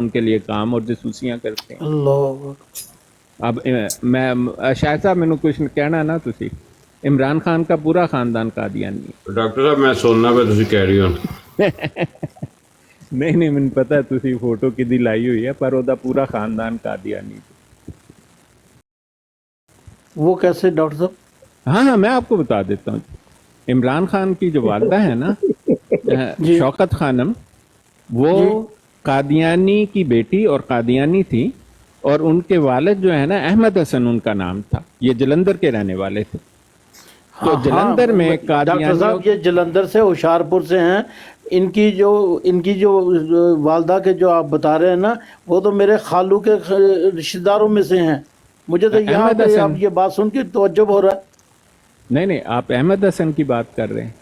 उनके लिए काम और जसूसियां करते हैं। अल्लाह। अब मैं शायद साहब मैनू कुछ कहना ना, तुसी इमरान खान का पूरा खानदान कादियानी है। डॉक्टर साहब मैं सुनना पे तुसी कैरी ऑन। नहीं नहीं, मैनू पता है तुसी फोटो किदी लाई हुई है, पर ओदा पूरा खानदान कादियानी है। वो कैसे डॉक्टर साहब? हाँ हाँ, मैं आपको बता देता हूँ। इमरान खान की जो वालदा है ना शौकत खानम, वो कादियानी की बेटी और कादियानी थी, और उनके वालिद जो है ना अहमद हसन उनका नाम था। ये जलंधर के रहने वाले थे। तो जलंधर में डॉक्टर साहब ये जलंधर से होशियारपुर से हैं। इनकी जो वालदा के जो आप बता रहे हैं ना, वो तो मेरे खालू के रिश्तेदारों में से हैं। मुझे तो यहाँ पे आप ये बात सुन के तवज्जुब हो रहा है। नहीं नहीं, आप अहमद हसन की बात कर रहे हैं,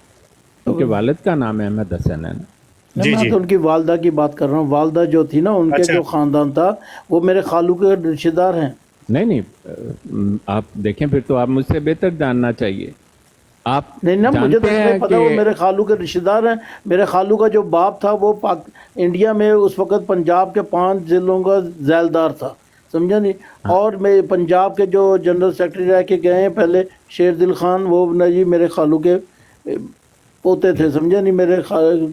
उनके वालिद का नाम अहमद हसन है ना। मैं तो उनकी वालदा की बात कर रहा हूँ। वालदा जो थी ना, उनके जो खानदान था वो मेरे खालू के रिश्तेदार हैं। नहीं नहीं, आप देखें, फिर तो आप मुझसे बेहतर जानना चाहिए। आप नहीं ना, मुझे तो हैं पता, वो मेरे खालू के रिश्तेदार हैं। मेरे खालू का जो बाप था वो इंडिया में उस वक़्त पंजाब के 5 ज़िलों का ज़ैलदार था, समझा नहीं। और मैं पंजाब के जो जनरल सेक्रेटरी रह के गए हैं पहले, शेर दिल खान, वो ना जी मेरे खालू के पोते थे, समझा नहीं।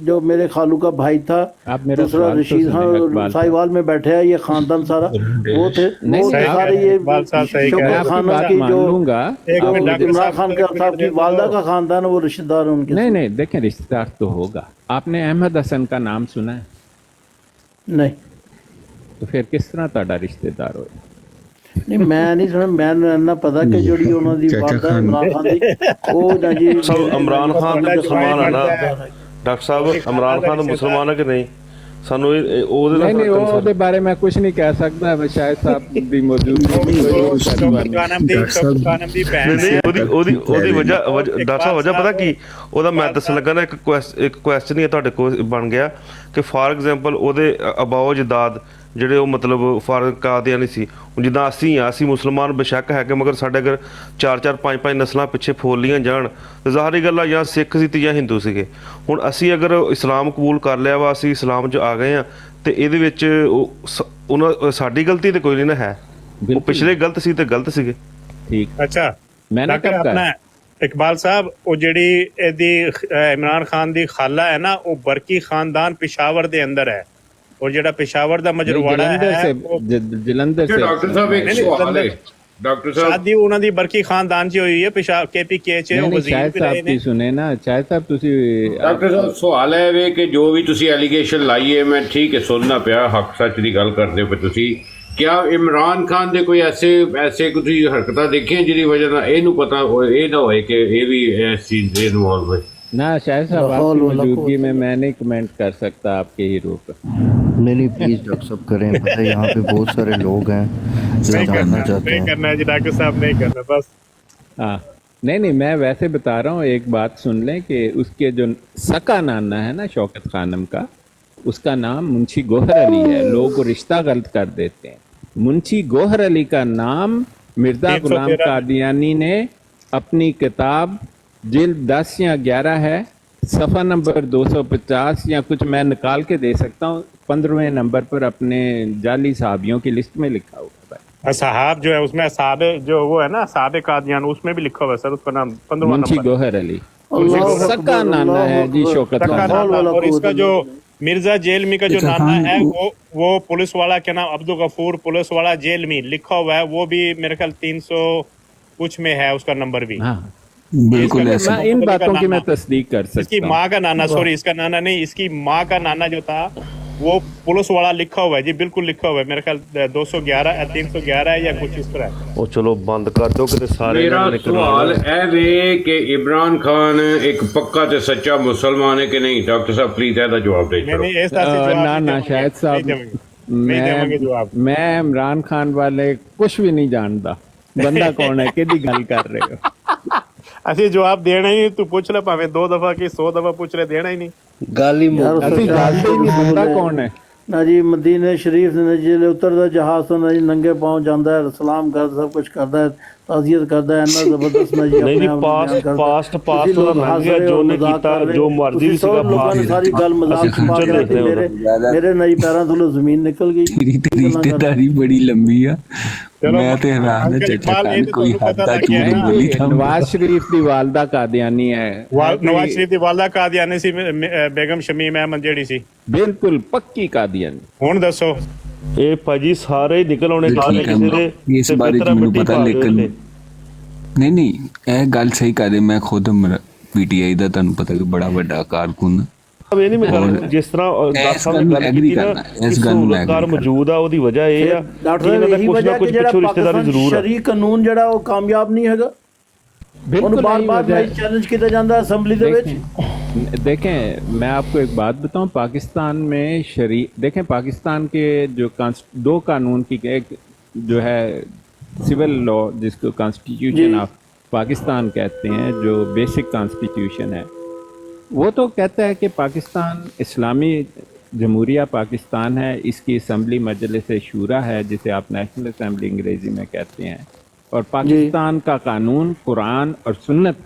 जो मेरे खालू का भाई था दूसरा रशीद, हाँ साहिवाल में बैठे हैं, ये खानदान सारा वो थे। वो सारे ये शौकत खाना की जो इमरान खान का साहब की वालदा का खानदान है, वो रिश्तेदार है उनके। नहीं नहीं, देखें, रिश्तेदार तो होगा। आपने अहमद हसन का नाम सुना है? नहीं। तो फिर किस तरह ਤੁਹਾਡਾ रिश्तेदार हो? नहीं मैं नहीं सुना। मैं ना पता कि जोड़ी ਉਹਨਾਂ ਦੀ ਵਾਲਦਾ ਇਮਰਾਨ ਖਾਨ ਦੀ, ਉਹ ਨਾ ਜੀ ਸਭ ਇਮਰਾਨ ਖਾਨ ਦੇ ਮੁਸਲਮਾਨ ਹੈ ਨਾ ਡਾਕਟਰ ਸਾਹਿਬ। ਇਮਰਾਨ ਖਾਨ ਮੁਸਲਮਾਨ ਹੈ ਕਿ ਨਹੀਂ? ਸਾਨੂੰ ਉਹਦੇ ਨਾਲ ਨਹੀਂ, ਉਹਦੇ ਬਾਰੇ ਮੈਂ ਕੁਝ ਨਹੀਂ ਕਹਿ ਸਕਦਾ। ਸ਼ਾਇਦ ਸਾਹਿਬ ਦੀ ਮੌਜੂਦਗੀ ਉਹਦੀ ਵਜ੍ਹਾ ਡਾਕਟਰ ਸਾਹਿਬ ਵਜ੍ਹਾ ਪਤਾ ਕੀ ਉਹਦਾ ਮੈਂ ਦੱਸਣ ਲੱਗਾ ਨਾ। ਇੱਕ ਕੁਐਸਚਨ ਹੀ ਤੁਹਾਡੇ ਕੋਲ ਬਣ ਗਿਆ ਕਿ ਫਾਰ ਐਗਜ਼ਾਮਪਲ ਉਹਦੇ ਅਬਾਓ ਜਦਾਦ ਜਿਹੜੇ ਉਹ ਮਤਲਬ ਫਾਰ ਕਾਦੀਆਨੀ ਸੀ। ਹੁਣ ਜਿੱਦਾਂ ਅਸੀਂ ਮੁਸਲਮਾਨ ਬੇਸ਼ੱਕ ਹੈ ਕਿ ਮਗਰ ਸਾਡੇ ਅਗਰ 4-4 5-5 ਨਸਲਾਂ ਪਿੱਛੇ ਫੋਲੀਆਂ ਜਾਣ ਤਾਂ ਜ਼ਾਹਰੀ ਗੱਲ ਆ, ਜਾਂ ਸਿੱਖ ਸੀ ਤੇ ਜਾਂ ਹਿੰਦੂ ਸੀਗੇ। ਹੁਣ ਅਸੀਂ ਅਗਰ ਇਸਲਾਮ ਕਬੂਲ ਕਰ ਲਿਆ ਵਾ, ਅਸੀਂ ਇਸਲਾਮ 'ਚ ਆ ਗਏ ਆ, ਤੇ ਇਹਦੇ ਵਿੱਚ ਉਹਨਾਂ ਸਾਡੀ ਗਲਤੀ ਤੇ ਕੋਈ ਨਹੀਂ ਨਾ ਹੈ। ਉਹ ਪਿਛਲੇ ਗਲਤ ਸੀ ਤੇ ਗਲਤ ਸੀਗੇ। ਠੀਕ। ਅੱਛਾ ਡਾਕਟਰ ਆਪਣਾ ਇਕਬਾਲ ਸਾਹਿਬ, ਉਹ ਜਿਹੜੀ ਇਹਦੀ ਇਮਰਾਨ ਖਾਨ ਦੀ ਖਾਲਾ ਹੈ ਨਾ, ਉਹ ਬਰਕੀ ਖਾਨਦਾਨ ਪਿਸ਼ਾਵਰ ਦੇ ਅੰਦਰ ਹੈ। और ਜਿਹੜਾ ਪਿਸ਼ਾਵਰ ਦਾ ਮਜਰਵਾੜਾ ਹੈ ਜਲੰਧਰ ਸੇ। ਡਾਕਟਰ ਸਾਹਿਬ ਇੱਕ ਸਵਾਲ ਹੈ। ਡਾਕਟਰ ਸਾਹਿਬ ਸ਼ਾਦੀ ਉਹਨਾਂ ਦੀ ਬਰਕੀ ਖਾਨਦਾਨ 'ਚ ਹੋਈ ਹੈ, ਪਿਸ਼ਾਵਰ KPK 'ਚ ਉਹ ਵਜ਼ੀਰ ਵੀ ਰਹੇ ਨੇ। ਸੁਣੇ ਨਾ ਸ਼ਾਇਦ ਸਾਹਿਬ ਤੁਸੀਂ। ਡਾਕਟਰ ਸਾਹਿਬ ਸਵਾਲ ਹੈ ਵੇ ਕਿ ਜੋ ਵੀ ਤੁਸੀਂ ਐਲੀਗੇਸ਼ਨ ਲਾਈਏ, ਮੈਂ ਠੀਕ ਹੈ ਸੁਣਨਾ ਪਿਆ, ਹੱਕ ਸੱਚ ਦੀ ਗੱਲ ਕਰਦੇ ਪਏ ਤੁਸੀਂ। ਕਿਆ ਇਮਰਾਨ ਖਾਨ ਦੇ ਕੋਈ ਐਸੇ ਕੋਈ ਹਰਕਤਾਂ ਦੇਖੀਆਂ ਜਿਹਦੀ ਵਜ੍ਹਾ ਨਾਲ ਇਹਨੂੰ ਪਤਾ ਹੋਏ, ਇਹ ਨਾ ਹੋਏ ਕਿ ਇਹ ਵੀ ਇਸ ਚੀਜ਼ ਦੇ ਇਨਵੋਲਵ ਹੈ? ना शायद साहब आपकी मौजूदगी में मैं नहीं कमेंट कर सकता आपके हीरो पर। नहीं प्लीज डॉक्टर साहब करें, पता है यहाँ पे बहुत सारे लोग हैं जो जानना चाहते हैं। नहीं करना है जी डॉक्टर साहब, नहीं करना बस। हाँ नहीं, मैं वैसे बता रहा हूँ। एक बात सुन लें कि उसके जो सका नाना है ना शौकत खानम का, उसका नाम मुंशी गौहर अली है। लोग रिश्ता गलत कर देते हैं। मुंशी गौहर अली का नाम मिर्ज़ा गुलाम कादियानी ने अपनी किताब जिल्द 10 या 11 है, सफ़ा नंबर 250 या कुछ मैं निकाल के दे सकता हूँ, 15वें नंबर पर अपने जाली साहबियों की लिस्ट में लिखा हुआ है। साहब जो है उसमें साहब जो वो है ना साहब कादियान, उसमें भी लिखा हुआ है सर, उसका नाम 15वां मुंशी नंबर गौहर अली सका नाना है जी शौकत खान। और इसका जो मिर्जा जेलमी का जो नाना है वो पुलिस वाला, क्या नाम, अब्दुल गफूर पुलिस वाला जेलमी लिखा हुआ है, वो भी मेरे ख्याल 300 कुछ में है उसका नंबर भी। हाँ बिल्कुल, इन बातों की मैं तस्दीक कर सकता हूँ। इसकी माँ का नाना, सॉरी इसका नाना नहीं, इसकी माँ का नाना जो था वो पुलिस वाला लिखा हुआ है जी, बिल्कुल लिखा हुआ है। मेरे ख्याल 211 या 311 या कुछ इस तरह। ਉਹ ਚਲੋ ਬੰਦ ਕਰ ਦਿਓ ਕਿਤੇ ਸਾਰੇ। ਮੇਰਾ ਸਵਾਲ ਇਹ ਵੇ ਕਿ ਇਮਰਾਨ ਖਾਨ ਇੱਕ ਪੱਕਾ ਤੇ ਸੱਚਾ ਮੁਸਲਮਾਨ ਹੈ ਕਿ ਨਹੀਂ? ਡਾਕਟਰ ਸਾਹਿਬ ਪਲੀਜ਼ ਇਹਦਾ ਜਵਾਬ ਦੇ ਦਿਓ। नहीं इस तरह से जवाब ना नहीं ना देंगे, शायद साहब नहीं देंगे जवाब। मैं इमरान खान वाले कुछ भी नहीं जानता। बंदा कौन है, किहदी गल कर रहे हो? ਅਸੀਂ ਜਵਾਬ ਦੇਣਾ ਹੀ, ਤੂੰ ਪੁੱਛ ਲੈ ਭਾਵੇਂ 2 ਦਫਾ ਕਿ 100 ਦਫਾ ਪੁੱਛ ਲੈ, ਦੇਣਾ ਹੀ ਨਹੀਂ। गाली ਅਸੀਂ ਜਾਣਦੇ ਹੀ ਨਹੀਂ ਬੰਦਾ ਕੌਣ ਹੈ। ना जी मदीने शरीफ ने जिले उतरदा जहाज तो ना जी नंगे पाँव जाता है, सलाम कर सब कुछ करता है, ਤਾਜ਼ੀਅਤ ਕਰਦਾ ਇੰਨਾ ਜ਼ਬਰਦਸਤ ਮੈਂ ਜੀ ਨਹੀਂ, ਆਪਣੇ ਆਪ ਨੂੰ ਬਿਆਨ past- ਕਰਦਾ। past ਤੁਸੀਂ ਲੋਕ ਉਹਦਾ ਲੰਘ ਗਿਆ, ਹੱਸ ਰਹੇ ਜੋ ਹੋ, ਉਹਨੇ ਮਜ਼ਾਕ ਕੀਤਾ, ਕਰ ਰਹੇ ਜੋ ਹੋ। ਮਰਜ਼ੀ ਤੁਸੀਂ ਵੀ ਸਭ ਸੀਗਾ, ਲੋਕਾਂ ਨੇ past। ਸਾਰੀ ਗੱਲ ਮਜ਼ਾਕ ਅਸੀਂ ਚ ਪਾ future ਕੇ ਦੇਖਦੇ ਮੇਰੇ ਹਾਂ। ਮੇਰੇ ਨਹੀਂ ਪੈਰਾਂ ਥੱਲੋਂ ਜ਼ਮੀਨ ਨਿਕਲ ਗਈ। ਤੇਰੀ ਰਿਸ਼ਤੇਦਾਰੀ ਬੜੀ ਲੰਬੀ ਆ चलो ਮੈਂ ਤੇ ਹੈਰਾਨ ਹਾਂ अंकल ਚੱਟਾ इकबाल, ये ਖਾਨ तो ਕੋਈ तुहानू ਹੱਦ पता ਦਾ लग गया ਝੂਠ ना। ਬੋਲੀ ਤਾਂ नवाज शरीफ की वालदा कादियानी है नवाज शरीफ की वालदा कादियानी सी, बेगम शमीम अहमद जेड़ी सी। बिल्कुल पक्की कादियानी। हुण दसो ਇਹ ਭਾਜੀ ਸਾਰੇ ਹੀ ਨਿਕਲ ਆਉਣੇ ਕਿਸੇ ਦੇ ਇਸ ਤੇ ਬਾਰੇ ਚ ਬਿਹਤਰ ਮੈਨੂੰ ਮਿੱਟੀ ਪਤਾ ਪਾ ਦਿਓ ਲੇਕਿਨ ਉੱਤੇ। ਨਹੀਂ ਇਹ ਗੱਲ ਸਹੀ ਕਰਦੇ ਮੈਂ ਖੁਦ ਪੀਟੀਆਈ ਦਾ ਤੁਹਾਨੂੰ ਪਤਾ ਕਿ ਬੜਾ ਵੱਡਾ ਕਾਰਕੁਨ ਇਹ ਨਹੀਂ ਮੈਂ ਗੱਲ ਔਰ ਜਿਸ ਤਰ੍ਹਾਂ ਇਸ ਦਾਸ ਸਾਹਿਬ ਗੱਲ ਨੇ ਨੂੰ ਗੱਲ agree ਕੀਤੀ ਨਾ ਕਰਨਾ, ਇਸ ਗੱਲ ਨੂੰ ਸਹੂਲਤਕਾਰ agree ਮੌਜੂਦ ਆ, ਉਹਦੀ ਵਜ੍ਹਾ ਇਹ ਆ ਡਾਕਟਰ ਕਿ ਇਹਨਾਂ ਸਾਹਿਬ ਦਾ ਇਹੀ ਕੁਝ ਵਜ੍ਹਾ ਨਾ ਕਿ ਕੁਝ ਜਿਹੜਾ ਪਿੱਛੋਂ ਰਿਸ਼ਤੇਦਾਰੀ ਪਾਕਿਸਤਾਨ ਜ਼ਰੂਰ ਆ। ਸ਼ਰੀਕ ਕਾਨੂੰਨ ਜਿਹੜਾ ਉਹ ਕਾਮਯਾਬ ਨਹੀਂ ਹੈਗਾ। बिल्कुल ਉਹਨੂੰ नहीं ਬਾਰ-ਬਾਰ वजह है। ਚੈलेंज ਕੀਤਾ ਜਾਂਦਾ ਅਸੈਂਬਲੀ ਦੇ ਵਿੱਚ। देखें मैं आपको एक बात बताऊं, पाकिस्तान में देखें पाकिस्तान के जो दो कानून की एक जो है सिविल लॉ जिसको कॉन्स्टिट्यूशन ऑफ पाकिस्तान कहते हैं, जो बेसिक कॉन्स्टिट्यूशन है, वो तो कहता है कि पाकिस्तान इस्लामी जमहूरिया पाकिस्तान है, इसकी असम्बली मजलिस शूरा है जिसे आप नेशनल असम्बली अंग्रेज़ी में कहते हैं, और पाकिस्तान का कानून कुरान और सुन्नत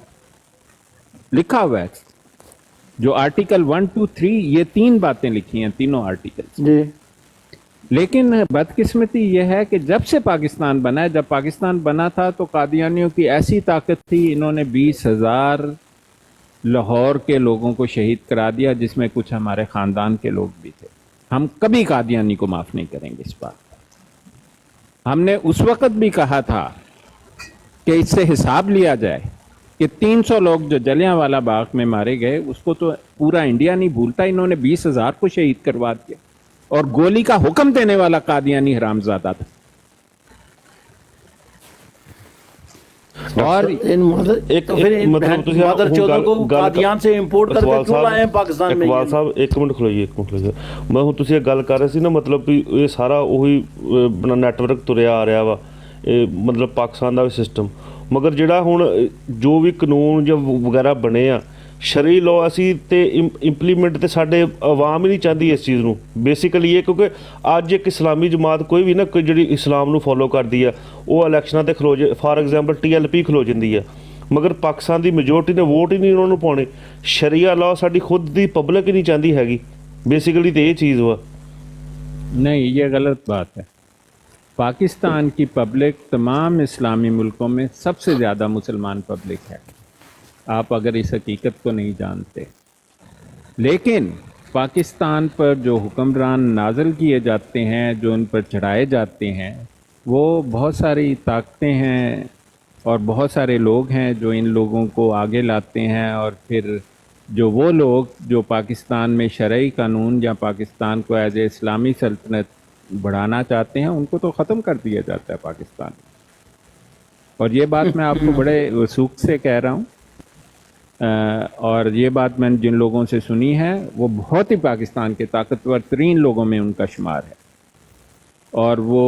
लिखा हुआ है। जो आर्टिकल 1, 2, 3 ये 3 बातें लिखी हैं, तीनों आर्टिकल। जी लेकिन बदकिस्मती यह है कि जब से पाकिस्तान बना है, जब पाकिस्तान बना था तो कादियानियों की ऐसी ताकत थी, इन्होंने 20,000 लाहौर के लोगों को शहीद करा दिया, जिसमें कुछ हमारे ख़ानदान के लोग भी थे। हम कभी कादियानी को माफ़ नहीं करेंगे इस बात पर। हमने उस वक़्त भी कहा था कि इससे हिसाब लिया जाए कि 300 लोग जो जलियांवाला बाग में मारे गए, उसको तो पूरा इंडिया नहीं भूलता, इन्होंने 20,000 को शहीद करवा दिया, और गोली का हुक्म देने वाला कादियानी हरामजादा था। और इन मदर एक तो फिर इन मतलब तुसी मदर ਹੁਣ चौधरी को ਗੱਲ- कादियान से इंपोर्ट करके इकबाल क्यों साहब- लाए हैं पाकिस्तान में? इकबाल ਸਾਹਿਬ ਇੱਕ ਮਿੰਟ ਖਲੋਈਏ ਮੈਂ ਹੁਣ ਤੁਸੀਂ ਇਹ ਗੱਲ ਕਰ ਰਹੇ ਸੀ ਨਾ, ਮਤਲਬ ਵੀ ਇਹ ਸਾਰਾ ਉਹੀ ਆਪਣਾ ਨੈਟਵਰਕ ਤੁਰਿਆ ਆ ਰਿਹਾ ਵਾ, ਇਹ ਮਤਲਬ ਪਾਕਿਸਤਾਨ ਦਾ ਵੀ ਸਿਸਟਮ, ਮਗਰ ਜਿਹੜਾ ਹੁਣ ਜੋ ਵੀ ਕਾਨੂੰਨ ਜਾਂ ਵਗੈਰਾ ਬਣੇ ਆ ਸ਼ਰਈ ਲਾਅ, ਅਸੀਂ ਤੇ ਇੰਪਲੀਮੈਂਟ ਤੇ ਸਾਡੇ ਆਵਾਮ ਹੀ ਨਹੀਂ ਚਾਹੁੰਦੀ ਇਸ ਚੀਜ਼ ਨੂੰ। ਬੇਸਿਕਲੀ ਇਹ ਕਿਉਂਕਿ ਅੱਜ ਇੱਕ ਇਸਲਾਮੀ ਜਮਾਤ ਕੋਈ ਵੀ ਨਾ ਕੋਈ ਜਿਹੜੀ ਇਸਲਾਮ ਨੂੰ ਫੋਲੋ ਕਰਦੀ ਆ, ਉਹ ਇਲੈਕਸ਼ਨਾਂ ਤੇ ਖਲੋ ਜੇ, ਫਾਰ ਐਗਜ਼ਾਮਪਲ TLP ਖਲੋ ਜਾਂਦੀ ਆ, ਮਗਰ ਪਾਕਿਸਤਾਨ ਦੀ ਮੈਜੋਰਟੀ ਨੇ ਵੋਟ ਹੀ ਨਹੀਂ ਉਹਨਾਂ ਨੂੰ ਪਾਉਣੇ। ਸ਼ਰੀਆ ਲਾਅ ਸਾਡੀ ਖੁਦ ਦੀ ਪਬਲਿਕ ਹੀ ਨਹੀਂ ਚਾਹੁੰਦੀ ਹੈਗੀ, ਬੇਸਿਕਲੀ ਤੇ ਇਹ ਚੀਜ਼ ਵਾ। नहीं, ये गलत बात है। पाकिस्तान की पब्लिक तमाम इस्लामी मुल्कों में सबसे ज़्यादा मुसलमान पब्लिक है, आप अगर इस हकीकत को नहीं जानते। लेकिन पाकिस्तान पर जो हुक्मरान नाज़िल किए जाते हैं, जो उन पर चढ़ाए जाते हैं, वो बहुत सारी ताकतें हैं और बहुत सारे लोग हैं जो इन लोगों को आगे लाते हैं, और फिर जो वो लोग जो पाकिस्तान में शरई कानून या पाकिस्तान को एज ए इस्लामी सल्तनत बढ़ाना चाहते हैं, उनको तो ख़त्म कर दिया जाता है पाकिस्तान। और ये बात मैं आपको बड़े वसूख से कह रहा हूँ, और ये बात मैंने जिन लोगों से सुनी है वो बहुत ही पाकिस्तान के ताकतवर तरीन लोगों में उनका शुमार है, और वो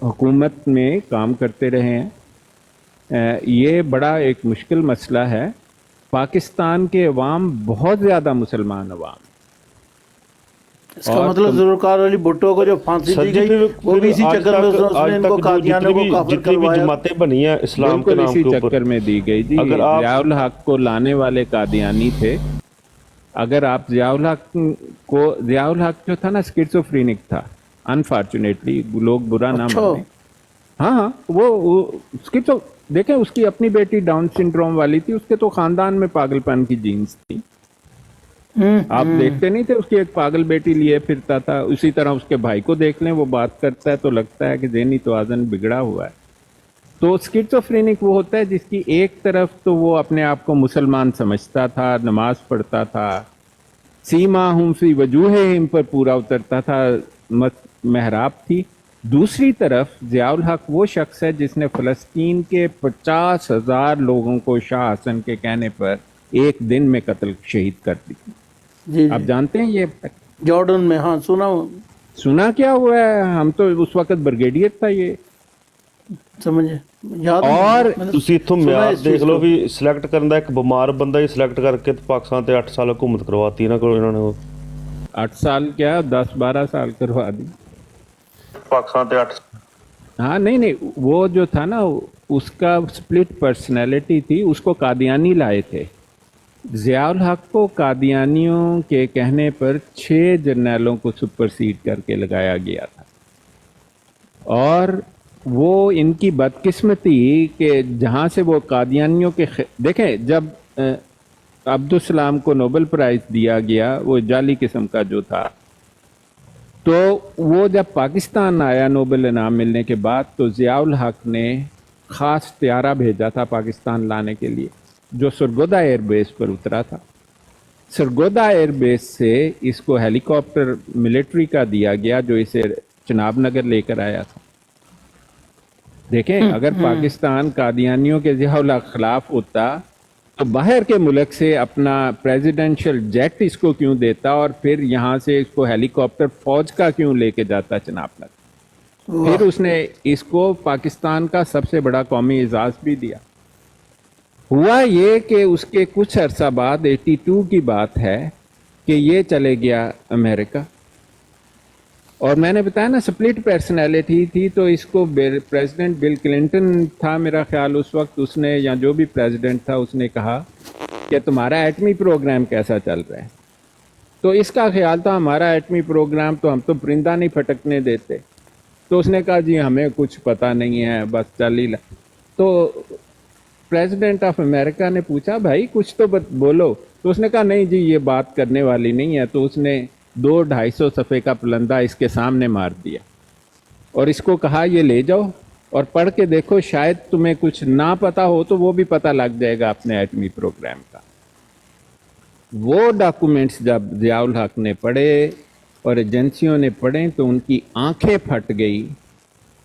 हुकूमत में काम करते रहे हैं। ये बड़ा एक मुश्किल मसला है। पाकिस्तान के अवाम बहुत ज़्यादा मुसलमान अवाम, इसका मतलब जुल्फ़िकार अली भुट्टो को जो फांसी दी गई वो भी इसी चक्कर में उसने इनको कादियानियों को काफिर जितनी भी करवाया। जमातें बनी हैं इस्लाम के बिल्कुल नाम इसी के ऊपर, चक्कर में दी गई थी। अगर आप- ज़ियाउल हक को लाने वाले कादियानी थे। अगर आप ज़ियाउल हक जो था ना, स्किज़ोफ्रेनिक था, अनफॉर्चुनेटली, लोग बुरा ना अच्छा। माने। हाँ, वो स्किज़ो, देखें उसकी अपनी बेटी डाउन सिंड्रोम वाली थी, उसके तो खानदान में पागलपन की जीन्स थी। आप देखते नहीं थे, उसकी एक पागल बेटी लिए फिरता था। उसी तरह उसके भाई को देख लें, वो बात करता है तो लगता है कि ज़हनी तवाज़ुन बिगड़ा हुआ है। तो स्किज़ोफ्रेनिक वो होता है जिसकी एक तरफ तो वो अपने आप को मुसलमान समझता था, नमाज पढ़ता था, सीमा हम फी वजूहिहिम पर पूरा उतरता था, महराब थी। दूसरी तरफ ज़ियाउल हक वो शख्स है जिसने फ़लस्तीन के 50,000 लोगों को शाह हसन के कहने पर एक दिन में कत्ल शहीद कर दी। जी आप जी जानते हैं ये? जॉर्डन में, हाँ सुना क्या हुआ है? हम तो उस वक्त ब्रिगेडियर था ये। समझे याद और मतलब ਤੁਸੀਂ ਇੱਥੋਂ ਸੁਣਾ ਮਿਆਰ ਇਸ ਦੇਖ ਚੀਜ਼ ਲਓ को। ਵੀ ਸਿਲੈਕਟ ਕਰਨ ਦਾ ਇੱਕ ਬਿਮਾਰ ਬੰਦਾ ਹੀ ਸਿਲੈਕਟ ਕਰਕੇ ਤੇ ਪਾਕਿਸਤਾਨ ਤੇ 8 ਸਾਲ ਹਕੂਮਤ ਕਰਵਾਤੀ ਇਹਨਾਂ ਕੋਲ, ਇਹਨਾਂ ਨੇ ਉਹ 8 साल क्या 10-12 साल करवा दी। ਪਾਕਿਸਤਾਨ ਤੇ 8 हाँ नहीं, वो जो था ना, उसका स्प्लिट पर्सनैलिटी थी, उसको कादियानी लाए थे। ज़ियाउल हक को कादियानियों के कहने पर 6 जर्नैलों को सुपरसीड करके लगाया गया था, और वो इनकी बदकिस्मती कि जहाँ से वो कादियानियों के देखें, जब अब्दुल सलाम को नोबेल प्राइज़ दिया गया, वो जाली किस्म का जो था, तो वो जब पाकिस्तान आया नोबेल इनाम मिलने के बाद, तो ज़ियाउल हक ने ख़ास त्यारा भेजा था पाकिस्तान लाने के लिए, जो सरगोदा एयर बेस पर उतरा था। सरगोदा एयर बेस से इसको हेलीकॉप्टर मिलिट्री का दिया गया, जो इसे चनाब नगर लेकर आया था। देखें, अगर पाकिस्तान कादियानियों के ज़ियाउल हक खिलाफ होता तो बाहर के मुल्क से अपना प्रेसिडेंशियल जेट इसको क्यों देता, और फिर यहाँ से इसको हेलीकॉप्टर फौज का क्यों लेके जाता चनाब नगर। फिर उसने इसको पाकिस्तान का सबसे बड़ा कौमी एजाज भी दिया। हुआ ये कि उसके कुछ अरसा बाद 82 की बात है कि ये चले गया अमेरिका, और मैंने बताया ना स्प्लिट पर्सनैलिटी थी, तो इसको प्रेसिडेंट बिल क्लिंटन था मेरा ख्याल उस वक्त, उसने या जो भी प्रेसिडेंट था उसने कहा कि तुम्हारा एटमी प्रोग्राम कैसा चल रहा है। तो इसका ख्याल था हमारा एटमी प्रोग्राम तो हम तो परिंदा नहीं फटकने देते। तो उसने कहा जी हमें कुछ पता नहीं है, बस चल ही ला। तो प्रेसिडेंट ऑफ अमेरिका ने पूछा भाई कुछ तो बोलो, तो उसने कहा नहीं जी ये बात करने वाली नहीं है। तो उसने 200-250 सफ़े का पुलंदा इसके सामने मार दिया और इसको कहा ये ले जाओ और पढ़ के देखो, शायद तुम्हें कुछ ना पता हो तो वो भी पता लग जाएगा अपने एटमी प्रोग्राम का। वो डॉक्यूमेंट्स जब ज़ियाउल हक ने पढ़े और एजेंसियों ने पढ़े तो उनकी आंखें फट गई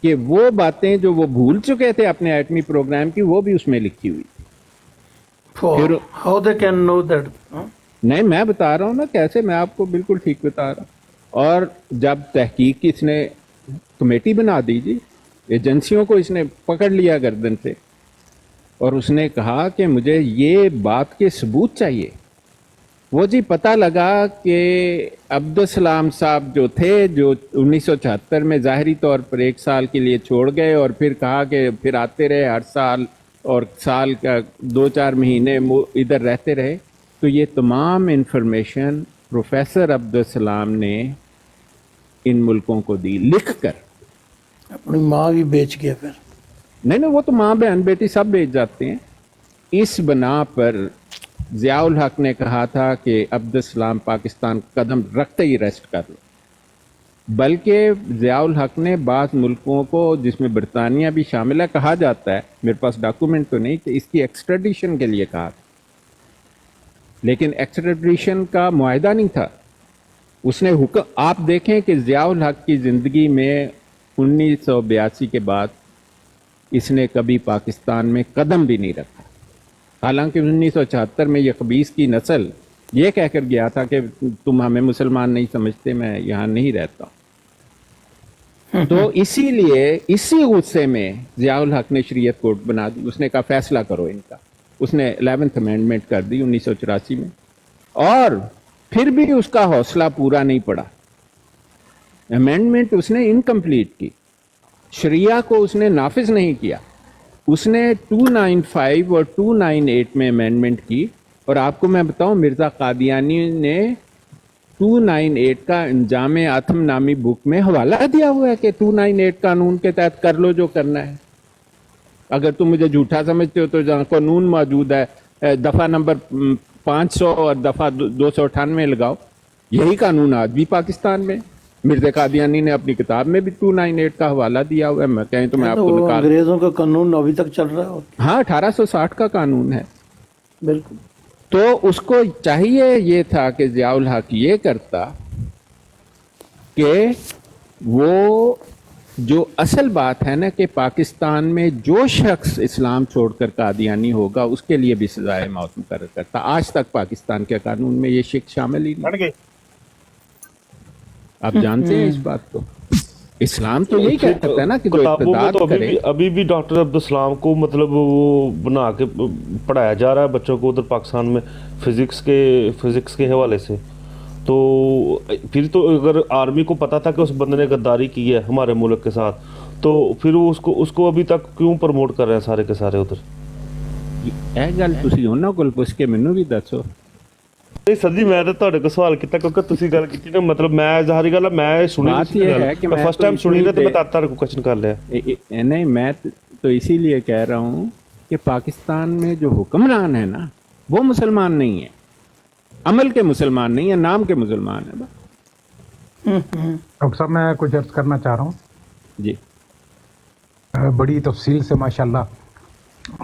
कि वो बातें जो वो भूल चुके थे अपने एटमी प्रोग्राम की, वो भी उसमें लिखी हुई थी। फिर how they can know that? नहीं, मैं बता रहा हूँ ना कैसे, मैं आपको बिल्कुल ठीक बता रहा हूँ। और जब तहकीक की इसने कमेटी बना दी जी, एजेंसियों को इसने पकड़ लिया गर्दन से और उसने कहा कि मुझे ये बात के सबूत चाहिए। वो जी पता लगा कि अब्दुल सलाम साहब जो थे, जो 1976 में ज़ाहरी तौर पर 1 साल के लिए छोड़ गए और फिर कहा कि फिर आते रहे हर साल, और साल का 2-4 महीने इधर रहते रहे। तो ये तमाम इन्फॉर्मेशन प्रोफेसर अब्दुल सलाम ने इन मुल्कों को दी लिख कर। अपनी माँ भी बेच गया फिर? नहीं, वो तो माँ बहन बेटी सब बेच जाते हैं। इस बना पर ज़ियाउल हक ने कहा था कि अब्दुल सलाम पाकिस्तान कदम रखते ही अरेस्ट कर लो। बल्कि ज़ियाउल हक ने बाज़ मुल्कों को, जिसमें बरतानिया भी शामिल है, कहा जाता है, मेरे पास डॉक्यूमेंट तो नहीं, कि इसकी एक्स्ट्रेडिशन के लिए कहा था, लेकिन एक्स्ट्रेडिशन का मुआहदा नहीं था। उसने हुक्म, आप देखें कि ज़ियाउल हक की ज़िंदगी में 1982 के बाद इसने कभी पाकिस्तान में कदम भी नहीं रखा। हालांकि 1976 में ये खबीस की नस्ल ये कहकर गया था कि तुम हमें मुसलमान नहीं समझते, मैं यहाँ नहीं रहता। तो इसीलिए इसी गुस्से में ज़ियाउल हक ने शरीयत कोर्ट बना दी। उसने कहा फैसला करो इनका। उसने 11th अमेंडमेंट कर दी 1984 में, और फिर भी उसका हौसला पूरा नहीं पड़ा। अमेंडमेंट उसने इनकम्प्लीट की, शरिया को उसने नाफिज नहीं किया। उसने 295 और 298 में अमेंडमेंट की, और आपको मैं बताऊं मिर्ज़ा कादियानी ने 298 का अंजाम आथम नामी बुक में हवाला दिया हुआ है कि 298 कानून के तहत कर लो जो करना है। अगर तुम मुझे झूठा समझते हो तो जहाँ कानून मौजूद है, दफ़ा नंबर 500 और दफ़ा 298 लगाओ। यही कानून आज भी पाकिस्तान में, मिर्ज़ा कादियानी ने अपनी किताब में भी 298 का हवाला दिया हुआ है। मैं कहें तो मैं आपको वो निकाल, अंग्रेजों का कानून अभी तक चल रहा है। हाँ 1860 का कानून है बिल्कुल। तो उसको चाहिए ये था कि ज़ियाउल हक ये करता कि वो जो असल बात है ना कि पाकिस्तान में जो शख्स इस्लाम छोड़कर कादियानी होगा उसके लिए भी सजाए मौत मुकर्रर करता। आज तक पाकिस्तान के कानून में ये शिक शामिल ही नहीं। आप जानते हैं इस बात को। इस्लाम तो यही कहता है ना कि जो किताबों में इत्तेदाद तो करे। अभी भी डॉक्टर अब्दुल सलाम को मतलब वो बना के पढ़ाया जा रहा है बच्चों को उधर पाकिस्तान में फिजिक्स के हवाले से। तो फिर तो अगर आर्मी को पता था कि उस बंदे ने गद्दारी की है हमारे मुल्क के साथ, تو پھر وہ اس کو ابھی تک کیوں پروموٹ کر رہے ہیں سارے کے سارے ادھر؟ ਇਹ ਗੱਲ ਤੁਸੀਂ ਉਹਨਾਂ ਕੋਲ ਪੁੱਛ ਕੇ ਮੈਨੂੰ ਵੀ ਦੱਸੋ। ਨਹੀਂ ਸਰ ਜੀ, ਮੈਂ ਤਾਂ ਤੁਹਾਡੇ ਕੋਲ ਸਵਾਲ ਕੀਤਾ ਕਿਉਂਕਿ ਤੁਸੀਂ ਗੱਲ ਕੀਤੀ ਨਾ, ਮਤਲਬ ਮੈਂ ਜ਼ਾਹਰੀ ਗੱਲ ਆ, ਮੈਂ ਸੁਣੀ बात ये है कि मैं ਫਸਟ तो ਟਾਈਮ ਸੁਣੀ ਨਾ, ਤੇ ਮੈਂ इसीलिए- ਤੁਹਾਡੇ ਕੋਲ ਕੁਐਸਚਨ ਕਰ ਲਿਆ। नहीं, मैं तो इसीलिए कह रहा हूँ कि पाकिस्तान में जो हुक्मरान है ना वो मुसलमान नहीं है, अमल के मुसलमान नहीं है, नाम के मुसलमान है बस। डॉक्टर साहब मैं कुछ अर्ज करना चाह रहा हूँ। जी बड़ी तफसील से माशाल्लाह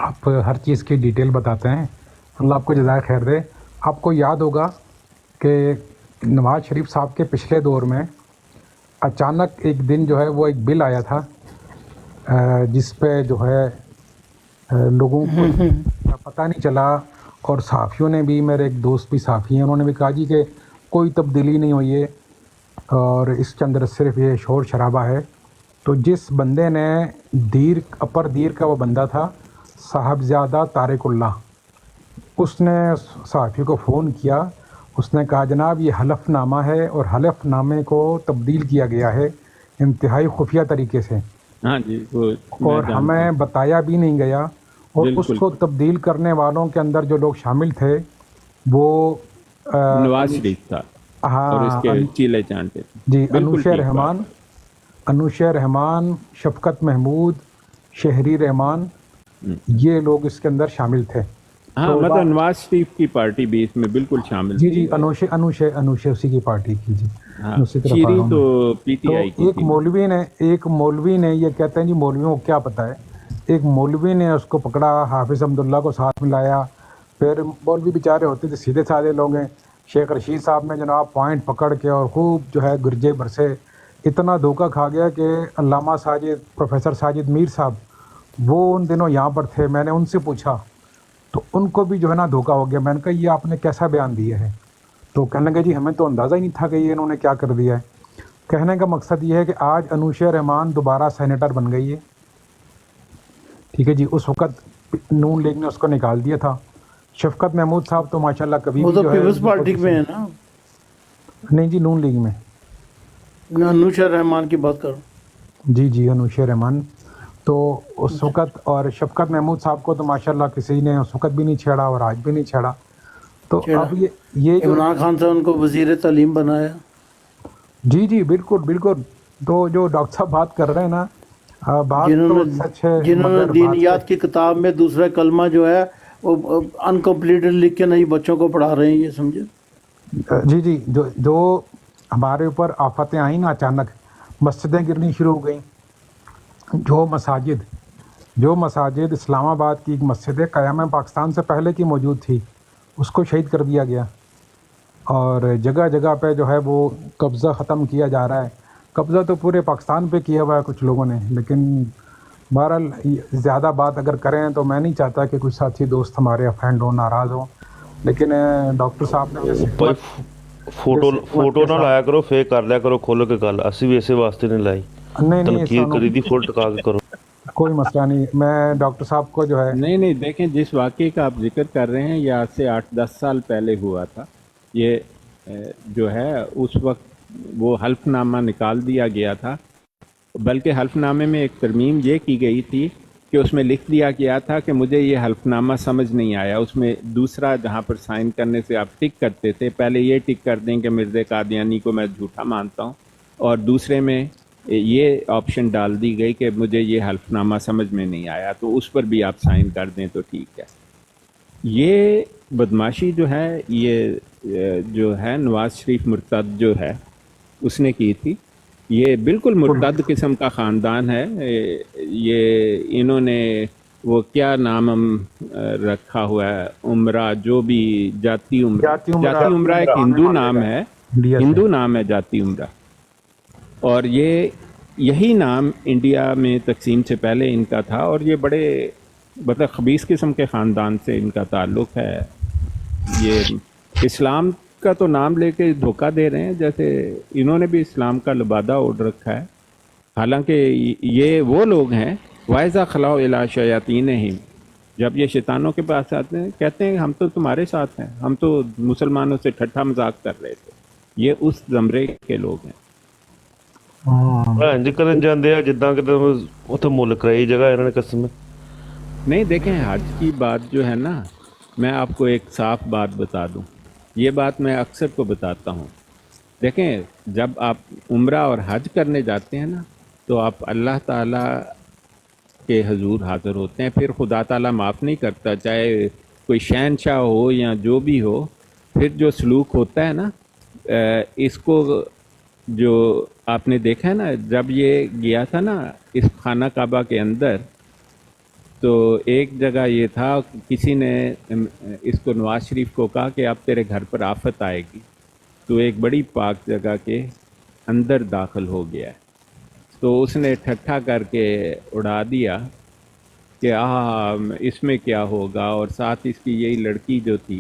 आप हर चीज़ की डिटेल बताते हैं, अल्लाह आपको जज़ाय खैर दे। आपको याद होगा कि नवाज़ शरीफ साहब के पिछले दौर में अचानक एक दिन जो है वो एक बिल आया था जिस पे जो है लोगों को पता नहीं चला, और सहाफ़ियों ने भी, मेरे एक दोस्त भी सहाफ़ी हैं, उन्होंने भी कहा जी कि कोई तब्दीली नहीं हुई है और इसके अंदर सिर्फ ये शोर शराबा है। तो जिस बंदे ने अपर दीर का वो बंदा था साहबज़ादा तारिकुल्लाह, उसने सहाफ़ी को फ़ोन किया, उसने कहा जनाब ये हलफनामा है और हलफनामे को तब्दील किया गया है इंतहाई खुफिया तरीके से, हाँ जी, वो मैं और जानता हमें बताया भी नहीं गया, और बिल्कुल। उसको तब्दील करने वालों के अंदर जो लोग शामिल थे वो हूँ। नवाज शरीफ था और हाँ इसके चीले चांटे थे। जी, बिल्कुल अनुशे ठीक रहमान, अनुशे रहमान, शफकत महमूद, शहरी रहमान, ये लोग इसके अंदर शामिल थे। हाँ, तो मतलब नवाज शरीफ की पार्टी भी इसमें बिल्कुल शामिल जी थी। जी, अनुशे अनुशे अनुशे उसी की पार्टी की जी। हाँ, उसी तरफ आ शीरी रहा हूँ तो मैं। पीटीआई तो की एक थी। मौलवी ने ये कहते हैं जी, मौलवियों को क्या पता है, एक मौलवी ने उसको पकड़ा, हाफिज़ अब्दुल्ला को साथ में लाया, फिर मौलवी बेचारे होते थे सीधे साधे लोग हैं, शेख रशीद साहब ने जनाब पॉइंट पकड़ के और खूब जो है गुर्जे बरसे, इतना धोखा खा गया कि अल्लामा साजिद, प्रोफेसर साजिद मीर साहब वो उन दिनों यहाँ पर थे। मैंने उनसे पूछा तो उनको भी जो है ना धोखा हो गया। मैंने कहा ये आपने कैसा बयान दिया है? तो कहने लगे जी हमें तो अंदाज़ा ही नहीं था कि ये इन्होंने क्या कर दिया है। कहने का मकसद ये है कि आज अनुशे रहमान दोबारा सेनेटर बन गई है, ठीक है जी। उस वक़्त नून लीग ने उसको निकाल दिया था। शफकत महमूद साहब तो माशाल्लाह कभी वो भी तो जो है पीपल्स पार्टी में है ना, नहीं जी, नून लीग में। मैं अनुशा रहमान की बात करूँ। जी जी, अनुशे रहमान तो उस वक़्त, और शफकत महमूद साहब को तो माशाल्लाह किसी ने उस वक़्त भी नहीं छेड़ा और आज भी नहीं छेड़ा। तो अब ये जो इमरान खान से उनको वज़ीर तालीम बनाया। जी जी, बिल्कुल बिल्कुल। तो जो डॉक्टर साहब बात कर रहे हैं ना, बात तो सच है, जिन्होंने मगर दीनियात की किताब में दूसरा कलमा जो है वो अनकम्प्लीटेड लिख के नहीं बच्चों को पढ़ा रहे हैं, ये समझे। जी जी, जो हमारे ऊपर आफतें आई ना अचानक, मस्जिदें गिरनी शुरू हो गई, जो मसाजिद इस्लामाबाद की एक मस्जिद है, क़याम पाकिस्तान से पहले की मौजूद थी, उसको शहीद कर दिया गया, और जगह जगह पे जो है वो कब्ज़ा ख़त्म किया जा रहा है। कब्ज़ा तो पूरे पाकिस्तान पे किया हुआ है कुछ लोगों ने, लेकिन बहरहाल ज़्यादा बात अगर करें तो मैं नहीं चाहता कि कुछ साथी दोस्त हमारे अफेंड हो, नाराज़ हो, लेकिन डॉक्टर साहब ने जैसे ਭਾਈ ਫੋਟੋ ਨਾ ਲਾਇਆ ਕਰੋ, ਫੇਕ ਕਰ ਲਿਆ ਕਰੋ ਖੋਲੋ ਕੇ ਗੱਲ, ਅਸੀਂ ਵੀ ਇਸੇ ਵਾਸਤੇ ਨਹੀਂ ਲਾਈ। नहीं ਤਨਕੀਦ नहीं, ਕਰੀ ਦੀ ਫੁੱਲ ਟਕਾ ਕੇ ਕਰੋ। कोई मसला नहीं। मैं डॉक्टर साहब को जो है नहीं नहीं, देखें जिस वाक़े का आप जिक्र कर रहे हैं ये आज से 8-10 साल पहले हुआ था। ये जो है उस वक्त वो हल्फनामा निकाल दिया गया था, बल्कि हल्फनामे में एक तरमीम ये की गई थी कि उसमें लिख दिया गया था कि मुझे ये हल्फनामा समझ नहीं आया। उसमें दूसरा जहाँ पर साइन करने से आप टिक करते थे, पहले ये टिक कर दें कि मिर्ज़ा कादियानी को मैं झूठा मानता हूँ, और दूसरे में ये ऑप्शन डाल दी गई कि मुझे ये हल्फनामा समझ में नहीं आया, तो उस पर भी आप साइन कर दें तो ठीक है। ये बदमाशी जो है ये जो है नवाज शरीफ मुर्तद जो है उसने की थी। ये बिल्कुल मुर्तद किस्म का ख़ानदान है। ये इन्होंने वो क्या नाम रखा हुआ है, उमरा, जो भी जाती उमरा एक हिंदू नाम है, हिंदू नाम है जाती उमरा, और ये यही नाम इंडिया में तकसीम से पहले इनका था, और ये बड़े मतलब खबीस किस्म के ख़ानदान से इनका ताल्लुक़ है। ये इस्लाम का तो नाम लेके धोखा दे रहे हैं, जैसे इन्होंने भी इस्लाम का लिबादा ओढ़ रखा है। हालांकि ये वो लोग हैं वाइज़ा खलाओ इला शयातीनहिम, जब ये शैतानों के पास आते हैं कहते हैं हम तो तुम्हारे साथ हैं, हम तो मुसलमानों से ठट्ठा मजाक कर रहे थे। ये उस ज़मरे के लोग हैं। ਇੰਜ ਕਰਨ ਜਾਂਦੇ ਆ ਜਿੱਦਾਂ ਕਿਤੇ ਉੱਥੇ ਮੁੱਲ ਕਰਾਈ ਜਗ੍ਹਾ ਇਹਨਾਂ ਨੇ ਕਸਮ। नहीं देखें, हज की बात जो है ना, मैं आपको एक साफ बात बता दूं, ये बात मैं अक्सर को बताता हूँ। देखें, जब आप उम्रा और हज करने जाते हैं ना, तो आप अल्लाह ताला के हजूर हाज़िर होते हैं। फिर खुदा ताला माफ़ नहीं करता, चाहे कोई शहनशाह हो या जो भी हो। फिर जो सलूक होता है ना, इसको जो आपने देखा है ना, जब ये गया था ना इस खाना काबा के अंदर, तो एक जगह ये था, किसी ने इसको नवाज शरीफ को कहा कि अब तेरे घर पर आफत आएगी, तो एक बड़ी पाक जगह के अंदर दाखिल हो गया है। तो उसने ठट्ठा करके उड़ा दिया कि इसमें क्या होगा। और साथ इसकी यही लड़की जो थी,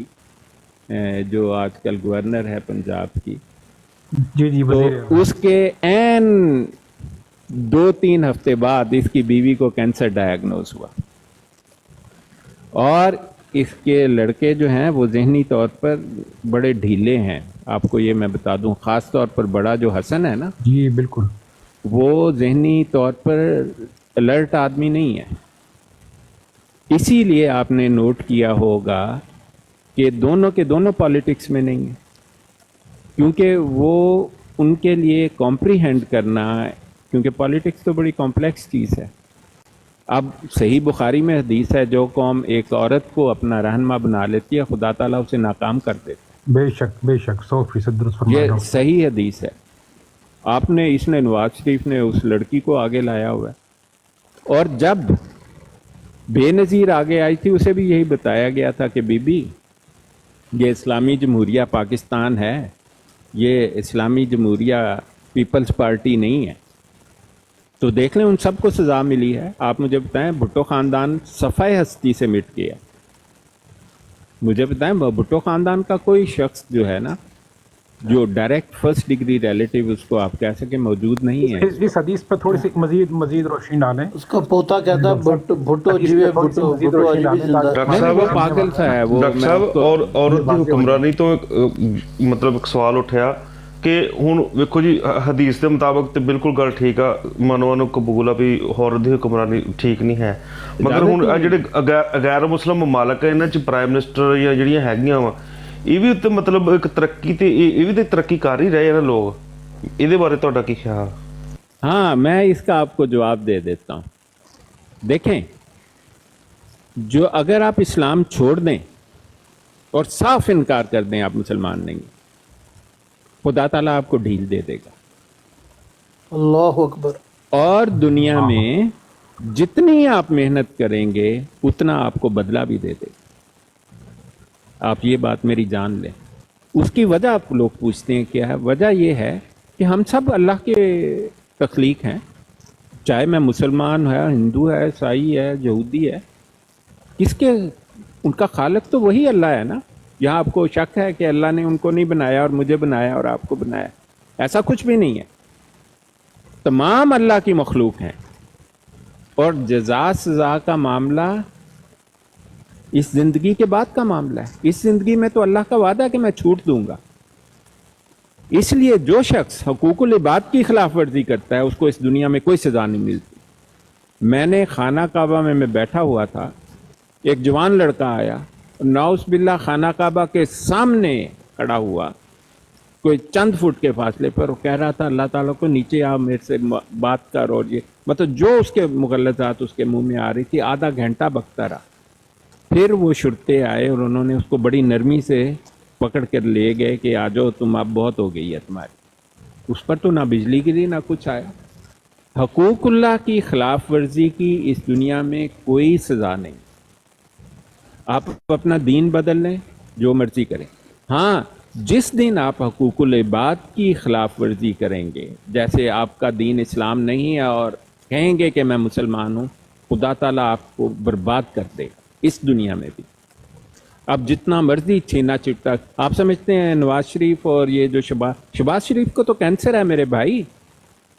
जो आजकल गवर्नर है पंजाब की, जी जी तो वज़ीर उसके एन 2-3 हफ्ते बाद इसकी बीवी को कैंसर डायग्नोज हुआ। और इसके लड़के जो हैं वो ज़हनी तौर पर बड़े ढीले हैं। आपको ये मैं बता दूं, ख़ास तौर पर बड़ा जो हसन है ना, जी बिल्कुल। वो ज़हनी तौर पर अलर्ट आदमी नहीं है। इसीलिए आपने नोट किया होगा कि दोनों के दोनों पॉलिटिक्स में नहीं है, क्योंकि वो उनके लिए कॉम्प्रीहेंड करना, क्योंकि पॉलिटिक्स तो बड़ी कॉम्प्लेक्स चीज़ है। अब सही बुखारी में हदीस है, जो कौम एक औरत को अपना रहनुमा बना लेती है, खुदा ताला उसे नाकाम कर देता है। बेशक 100% दुरुस्त फरमा रहा ये हूँ। सही हदीस है। आपने इसने नवाज शरीफ ने उस लड़की को आगे लाया हुआ है, और जब बेनज़ीर आगे आई थी उसे भी यही बताया गया था कि बीबी, ये इस्लामी जमहूरिया पाकिस्तान है, ये इस्लामी जमहूरिया पीपल्स पार्टी नहीं है। तो देख लें, उन सबको सज़ा मिली है। आप मुझे बताएं, भुट्टो ख़ानदान सफ़ाए हस्ती से मिट गया। मुझे बताएं, भुट्टो ख़ानदान का कोई शख्स जो है ना, जो डायरेक्ट फर्स्ट डिग्री रिलेटिव उसको आप कह सके मौजूद नहीं है। इस हदीस पर थोड़ी सी मजीद रोशनी डालें। उसका पोता कहता है भुट्टो जीवे, भुट्टो अभी भी जिंदा है। डॉक्टर साहब वो पागल सा है वो। डॉक्टर मैं ਸਾਹਿਬ उसको- ਔਰ ਔਰਤ ਦੀ ਹੁਕਮਰਾਨੀ ਤੋਂ ਮਤਲਬ ਇੱਕ ਸਵਾਲ ਉੱਠਿਆ ਕਿ ਹੁਣ ਵੇਖੋ ਜੀ ਹਦੀਸ ਦੇ ਮੁਤਾਬਕ ਤੇ ਬਿਲਕੁਲ ਗੱਲ ਠੀਕ ਆ, ਮਨੋਂ ਨੂੰ ਕਬੂਲ ਆ ਵੀ ਔਰਤ ਦੀ ਹੁਕਮਰਾਨੀ ਠੀਕ ਨਹੀਂ ਹੈ, ਮਗਰ ਹੁਣ ਆ ਜਿਹੜੇ ਗੈਰ ਮੁਸਲਮ ਮਮਾਲਕ ਹੈ ਇਹਨਾਂ 'ਚ ਪ੍ਰਾਈਮ ਮਿਨਿਸਟਰ ਜਾਂ ਜਿਹੜੀਆਂ ਹੈਗੀਆਂ ਵਾ, ਇਹ ਵੀ ਉੱਤੇ ਮਤਲਬ ਇੱਕ ਤਰੱਕੀ ਤੇ ਇਹ ਵੀ ਤੇ ਤਰੱਕੀ ਕਰ ਹੀ ਰਹੇ ਆ ਨਾ ਲੋਕ। ਇਹਦੇ ਬਾਰੇ ਤੁਹਾਡਾ ਕੀ ਖਿਆਲ? हाँ, मैं इसका आपको जवाब दे देता हूँ। देखें, जो अगर आप इस्लाम छोड़ दें और साफ इनकार कर दें आप मुसलमान नहीं, खुदा ताला आपको ढील दे देगा। अल्लाह अकबर। और दुनिया में जितनी आप मेहनत करेंगे उतना आपको बदला भी दे देगा। आप ये बात मेरी जान लें। उसकी वजह आप लोग पूछते हैं क्या है? वजह ये है कि हम सब अल्लाह के तख्लीक हैं, चाहे मैं मुसलमान है, हिंदू है, ईसाई है, यहूदी है, किसके उनका खालिक तो वही अल्लाह है ना। यहाँ आपको शक है कि अल्लाह ने उनको नहीं बनाया और मुझे बनाया और आपको बनाया, ऐसा कुछ भी नहीं है। तमाम अल्लाह की मखलूक हैं। और जज़ा सज़ा का मामला इस ज़िंदगी के बाद का मामला है। इस ज़िंदगी में तो अल्लाह का वादा है कि मैं छूट दूंगा। इसलिए जो शख्स हकूकुल इबाद की खिलाफ वर्जी करता है उसको इस दुनिया में कोई सज़ा नहीं मिलती। मैंने खाना काबा में मैं बैठा हुआ था, एक जवान लड़का आया, नाउस बिल्ला खाना काबा के सामने खड़ा हुआ, कोई चंद फुट के फासले पर, वो कह रहा था अल्लाह ताला को नीचे आ, मेरे से बात कर। और ये मतलब जो उसके मुगल्लज़ात उसके मुंह में आ रही थी, आधा घंटा बकता रहा। फिर वो शुरते आए और उन्होंने उसको बड़ी नरमी से पकड़ कर ले गए कि आ जाओ, तुम अब बहुत हो गई है तुम्हारी। उस पर तो ना बिजली गिरी ना कुछ आया। हकूकुल्लाह की खिलाफ वर्जी की इस दुनिया में कोई सज़ा नहीं। आप अपना दीन बदल लें, जो मर्जी करें। हाँ, जिस दिन आप हकूकुल इबाद की खिलाफ वर्जी करेंगे, जैसे आपका दीन इस्लाम नहीं है और कहेंगे कि मैं मुसलमान हूँ, खुदा ताला आपको बर्बाद कर देगा इस दुनिया में भी। अब जितना मर्जी छीना चिट्टा, आप समझते हैं नवाज शरीफ और ये जो शहबाज शरीफ को तो कैंसर है मेरे भाई।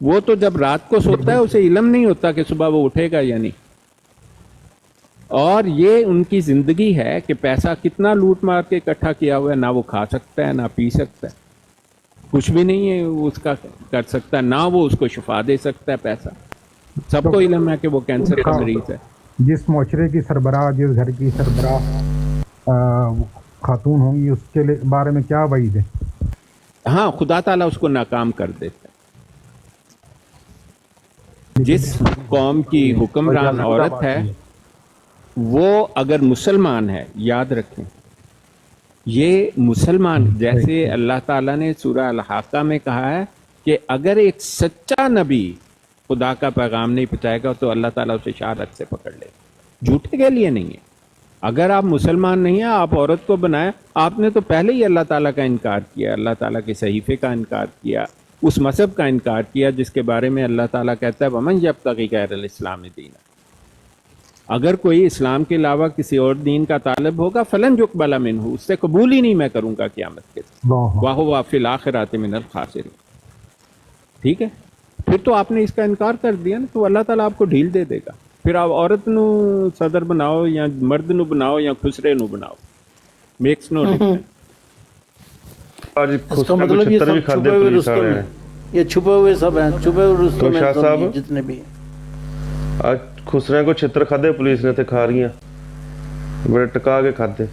वो तो जब रात को सोता है उसे इल्म नहीं होता कि सुबह वो उठेगा या नहीं। और ये उनकी ज़िंदगी है कि पैसा कितना लूट मार के इकट्ठा किया हुआ है, ना वो खा सकता है ना पी सकता है। कुछ भी नहीं है वो उसका कर सकता, ना वो उसको शिफा दे सकता है पैसा। सबको इल्म है कि वो कैंसर का मरीज है। जिस माशरे की सरबराह, जिस घर की सरबराह खातून होंगी, उसके लिए बारे में क्या वईद है? हाँ, खुदा ताला उसको नाकाम कर देता है। जिस कौम की हुक्मरान औरत है वो अगर मुसलमान है, याद रखें ये मुसलमान, जैसे अल्लाह ताला ने सूरह अल-हाक़ा में कहा है कि अगर एक सच्चा नबी खुदा का पैगाम नहीं पहुंचाएगा तो अल्लाह ताला उसे शहादत से पकड़ ले, झूठे के लिए नहीं है। अगर आप मुसलमान नहीं हैं, आप औरत को बनाए, आपने तो पहले ही अल्लाह ताला का इनकार किया, अल्लाह ताला के सहीफे का इनकार किया, उस मज़हब का इनकार किया जिसके बारे में अल्लाह ताला कहता है वमन यब्तगी गैरल इस्लाम दीना। अगर कोई इस्लाम के अलावा किसी और दीन का तालिब होगा फलन युक़बल मिन्हु, उससे कबूल ही नहीं मैं करूँगा क़यामत के दिन, वा हुवा फ़िल आखिरति मिनल ख़ासिरीन। ठीक है, फिर तो आपने इसका इनकार कर दिया ना, तो अल्लाह ताला आपको ढील दे देगा। फिर आप औरत नू सदर बनाओ या मर्द नू बनाओ या खुसरे नू बनाओ, मेक्स नो डिफरेंस। आज इसका खुसरे को मतलब ये छितर भी सब खाते छुपे हुए पुलिस वाले रुस्तम हैं। हैं, ये छुपे हुए सब हैं, छुपे हुए रुस्तम तो शाह हैं साहब, सब जितने भी। आज खुसरे को छितर खाते पुलिस ने ते खा रही हैं, बड़े टका के खाते।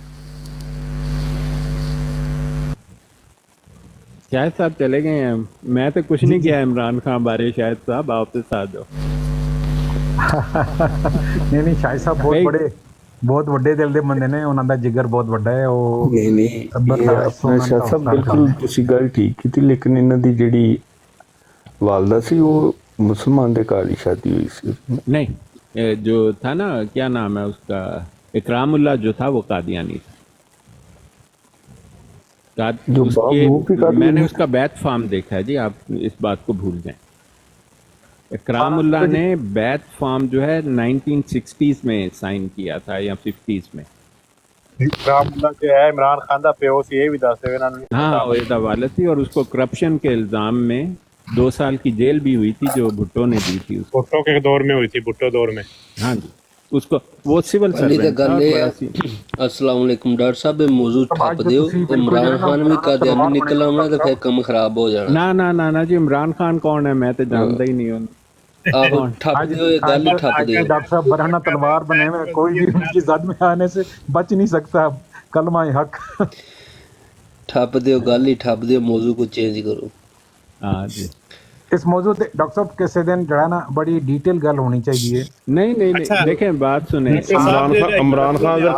शाहिद साहब चले गए हैं, मैं तो कुछ नहीं किया इमरान खान बारे। शाहिद साहब आप तो साथ दो। नहीं शाहिद साहब बहुत ਵੱਡੇ ਦਿਲ ਦੇ ਬੰਦੇ ਨੇ, ਉਹਨਾਂ ਦਾ ਜਿਗਰ ਬਹੁਤ ਵੱਡਾ ਹੈ। ਉਹ ਨਹੀਂ ਆਪਣਾ ਸ਼ਾਹ ਸਾਹਿਬ ਬਿਲਕੁਲ ਤੁਸੀਂ ਗੱਲ ਠੀਕ ਕੀਤੀ, ਲੇਕਿਨ ਇਹਨਾਂ ਦੀ ਜਿਹੜੀ ਵਾਲਦਾ ਸੀ ਉਹ मुसलमान के घर ही शादी हुई सी। नहीं, जो था ना, क्या नाम है उसका, इकरामुल्लाह जो था वो कादियानी था। जो मैंने उसका बैत फार्म देखा है जी, आप इस बात को भूल जाएं। इकरामुल्लाह ने बैत फार्म जो है 1960s में साइन किया था या 50s में। इकरामुल्लाह जो है इमरान खान दा प्यो सी, ये भी दस दे ना। हाँ, वो ਇਹਦਾ वालिद थी और उसको करप्शन के इल्जाम में 2 साल की जेल भी हुई थी जो भुट्टो ने दी थी उसको। भुट्टो के दौर में हुई थी, भुट्टो दौर में। हाँ जी, उसको वो सिविल सर्वेंट था। अस्सलाम वालेकुम डॉक्टर साहब, मौजूद ठप दियो इमरान खान भी कादियानी निकल आना तो फिर काम खराब हो जाना। ना जी, इमरान खान कौन है, मैं तो जानता ही नहीं हूं। आहो ठप दियो, ये गल ठप दियो। डॉक्टर साहब बरहना तलवार बने हुए, कोई भी उनकी जद में आने से बच नहीं सकता। कलमा हक ठप दियो, गल ही ठप दियो, मौजू को चेंज करो। हाँ जी, इस मौजू डॉक्टर साहब किसी दिन जड़ा ना बड़ी डिटेल गल होनी चाहिए। नहीं देखें, बात सुने। इमरान खान अगर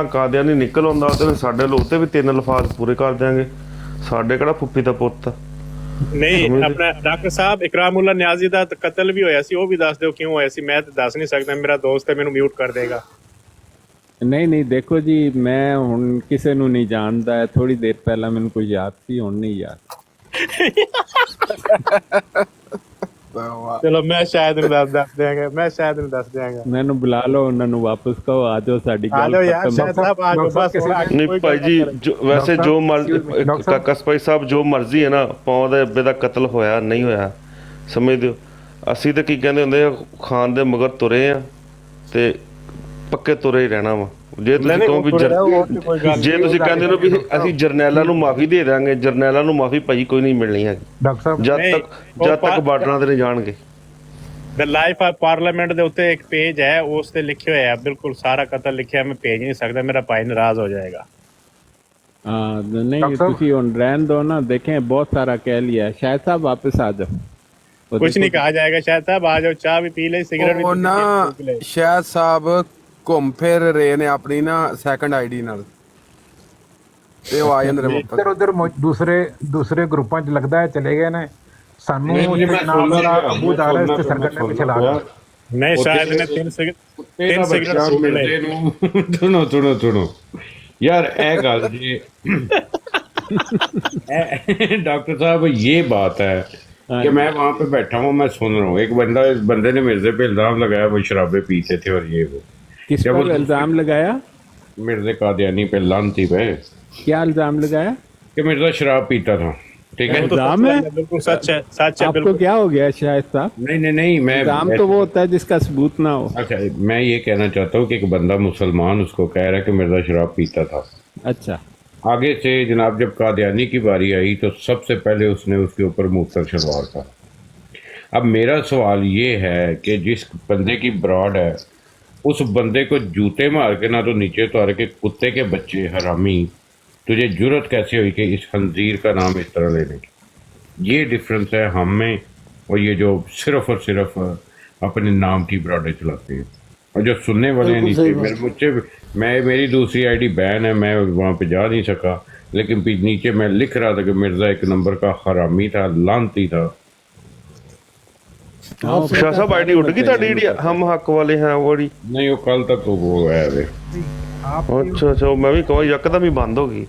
कादियानी निकल आंदा ते साडे लोग ते भी 3 लफाज पूरे कर देंगे। साडे किहड़ा फुप्पी दा पुੱਤ नहीं अपना डॉक्टर साहब इकरामुल्लाह नियाजी दा कत्ल भी होया सी, वो भी दस दो क्यों होया सी। मैं तो दस नहीं सकता, मेरा दोस्त है, मैनू म्यूट कर देगा। नहीं देखो जी, मैं हुण किसे नू नहीं जानदा है। थोड़ी देर पहला मैनू कोई याद सी, हुण नहीं याद। चलो मैं शायद दस देंगे। मैनू बुला लो, उन्होंने वापस कहो आ जाओ, साडी गल खत्म। नहीं भाई जी, वैसे जो मर्जी काका सपाई साहब, जो मर्जी है ना, पाओ दे अब्बे दा कत्ल होया नहीं होया, समझ दियो ਅਸੀਂ ਤਾਂ ਕੀ ਕਹਿੰਦੇ ਹੁੰਦੇ ਆ, ਖਾਨ ਦੇ ਮਗਰ ਤੁਰੇ ਆ ਤੇ ਪੱਕੇ ਤੁਰੇ ਹੀ ਰਹਿਣਾ ਵਾ। ਜੇ ਤੁਸੀਂ ਕਹੋ ਵੀ ਜੇ ਤੁਸੀਂ ਕਹਿੰਦੇ ਹੋ ਵੀ ਅਸੀਂ ਜਰਨੈਲਾਂ ਨੂੰ ਮਾਫੀ ਦੇ ਦਾਂਗੇ, ਜਰਨੈਲਾਂ ਨੂੰ ਮਾਫੀ ਭਾਈ ਕੋਈ ਨਹੀਂ ਮਿਲਣੀ ਹੈਗੀ ਜਦ ਤੱਕ ਬਾਰਡਰਾਂ ਤੇ ਨਹੀਂ ਜਾਣਗੇ। द लाइफ ऑफ पार्लियामेंट ਦੇ ਉੱਤੇ ਇੱਕ ਪੇਜ ਹੈ, ਉਸ ਤੇ ਲਿਖਿਆ ਹੋਇਆ ਬਿਲਕੁਲ ਸਾਰਾ ਕਤਲ ਲਿਖਿਆ। ਮੈਂ ਭੇਜ ਨਹੀਂ ਸਕਦਾ, ਮੇਰਾ ਭਾਈ ਨਾਰਾਜ਼ ਹੋ जाएगा। नहीं तुसी हुण रहन दो ना, देखें बहुत सारा कह लिया। शायद साहब वापस आ जाओ। कुछ नहीं कहा जाएगा, शायद साहब आ जाओ, चाय भी पी ले, सिगरेट भी ना। शायद साहब घूम फिर रहे ने अपनी ना सैकंड आईडी नाल ते वो आ जांदे ने इधर उधर दूसरे ग्रुपां च लगदा है चले गए ने। सानू नाम दा अबू दारा इस सरगर्दे में चला गया। नहीं शायद ने 3 सिगरेट सुनो यार ए गल जी डॉक्टर साहब ये बात है कि मैं वहाँ पे बैठा हूँ, मैं सुन रहा हूँ। एक बंदे ने मिर्जे पे इल्जाम लगाया वो शराबे पीते थे और ये वो। किस पर इल्जाम लगाया? मिर्जे कादियानी पे, लानती पे। क्या इल्जाम लगाया? कि मिर्जा शराब पीता था। ठीक है, इल्जाम है, बिल्कुल सच है। आपको क्या हो गया शायद साहब? नहीं मैं इल्जाम तो वो होता है जिसका सबूत ना हो। अच्छा, मैं ये कहना चाहता हूँ कि एक बंदा मुसलमान उसको कह रहा है कि मिर्जा शराब पीता था। अच्छा, آگے سے جناب جب قادیانی کی باری آئی تو سب سے پہلے اس نے اس کے اوپر موثر شلوار تھا. اب میرا سوال یہ ہے کہ جس بندے کی براڈ ہے اس بندے کو جوتے مار کے نہ تو نیچے اتار کے کتے کے بچے حرامی تجھے جرت کیسے ہوئی کہ اس خنزیر کا نام اس طرح لینے کی. یہ ڈفرنس ہے ہم میں اور یہ جو صرف اور صرف اپنے نام کی براڈیں چلاتے ہیں. اور جو سننے والے ہیں نیچے میری دوسری آئی ڈی بین ہے, میں وہاں پہ جا نہیں سکا, لیکن نیچے میں لکھ رہا تھا کہ مرزا ایک نمبر کا حرامی تھا, لانتی تھا. شاہ صاحب آئی ڈی اٹھ گئی تھوڑی جی ہم حق والے ہیں وہی نہیں وہ کل تک وہ ہے. اچھا اچھا میں بھی کہوں یکدم ہی بند ہو گئی.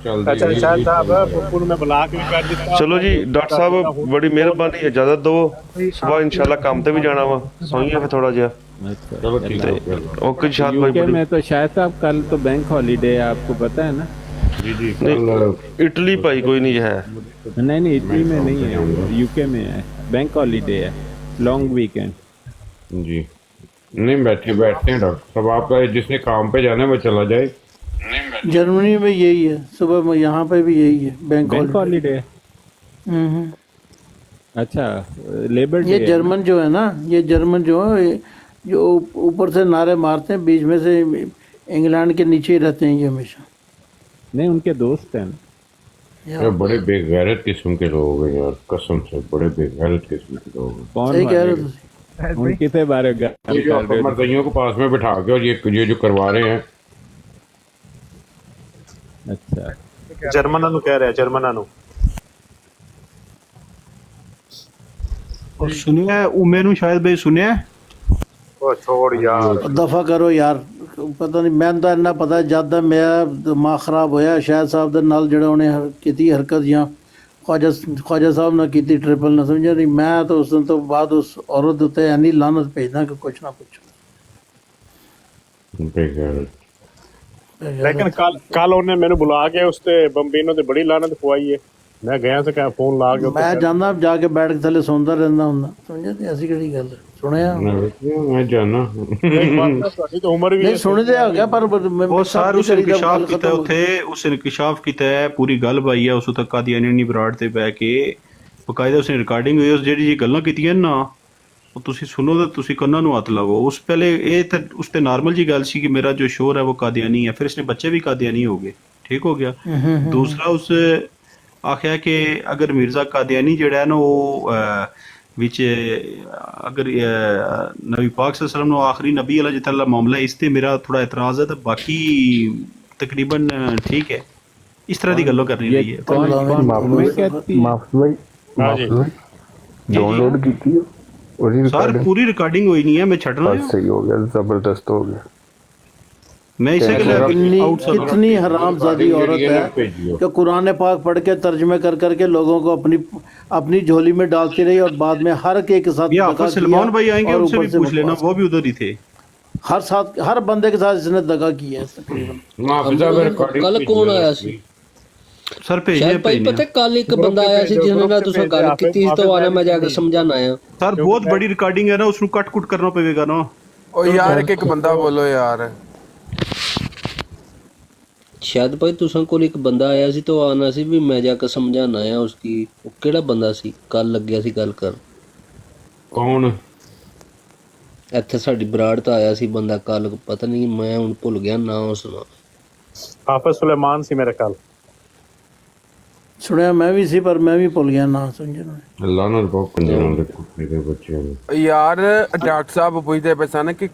چلو جی ڈاکٹر صاحب بڑی مہربانی, اجازت دو, صبح انشاءاللہ کام تے بھی جانا وا, سوئیے پھر تھوڑا جہا. اوکے شاہد بھائی. میں تو شاید صاحب کل تو بینک ہالیڈے ہے, آپ کو پتا ہے نا. اٹلی پائی کوئی نہیں ہے. نہیں اٹلی میں نہیں ہے, یو کے میں ہے, بینک ہالیڈے ہے, لانگ ویکینڈ. جی نہیں بیٹھتے ہیں ڈاکٹر صاحب, آپ جس نے کام پہ جانا ہے وہ چلا جائے. جرمنی میں یہی ہے, صبح یہاں پہ بھی یہی ہے, بینک ہالیڈے. اچھا لیبر ڈے. یہ جرمن جو ہے نا, یہ جرمن جو ہے جو اوپر سے نعرے مارتے ہیں, بیچ میں سے انگلینڈ کے نیچے ہی رہتے ہیں یہ ہمیشہ. نہیں ان کے دوست ہیں نا. بڑے بے غیرت قسم کے لوگ ہیں یار, قسم سے بڑے بے غیرت قسم کے لوگ ہیں. صحیح کہہ رہے ہو, ان کسے بارے مردیوں کو پاس میں بٹھا کے اور یہ جو کروا رہے ہیں. اچھا جرمنوں نو کہہ رہے ہیں, جرمنوں نو. اور سنیا امے نو شاید بھائی سنیا. چھوڑ یار دفع کرو یار, پتہ نہیں میں تو اتنا پتا جد میرا دماغ خراب ہویا شاید صاحب دے نال جڑا انہیں کیتی حرکت یا خواجہ صاحب نہ کیتی ٹرپل نہ سمجھا نہیں. میں تو اس دن تو بعد اس عورت اتنے اینی لانت بھیجنا کہ کچھ نہ کچھ. لیکن کل انہیں مینوں بلا کے اس تے بمبینو تے بڑی لعنت پوائی ہے. میں گیا سے کہ فون لا کے میں جانا جا کے بیٹھ کے تھلے سوندا رہنا ہوں, سمجھا نہیں ایسی کہڑی گل ہے. سنیا میں جانا تو عمر بھی نہیں سن دے ہو گیا, پر وہ سار اس انکشاف کیتا ہے, اس انکشاف کیتا ہے, پوری گل بائی ہے اس تک قادیانی نہیں براڈ تے بہ کے باقاعدہ اس نے ریکارڈنگ ہوئی, اس جڑی جی گلاں کیتیاں نا وہ تسی سنو تے تسی کناں نو ہاتھ لاؤ. اس پہلے یہ اس تے نارمل جی گل سی کہ میرا جو شور ہے وہ قادیانی ہے, پھر اس نے بچے بھی قادیانی ہو گئے, ٹھیک ہو گیا. دوسرا اس آخیا کہ اگر مرزا قادیانی جڑا ہے نا وہ وچ اگر نبی پاک صلی اللہ علیہ وسلم نو آخری نبی اللہ جتا اللہ معاملہ اس تے میرا تھوڑا اعتراض ہے, تو باقی تقریباً ٹھیک ہے. اس طرح دی گلوں کرنی رہی ہے. ڈاؤن لوڈ کی سر پوری ریکارڈنگ ہوئی نہیں ہے, میں چھڑنا ہے. صحیح ہو گیا, زبردست ہو گیا. میں اسے کتنی حرام زادی عورت ہے کہ قرآن پاک پڑھ کے ترجمے کر کر کے لوگوں کو اپنی جھولی میں ڈالتی رہی, اور بعد میں ہر ایک کے ساتھ دغا. سلمان بھائی آئیں گے, ان سے بھی پوچھ لینا, وہ بھی ادھر ہی تھے. ہر بندے کے ساتھ اس نے دغا کیا ہے تقریباً. کل کون آیا سی سر پہ پتہ کل ایک بندہ آیا سی جس نے تساں گل کیتی تو آنا میں جا کے سمجھانا آیا. سر بہت بڑی ریکارڈنگ ہے نا, اس نو کٹ کٹ کرنا پے گا نا. او یار ایک بندہ بولو یار. شاید بھائی تساں کول ایک بندہ آیا سی تو آنا سی بھی میں جا کے سمجھانا آیا اس کی. وہ کیڑا بندہ سی کل لگیا سی گل کر؟ کون ایتھے ساڈی براڑ تو آیا سی بندہ کل, پتہ نہیں میں ہن بھول گیا نا اس نا. حافظ سلیمان سی میرے خیال. سنیا میں بھی سی پر میں بھی بھول گیا نا, سمجھنا. اللہ نے بہت کنجراں دے کتے دے بچے ہیں یار. ڈاکٹر صاحب پوچھتے پے سن کہ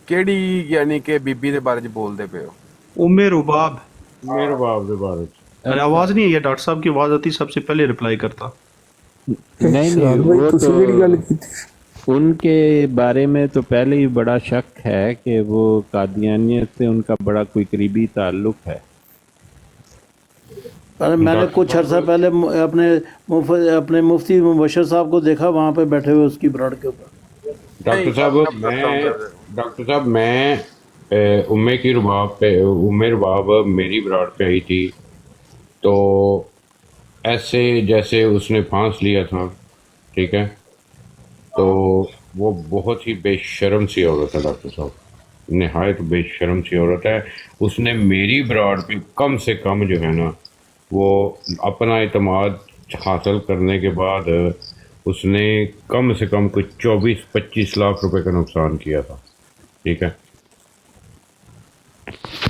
کیڑی یعنی کہ بی بی دے بارے چ بولدے پے ہو. امے رباب, میرے باپ دے بارے ارے آواز نہیں ہے, ڈاکٹر صاحب کی آواز آتی سب سے پہلے رپلائی کرتا. نہیں وہ تو ان کے بارے میں تو پہلے ہی بڑا شک ہے کہ وہ قادیانیت سے ان کا بڑا کوئی قریبی تعلق ہے. میں نے کچھ عرصہ پہلے اپنے مفتی مبشر صاحب کو دیکھا وہاں پہ بیٹھے ہوئے اس کی براڈ کے اوپر. ڈاکٹر صاحب میں امے کی رباب پہ, امے رباب میری براڈ پہ آئی تھی تو ایسے جیسے اس نے پھانس لیا تھا, ٹھیک ہے, تو وہ بہت ہی بے شرم سی عورت ہے ڈاکٹر صاحب. نہایت بے شرم سی عورت ہے. اس نے میری براڈ پہ کم سے کم جو ہے نا وہ اپنا اعتماد حاصل کرنے کے بعد اس نے کم سے کم کوئی 24-25 لاکھ روپے کا نقصان کیا تھا. ٹھیک ہے.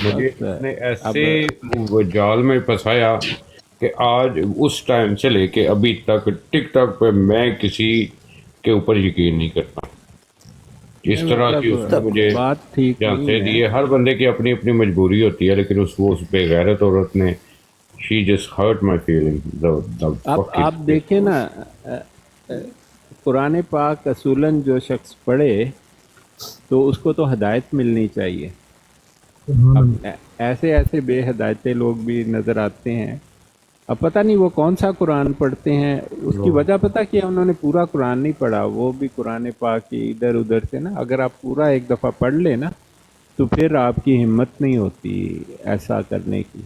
مجھے اس نے ایسے جال میں پھنسایا کہ آج اس ٹائم سے لے کے ابھی تک ٹک ٹاک پہ میں کسی کے اوپر یقین نہیں کرتا. اس طرح کی اس نے مجھے جانتے دیے. ہر بندے کی اپنی اپنی مجبوری ہوتی ہے, لیکن اس بے غیرت عورت نے she just hurt my feeling. آپ دیکھیں نا, قرآن پاک اصولاً جو شخص پڑھے تو اس کو تو ہدایت ملنی چاہیے. اب ایسے بے ہدایتے لوگ بھی نظر آتے ہیں. اب پتہ نہیں وہ کون سا قرآن پڑھتے ہیں, اس کی وجہ پتہ کیا, انہوں نے پورا قرآن نہیں پڑھا. وہ بھی قرآن پاک کی ادھر ادھر سے نا, اگر آپ پورا ایک دفعہ پڑھ لیں نا تو پھر آپ کی ہمت نہیں ہوتی ایسا کرنے کی,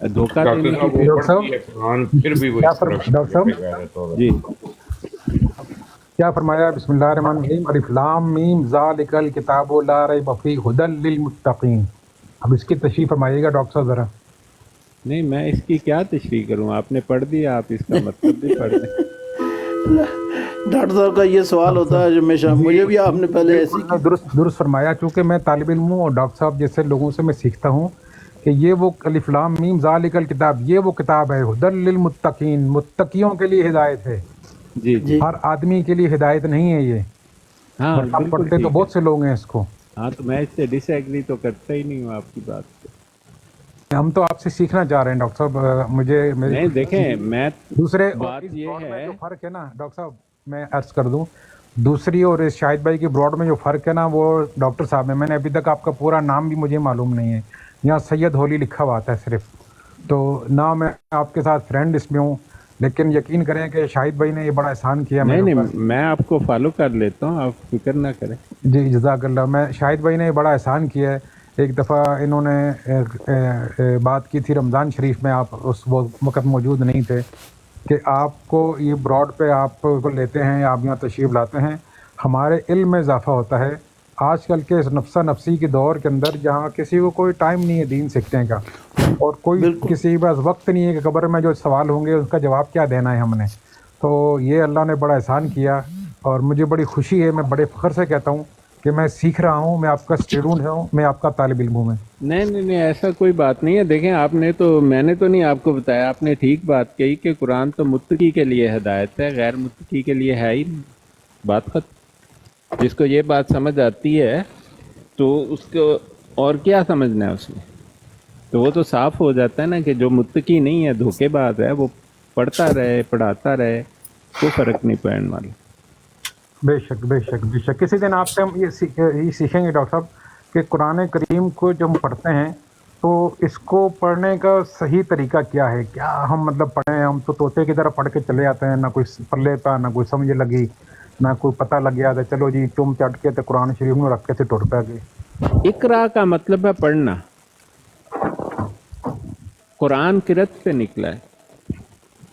دھوکہ دینے کی. ڈاکٹر صاحب جی کیا فرمایا؟ بسم اللہ الرحمن الرحیم, الف لام میم ذالک الکتاب لا ریب فیہ ھدی للمتقین. اب اس کی تشریح فرمائیے گا ڈاکٹر صاحب ذرا. نہیں, میں اس کی کیا تشریح کروں, آپ نے پڑھ دیا, آپ اس کا مطلب بھی پڑھ دیں. ڈاکٹر صاحب کا یہ سوال ہوتا ہے ہمیشہ, مجھے بھی آپ نے پہلے ایسی درست فرمایا. چونکہ میں طالب علم ہوں اور ڈاکٹر صاحب جیسے لوگوں سے میں سیکھتا ہوں کہ یہ وہ الف لام میم ذالک الکتاب, یہ وہ کتاب ہے ھدی للمتقین, متقیوں کے لیے ہدایت ہے. جی ہر آدمی کے لیے ہدایت نہیں ہے یہ. ہاں پڑھتے تو بہت سے لوگ ہیں اس کو. ہاں تو میں اس سے ڈس ایگری تو کرتا ہی نہیں ہوں آپ کی بات سے. ہم تو آپ سے سیکھنا چاہ رہے ہیں ڈاکٹر صاحب. مجھے نہیں دیکھیں, میں دوسرے بات یہ ہے جو فرق ہے نا ڈاکٹر صاحب, میں عرض کر دوں, دوسری اور اس شاہد بھائی کی براڈ میں جو فرق ہے نا وہ ڈاکٹر صاحب میں نے ابھی تک آپ کا پورا نام بھی مجھے معلوم نہیں ہے. یہاں سید ہولی لکھا ہوا آتا ہے صرف, تو نہ میں آپ کے ساتھ فرینڈ اس میں ہوں, لیکن یقین کریں کہ شاہد بھائی نے یہ بڑا احسان کیا. نہیں, میں آپ کو فالو کر لیتا ہوں, آپ فکر نہ کریں. جی جزاک اللہ. میں شاہد بھائی نے یہ بڑا احسان کیا ہے. ایک دفعہ انہوں نے بات کی تھی رمضان شریف میں, آپ اس وقت موجود نہیں تھے, کہ آپ کو یہ براڈ پہ آپ کو لیتے ہیں, آپ یہاں تشریف لاتے ہیں, ہمارے علم میں اضافہ ہوتا ہے. آج کل کے اس نفسہ نفسی کے دور کے اندر جہاں کسی کو کوئی ٹائم نہیں ہے دین سیکھنے کا, اور کوئی کسی کے پاس وقت نہیں ہے کہ قبر میں جو سوال ہوں گے اس کا جواب کیا دینا ہے ہم نے, تو یہ اللہ نے بڑا احسان کیا. اور مجھے بڑی خوشی ہے, میں بڑے فخر سے کہتا ہوں کہ میں سیکھ رہا ہوں, میں آپ کا اسٹوڈنٹ ہوں, میں آپ کا طالب علم ہوں. نہیں ایسا کوئی بات نہیں ہے. دیکھیں آپ نے تو, میں نے تو نہیں آپ کو بتایا, آپ نے ٹھیک بات کہی کہ قرآن تو متقی کے لیے ہدایت ہے, غیر متقی کے لیے ہے ہی نہیں. بات ختم. جس کو یہ بات سمجھ آتی ہے تو اس کو اور کیا سمجھنا ہے اس میں, تو وہ تو صاف ہو جاتا ہے نا کہ جو متقی نہیں ہے, دھوکے باز ہے, وہ پڑھتا رہے پڑھاتا رہے, کوئی فرق نہیں پڑنے والا. بے شک بے شک بے شک. کسی دن آپ سے ہم یہ سیکھیں گے ڈاکٹر صاحب کہ قرآن کریم کو جب ہم پڑھتے ہیں تو اس کو پڑھنے کا صحیح طریقہ کیا ہے, کیا ہم مطلب پڑھیں. ہم تو طوطے کی طرح پڑھ کے چلے آتے ہیں, نہ کوئی پلے پا, نہ کوئی سمجھ لگی, نہ کوئی پتہ لگ گیا تھا, چلو جی چم چٹ کے تو قرآن شریف میں رکھ کے سے ٹوٹ پہ گئے. اقرا کا مطلب ہے پڑھنا. قرآن قرت سے نکلا ہے,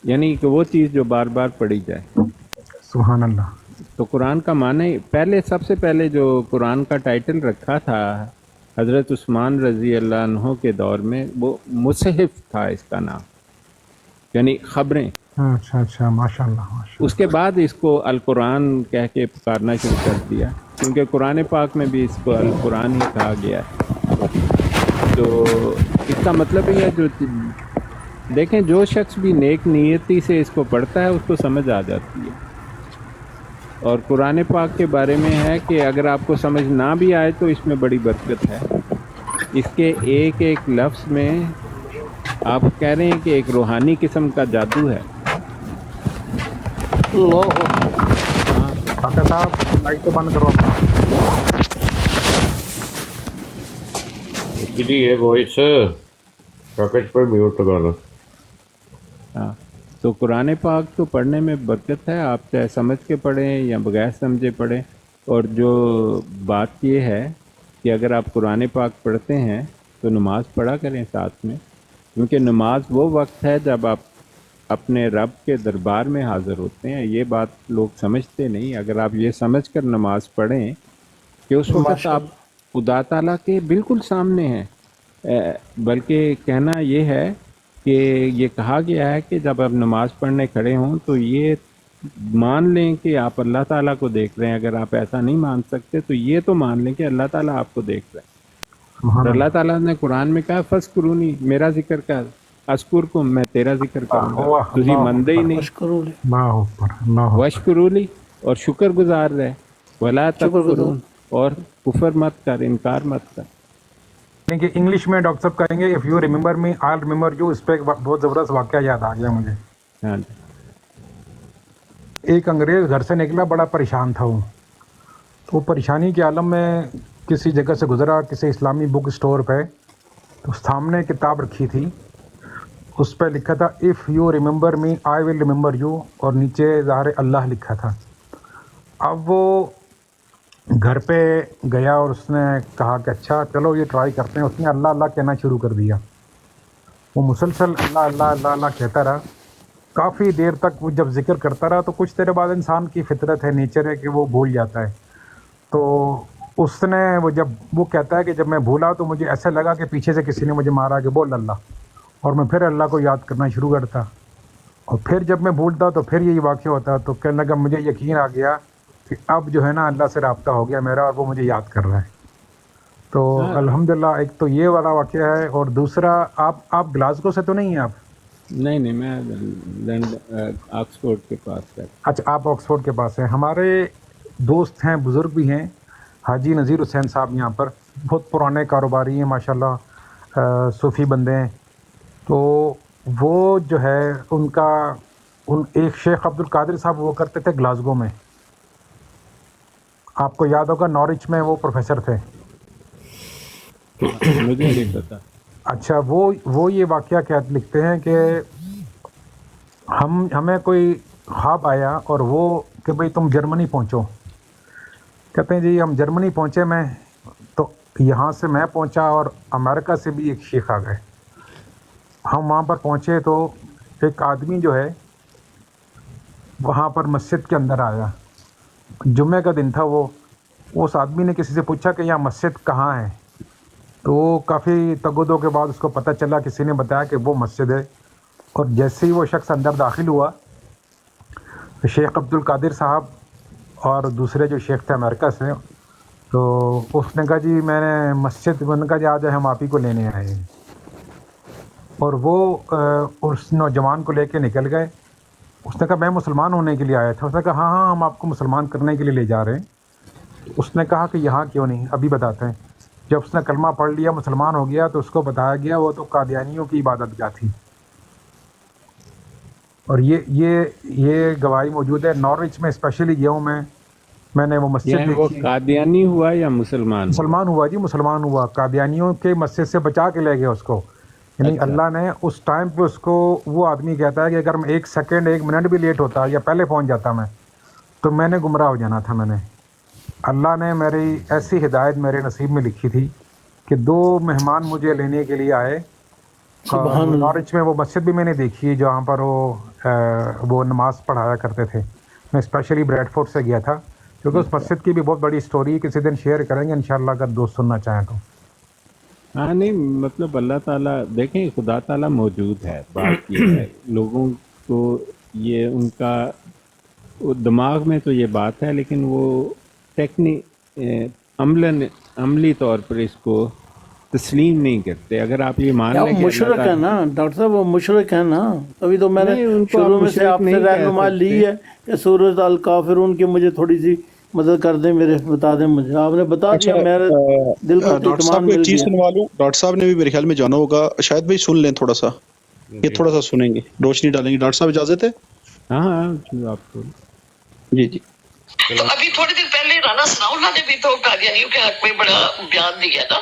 یعنی کہ وہ چیز جو بار بار پڑھی جائے. سبحان اللہ. تو قرآن کا معنی پہلے, سب سے پہلے جو قرآن کا ٹائٹل رکھا تھا حضرت عثمان رضی اللہ عنہ کے دور میں, وہ مصحف تھا اس کا نام, یعنی خبریں. اچھا ماشاء اللہ. اس کے بعد اس کو القرآن کہہ کے پکارنا شروع کر دیا, کیونکہ قرآن پاک میں بھی اس کو القرآن ہی کہا گیا ہے. تو اس کا مطلب یہ ہے, جو دیکھیں جو شخص بھی نیک نیتی سے اس کو پڑھتا ہے اس کو سمجھ آ جاتی ہے. اور قرآن پاک کے بارے میں ہے کہ اگر آپ کو سمجھ نہ بھی آئے تو اس میں بڑی برکت ہے. اس کے ایک ایک لفظ میں آپ کہہ رہے ہیں کہ ایک روحانی قسم کا جادو ہے. ڈاکٹر صاحب لائٹ تو بند کرو. جی یہ وائس راکٹ پر میوٹ لگا لو. ہاں, تو قرآن پاک تو پڑھنے میں برکت ہے, آپ چاہے سمجھ کے پڑھیں یا بغیر سمجھے پڑھیں. اور جو بات یہ ہے کہ اگر آپ قرآن پاک پڑھتے ہیں تو نماز پڑھا کریں ساتھ میں, کیونکہ نماز وہ وقت ہے جب آپ اپنے رب کے دربار میں حاضر ہوتے ہیں. یہ بات لوگ سمجھتے نہیں. اگر آپ یہ سمجھ کر نماز پڑھیں کہ اس وقت آپ खुदा ताला के बिल्कुल सामने है। बल्कि कहना ये है कि ये कहा गया है कि जब आप नमाज पढ़ने खड़े हों तो ये मान लें कि आप अल्लाह ताला को देख रहे हैं। अगर आप ऐसा नहीं मान सकते तो ये तो मान लें कि अल्लाह ताला आपको देख रहे हैं। और अल्लाह ताला ने कुरान में कहा फस्कुरूनी, मेरा जिक्र कर, अस्कुरकुम, मैं तेरा जिक्र करूंगा। तुझी मंदे ही नहीं, वशकुरूली, और शुक्रगुजार रहे, वला तकफुरून, और कुफर मत कर, इनकार मत कर। कि इंग्लिश में डॉक्टर साहब कहेंगे if you remember me I remember you. इस पर बहुत ज़बरदस्त वाक़या याद आ गया मुझे। हाँ, एक अंग्रेज़ घर से निकला, बड़ा परेशान था वो। तो परेशानी के आलम में किसी जगह से गुज़रा, किसी इस्लामी बुक स्टोर पे, तो सामने किताब रखी थी, उस पर लिखा था if you remember me I will remember you, और नीचे ज़ाहिर अल्लाह लिखा था। अब वो घर पे गया और उसने कहा कि अच्छा चलो ये ट्राई करते हैं। उसने अल्लाह अल्लाह कहना शुरू कर दिया। वो मुसलसल अल्लाह अल्लाह अल्लाह अल्लाह कहता रहा काफ़ी देर तक। वो जब जिक्र करता रहा तो कुछ देर बाद इंसान की फितरत है, नेचर है कि वो भूल जाता है। तो उसने जब वो कहता है कि जब मैं भूला तो मुझे ऐसा लगा कि पीछे से किसी ने मुझे मारा कि बोल अल्लाह, और मैं फिर अल्लाह को याद करना शुरू करता। और फिर जब मैं भूलता तो फिर यही वाक़या होता। तो कहने लगा मुझे यकीन आ गया कि अब जो है ना अल्लाह से राब्ता हो गया मेरा, और वो मुझे याद कर रहा है। तो अल्हम्दुलिल्लाह एक तो ये वाला वाक़या है। और दूसरा, आप ग्लासगो से तो नहीं हैं आप? नहीं, मैं ऑक्सफोर्ड के पास है। अच्छा, आप ऑक्सफोर्ड के पास हैं। हमारे दोस्त हैं, बुज़ुर्ग भी हैं, हाजी नज़ीर हुसैन साहब यहाँ पर, बहुत पुराने कारोबारी हैं माशाल्लाह, सूफ़ी बंदे हैं। तो वो जो है एक शेख अब्दुल कादिर साहब वो करते थे ग्लासगो में, आपको याद होगा, नॉरिच में वो प्रोफेसर थे। मुझे नहीं पता। अच्छा, वो ये वाक़या क्या लिखते हैं कि हमें कोई ख्वाब आया और वो कि भाई तुम जर्मनी पहुंचो। कहते हैं जी हम जर्मनी पहुंचे, मैं तो यहाँ से मैं पहुंचा और अमेरिका से भी एक शेख आ गए। हम वहाँ पर पहुँचे तो एक आदमी जो है वहाँ पर मस्जिद के अंदर आया। जुम्मे का दिन था। वो उस आदमी ने किसी से पूछा कि यहाँ मस्जिद कहाँ है, तो काफ़ी तगदो के बाद उसको पता चला, किसी ने बताया कि वो मस्जिद है। और जैसे ही वो शख्स अंदर दाखिल हुआ तो शेख अब्दुल कादिर साहब और दूसरे जो शेख थे अमेरिका से, तो उसने कहा जी मैंने मस्जिद, मैंने कहा जी आज हम आप ही को लेने आए हैं। और वो उस नौजवान को लेके निकल गए। उसने कहा मैं मुसलमान होने के लिए आया था। उसने कहा हाँ हम आपको मुसलमान करने के लिए ले जा रहे हैं। उसने कहा कि यहाँ क्यों नहीं, अभी बताते हैं। जब उसने कलमा पढ़ लिया, मुसलमान हो गया, तो उसको बताया गया वो तो कादियानियों की इबादतगाह थी। और ये गवाही मौजूद है। नॉर्विच में स्पेशली गया हूँ मैंने वो मस्जिद देखी। वो कादियानी हुआ या मुसलमान हुआ जी, मुसलमान हुआ। कादियानियों के मस्जिद से बचा के ले गए उसको। यानी अच्छा। अल्लाह ने उस टाइम पे उसको, वो आदमी कहता है कि अगर मैं 1 सेकंड 1 मिनट भी लेट होता या पहले पहुंच जाता मैं, तो मैंने गुमराह हो जाना था। अल्लाह ने मेरी ऐसी हिदायत मेरे नसीब में लिखी थी कि 2 मेहमान मुझे लेने के लिए आए। नॉरिच में वो मस्जिद भी मैंने देखी है जहाँ पर वो नमाज पढ़ाया करते थे। मैं स्पेशली ब्रैडफोर्ड से गया था, क्योंकि उस मस्जिद की भी बहुत बड़ी स्टोरी किसी दिन शेयर करेंगे इंशाल्लाह, अगर दोस्त सुनना चाहें तो। हाँ नहीं, मतलब अल्लाह ताला, देखें खुदा ताला मौजूद है। बात ये है लोगों को ये उनका दिमाग में तो ये बात है, लेकिन वो अमली तौर पर इसको तस्लीम नहीं करते। अगर आप ये मान लें कि मुशरिक है ना डॉक्टर साहब, वो मुशरिक है ना, तभी तो मैंने शुरू में से आपसे रहनुमाई ली है कि सूरत अल काफिरून की मुझे थोड़ी सी मदद कर दें, बता दें मुझे। आपने बता दिया, मेरे दिल को इत्मीनान मिल गया। सुनवा लूं, डॉक्टर साहब ने भी मेरे ख्याल में जाना होगा, शायद भाई सुन लें थोड़ा सा, ये थोड़ा सा सुनेंगे, रोशनी डालेंगे। डॉक्टर साहब इजाजत है? हाँ आपको जी। तो अभी थोड़ी देर पहले राना सनाउल्लाह ने भी तो कादियानियों के हक में बड़ा बयान दिया था।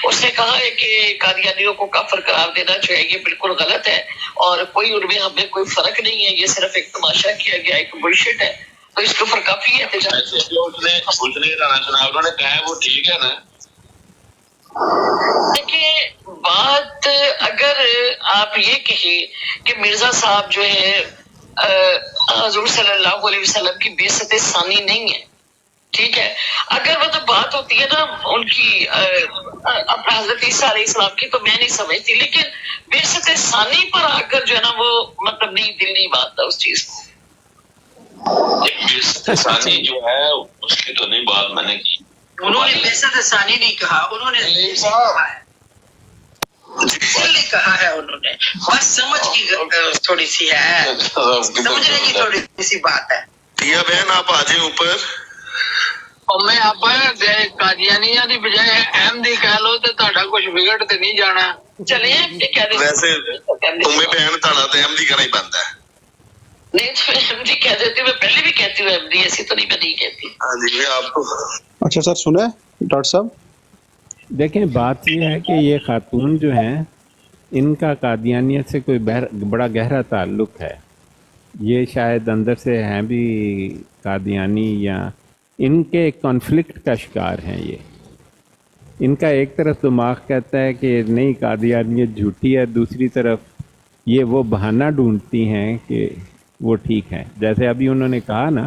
उसने कहा है कि कादियानियों को काफिर करार देना चाहिए, ये बिल्कुल गलत है और कोई उनमें हमें कोई फर्क नहीं है, ये सिर्फ एक तमाशा किया गया, एक बुलशिट है। तो इसके ऊपर काफी एहतजाज उसने राना सनाउल्लाह ने कहा है वो ठीक है ना। देखिए बात, अगर आप ये कहिए कि मिर्जा साहब जो है हुजूर सल्लल्लाहु अलैहि वसल्लम की बेइज्जती सानी नहीं है, ٹھیک ہے. اگر مطلب بات ہوتی ہے نا ان کی اپنا حضرت عیسیٰ علیہ السلام کی تو میں نہیں سمجھتی, لیکن بعثت ثانی پر آ کر جو ہے نا وہ مطلب نہیں دل نہیں مانتا اس چیز کو. بعثت ثانی جو ہے اس کی تو نہیں بات میں نے کی. انہوں نے بعثت ثانی نہیں کہا, انہوں نے کہا ہے کہا ہے انہوں نے, بس سمجھ کی تھوڑی سی ہے, سمجھنے کی تھوڑی سی بات ہے. دیا بہن آپ آ جائیں اوپر. اور میں آپ قادیانیہ دی بجائے احمدی کہہ لو تو تہاڈا کچھ بگڑ تے نہیں جانا. چلے ویسے تمہیں بہن تہاڈا تو احمدی کا نہیں بنتا ہے. نہیں تو احمدی کہہ دیتی ہوں, میں پہلے بھی کہتی ہوں احمدی, ایسی تو نہیں میں نہیں کہتی. ہاں جی میں آپ کو. اچھا سر سنا ہے ڈاکٹر صاحب. دیکھیں بات یہ ہے کہ یہ خاتون جو ہیں ان کا قادیانیت سے کوئی بڑا گہرا تعلق ہے. یہ شاید اندر سے ہیں بھی قادیانی, یا ان کے کانفلکٹ کا شکار ہیں. یہ ان کا ایک طرف دماغ کہتا ہے کہ نہیں قادیانیت جھوٹی ہے, دوسری طرف یہ وہ بہانہ ڈھونڈتی ہیں کہ وہ ٹھیک ہیں. جیسے ابھی انہوں نے کہا نا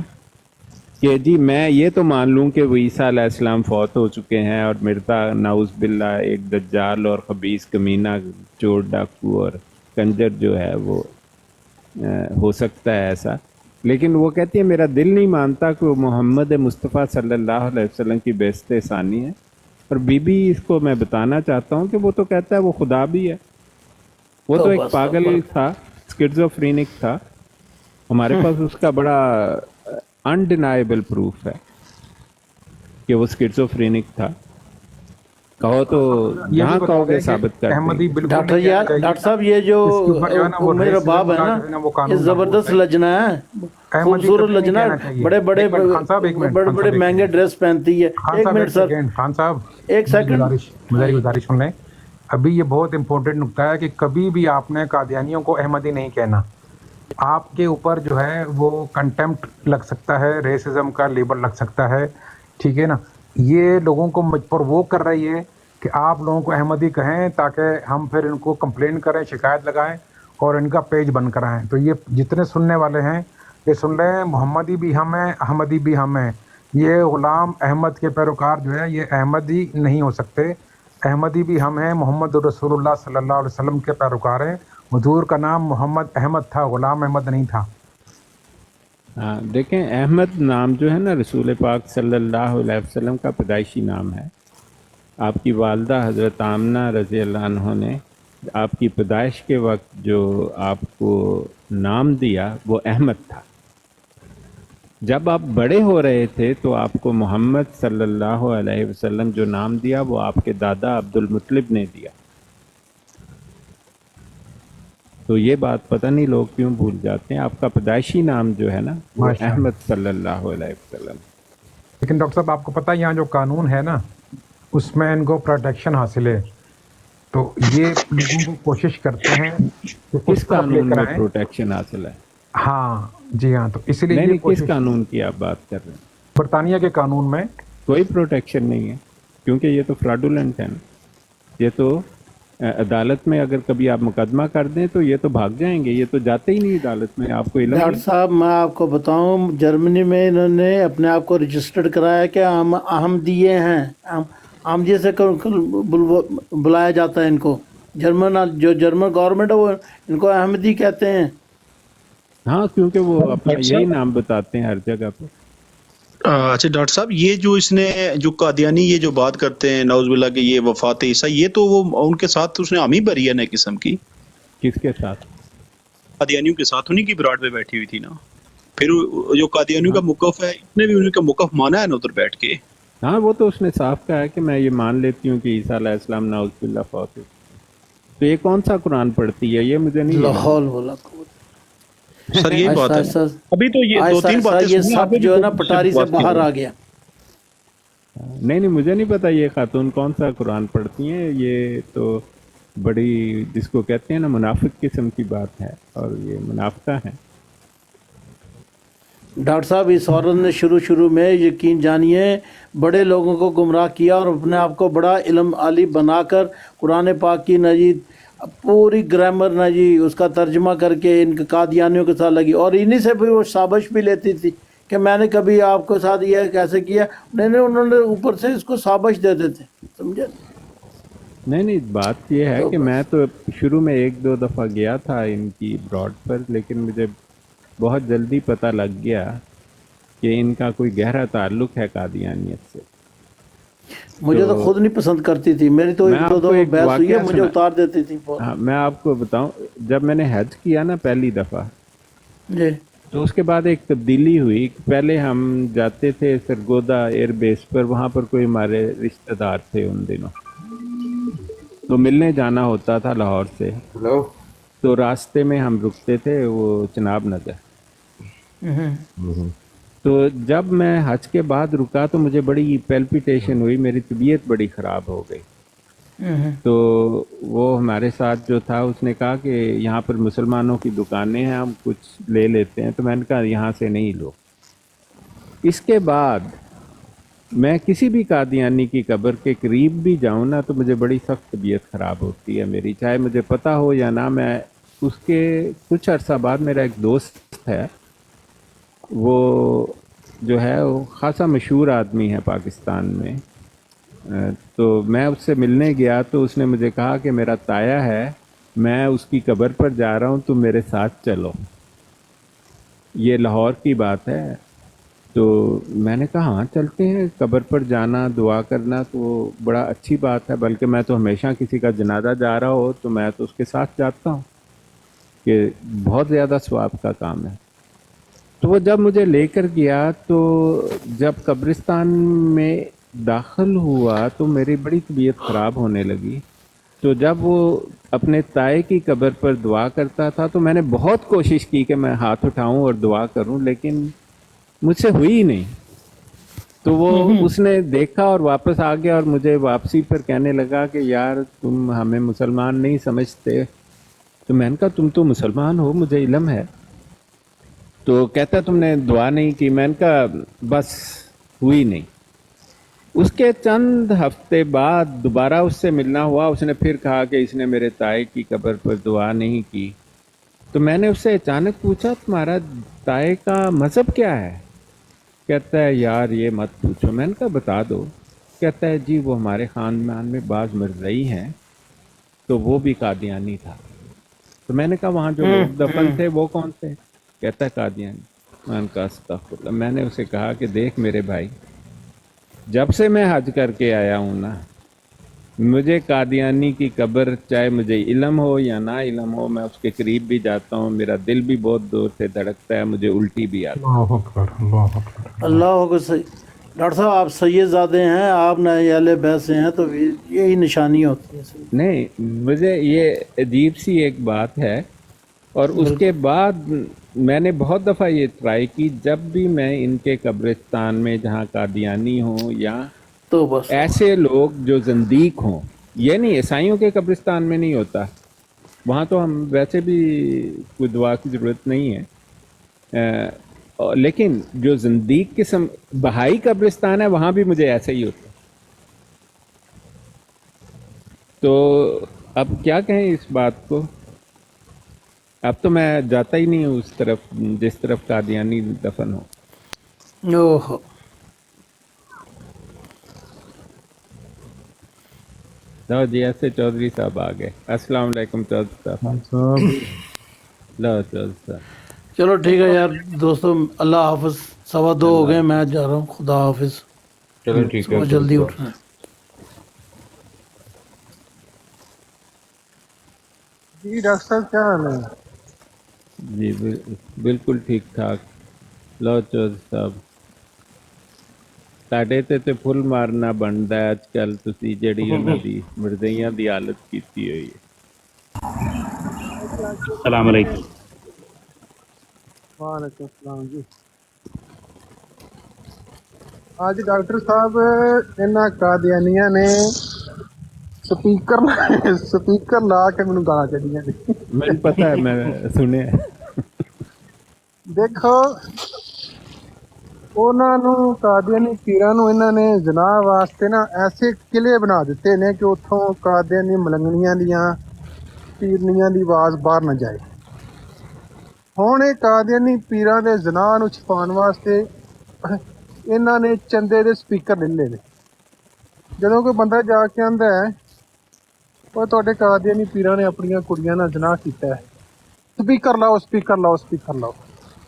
کہ جی میں یہ تو مان لوں کہ وہ عیسیٰ علیہ السلام فوت ہو چکے ہیں اور مرتا نعوذ باللہ ایک دجال اور خبیث کمینہ چور ڈاکو اور کنجر جو ہے وہ ہو سکتا ہے ایسا, لیکن وہ کہتی ہے میرا دل نہیں مانتا کہ وہ محمد مصطفیٰ صلی اللہ علیہ وسلم کی بعثت ثانی ہے. اور بی بی اس کو میں بتانا چاہتا ہوں کہ وہ تو کہتا ہے وہ خدا بھی ہے. وہ تو ایک پاگل تھا, اسکیزوفرینک تھا. ہمارے پاس اس کا بڑا انڈینائبل پروف ہے کہ وہ اسکیزوفرینک تھا. کہو تو یہاں کہو گے ثابت کر دیں. ڈاکٹر صاحب یہ جو میرا باب ہے نا یہ زبردست لجنا ہے, خوبصورت لجنا ہے, بڑے بڑے بڑے بڑے مہنگے ڈریس پہنتی ہے. ایک منٹ سر خان صاحب, ایک سیکنڈ میری گزارش سن لیں. ابھی یہ بہت امپورٹنٹ نکتہ ہے کہ کبھی بھی آپ نے قادیانیوں کو احمدی نہیں کہنا. آپ کے اوپر جو ہے وہ کنٹمپٹ لگ سکتا ہے, ریسزم کا لیبل لگ سکتا ہے, ٹھیک ہے نا. یہ لوگوں کو مجھ پر وہ کر رہی ہے کہ آپ لوگوں کو احمدی کہیں تاکہ ہم پھر ان کو کمپلین کریں, شکایت لگائیں اور ان کا پیج بند کرائیں. تو یہ جتنے سننے والے ہیں یہ سن لیں, محمدی بھی ہم ہیں, احمدی بھی ہم ہیں. یہ غلام احمد کے پیروکار جو ہے یہ احمدی نہیں ہو سکتے. احمدی بھی ہم ہیں, محمد رسول اللہ صلی اللہ علیہ وسلم کے پیروکار ہیں. حضور کا نام محمد احمد تھا, غلام احمد نہیں تھا. ہاں دیکھیں احمد نام جو ہے نا رسول پاک صلی اللہ علیہ وسلم کا پیدائشی نام ہے. آپ کی والدہ حضرت آمنہ رضی اللہ عنہ نے آپ کی پیدائش کے وقت جو آپ کو نام دیا وہ احمد تھا. جب آپ بڑے ہو رہے تھے تو آپ کو محمد صلی اللہ علیہ وسلم جو نام دیا وہ آپ کے دادا عبد المطلب نے دیا. تو یہ بات پتہ نہیں لوگ کیوں بھول جاتے ہیں. آپ کا پیدائشی نام جو ہے نا وہ احمد صلی اللہ علیہ وسلم. لیکن ڈاکٹر صاحب آپ کو پتہ ہے یہاں جو قانون ہے نا اس میں ان کو پروٹیکشن حاصل ہے, تو یہ لوگوں کو کوشش کرتے ہیں کہ کس قانون میں پروٹیکشن حاصل ہے؟ ہاں جی ہاں, تو اسی لیے نہیں کس قانون کی آپ بات کر رہے ہیں؟ برطانیہ کے قانون میں کوئی پروٹیکشن نہیں ہے, کیونکہ یہ تو فراڈولنٹ ہے نا. یہ تو عدالت میں اگر کبھی آپ مقدمہ کر دیں تو یہ تو بھاگ جائیں گے, یہ تو جاتے ہی نہیں عدالت میں. آپ کو علم ڈاکٹر صاحب میں آپ کو بتاؤں جرمنی میں انہوں نے اپنے آپ کو رجسٹرڈ کرایا کہ ہم احمدیے ہیں, احمدیے سے بلایا جاتا ہے ان کو. جو جرمن گورنمنٹ ہے وہ ان کو احمدی کہتے ہیں. ہاں کیونکہ وہ اپنا یہی نام بتاتے ہیں ہر جگہ پہ. اچھا ڈاکٹر صاحب یہ جو اس نے جو قادیانی یہ جو بات کرتے ہیں نعوذ باللہ کہ یہ وفات عیسیٰ, یہ تو وہ ان کے ساتھ اس نے ہم ہی بری ہے نئے قسم کی. کس کے ساتھ؟ قادیانیوں کے ساتھ, انہیں کی براڈ پہ بیٹھی ہوئی تھی نا. پھر جو قادیانیوں کا موقف ہے اس نے بھی ان کا موقف مانا ہے نا ادھر بیٹھ کے. ہاں وہ تو اس نے صاف کہا ہے کہ میں یہ مان لیتی ہوں کہ عیسیٰ علیہ السلام نعوذ باللہ فوت. تو یہ کون سا قرآن پڑھتی ہے یہ مجھے نہیں لاہور سر یہ بات ہے. ابھی تو یہ دو تین باتیں یہ سب جو ہے نا پٹاری سے باہر آ گیا. نہیں مجھے نہیں پتا یہ خاتون کون سا قرآن پڑھتی ہیں. یہ تو بڑی جس کو کہتے ہیں نا منافق قسم کی بات ہے, اور یہ منافقہ ہے. ڈاکٹر صاحب اس عورت نے شروع میں یقین جانیے بڑے لوگوں کو گمراہ کیا اور اپنے آپ کو بڑا علم عالی بنا کر قرآن پاک کی نجی پوری گرامر نجی اس کا ترجمہ کر کے ان کے قادیانیوں کے ساتھ لگی, اور انہی سے پھر وہ شابش بھی لیتی تھی کہ میں نے کبھی آپ کے ساتھ یہ کیسے کیا. نہیں انہوں نے اوپر سے اس کو شاباش دے دیتے, سمجھے. نہیں بات یہ ہے کہ میں تو شروع میں 1-2 دفعہ گیا تھا ان کی براڈ پر, لیکن مجھے بہت جلدی پتہ لگ گیا کہ ان کا کوئی گہرا تعلق ہے قادیانیت سے. مجھے تو خود نہیں پسند کرتی تھی, میری تو 1-2 دفعہ بحث ہوئی ہے, مجھے اتار دیتی تھی. ہاں میں آپ کو بتاؤں, جب میں نے حج کیا نا پہلی دفعہ جی, تو اس کے بعد ایک تبدیلی ہوئی. پہلے ہم جاتے تھے سرگودا ایئر بیس پر, وہاں پر کوئی ہمارے رشتہ دار تھے ان دنوں, تو ملنے جانا ہوتا تھا لاہور سے. تو راستے میں ہم رکتے تھے وہ چناب نگر. تو جب میں حج کے بعد رکا تو مجھے بڑی پیلپیٹیشن ہوئی, میری طبیعت بڑی خراب ہو گئی. تو وہ ہمارے ساتھ جو تھا اس نے کہا کہ یہاں پر مسلمانوں کی دکانیں ہیں, ہم کچھ لے لیتے ہیں. تو میں نے کہا یہاں سے نہیں لو. اس کے بعد میں کسی بھی قادیانی کی قبر کے قریب بھی جاؤں نا تو مجھے بڑی سخت طبیعت خراب ہوتی ہے میری, چاہے مجھے پتہ ہو یا نہ. میں اس کے کچھ عرصہ بعد میرا ایک دوست ہے, وہ جو ہے وہ خاصا مشہور آدمی ہے پاکستان میں. تو میں اس سے ملنے گیا تو اس نے مجھے کہا کہ میرا تایا ہے, میں اس کی قبر پر جا رہا ہوں, تم میرے ساتھ چلو. یہ لاہور کی بات ہے. تو میں نے کہا ہاں چلتے ہیں. قبر پر جانا دعا کرنا تو بڑا اچھی بات ہے, بلکہ میں تو ہمیشہ کسی کا جنازہ جا رہا ہو تو میں تو اس کے ساتھ جاتا ہوں, کہ بہت زیادہ ثواب کا کام ہے. تو وہ جب مجھے لے کر گیا تو جب قبرستان میں داخل ہوا تو میری بڑی طبیعت خراب ہونے لگی. تو جب وہ اپنے تائے کی قبر پر دعا کرتا تھا تو میں نے بہت کوشش کی کہ میں ہاتھ اٹھاؤں اور دعا کروں, لیکن مجھ سے ہوئی نہیں. تو وہ اس نے دیکھا اور واپس آ گیا, اور مجھے واپسی پر کہنے لگا کہ یار تم ہمیں مسلمان نہیں سمجھتے. تو میں نے کہا تم تو مسلمان ہو, مجھے علم ہے. تو کہتا تم نے دعا نہیں کی. میں نے کہا بس ہوئی نہیں. اس کے چند ہفتے بعد دوبارہ اس سے ملنا ہوا. اس نے پھر کہا کہ اس نے میرے تائے کی قبر پر دعا نہیں کی. تو میں نے اس سے اچانک پوچھا تمہارا تائے کا مذہب کیا ہے؟ کہتا ہے یار یہ مت پوچھو. میں نے کہا بتا دو. کہتا ہے جی وہ ہمارے خاندان میں بعض مرزائی ہیں, تو وہ بھی قادیانی تھا. تو میں نے کہا وہاں جو لوگ دفن تھے وہ کون تھے؟ کہتا ہے قادیانی. میں نے کہا استغفر اللہ. میں نے اسے کہا کہ دیکھ میرے بھائی, جب سے میں حج کر کے آیا ہوں نا, مجھے قادیانی کی قبر چاہے مجھے علم ہو یا نہ علم ہو, میں اس کے قریب بھی جاتا ہوں, میرا دل بھی بہت دور سے دھڑکتا ہے, مجھے الٹی بھی آتی ہے. اللہ اکبر, اللہ اکبر. اللہ اکبر. ڈاکٹر صاحب آپ سید زادے ہیں, آپ نئے اہل بیت سے ہیں, تو یہی نشانی ہوتی ہے. نہیں مجھے یہ عجیب سی ایک بات ہے. اور اس کے بعد میں نے بہت دفعہ یہ ٹرائی کی, جب بھی میں ان کے قبرستان میں جہاں قادیانی ہوں یا تو بس ایسے لوگ جو زندیق ہوں, یہ نہیں عیسائیوں کے قبرستان میں نہیں ہوتا, وہاں تو ہم ویسے بھی کوئی دعا کی ضرورت نہیں ہے, لیکن جو زندیق قسم بہائی قبرستان ہے وہاں بھی مجھے ایسے ہی ہوتا. تو اب کیا کہیں اس بات کو. اب تو میں جاتا ہی نہیں ہوں اس طرف جس طرف قادیانی دفن ہو. اوہ لو جی ایسے چودھری صاحب آ گئے. السلام علیکم چودھری صاحب. لو چودھری صاحب چلو ٹھیک ہے یار دوستوں, اللہ حافظ. 2:15 ہو گئے, میں جا رہا ہوں. خدا حافظ. چلو ٹھیک ہے, جلدی اٹھنا ہے. جی ڈاکٹر صاحب کیا حال ہے؟ جی بالکل ٹھیک ٹھاک. لو چودھری صاحب ਤੁਹਾਡੇ ਤੇ ਫੁੱਲ ਮਾਰਨਾ ਬਣਦਾ ਅੱਜ ਕੱਲ, ਤੁਸੀਂ ਜਿਹੜੀ ਉਹਨਾਂ ਦੀ ਮਰਜ਼ਈਆਂ ਦੀ ਹਾਲਤ ਕੀਤੀ ਹੋਈ ਹੈ. السلام علیکم. وعلیکم السلام جی. ਅੱਜ ਡਾਕਟਰ ਸਾਹਿਬ ਇਹਨਾਂ ਕਾਦੀਆਨੀਆਂ ਨੇ ਸਪੀਕਰ ਲਾ ਕੇ ਮੈਨੂੰ ਗਾਲਾਂ ਕੱਢੀਆਂ ਨੇ. ਮੈਨੂੰ ਪਤਾ ਹੈ, ਮੈਂ ਸੁਣਿਆ. ਦੇਖੋ ਉਹਨਾਂ ਨੂੰ ਕਾਦੀਆਨੀ ਪੀਰਾਂ ਨੂੰ ਇਹਨਾਂ ਨੇ ਜ਼ਨਾਹ ਵਾਸਤੇ ਨਾ ਐਸੇ ਕਿਲੇ ਬਣਾ ਦਿੱਤੇ ਨੇ ਕਿ ਉੱਥੋਂ ਕਾਦੀਆਨੀ ਮਲੰਗਣੀਆਂ ਦੀਆਂ ਪੀਰਨੀਆਂ ਦੀ ਆਵਾਜ਼ ਬਾਹਰ ਨਾ ਜਾਏ. ਹੁਣ ਇਹ ਕਾਦੀਆਨੀ ਪੀਰਾਂ ਦੇ ਜ਼ਨਾਹ ਨੂੰ ਛੁਪਾਉਣ ਵਾਸਤੇ ਇਹਨਾਂ ਨੇ ਚੰਦੇ ਦੇ ਸਪੀਕਰ ਲੈ ਲਏ ਨੇ। ਜਦੋਂ ਕੋਈ ਬੰਦਾ ਜਾ ਕੇ ਆਂਦਾ ਹੈ ਉਹ ਤੁਹਾਡੇ ਕਾਦੀਆਨੀ ਪੀਰਾਂ ਨੇ ਆਪਣੀਆਂ ਕੁੜੀਆਂ ਨਾਲ ਜ਼ਨਾਹ ਕੀਤਾ ਹੈ, ਸਪੀਕਰ ਲਾਓ ਸਪੀਕਰ ਲਾਓ ਸਪੀਕਰ ਲਾਓ।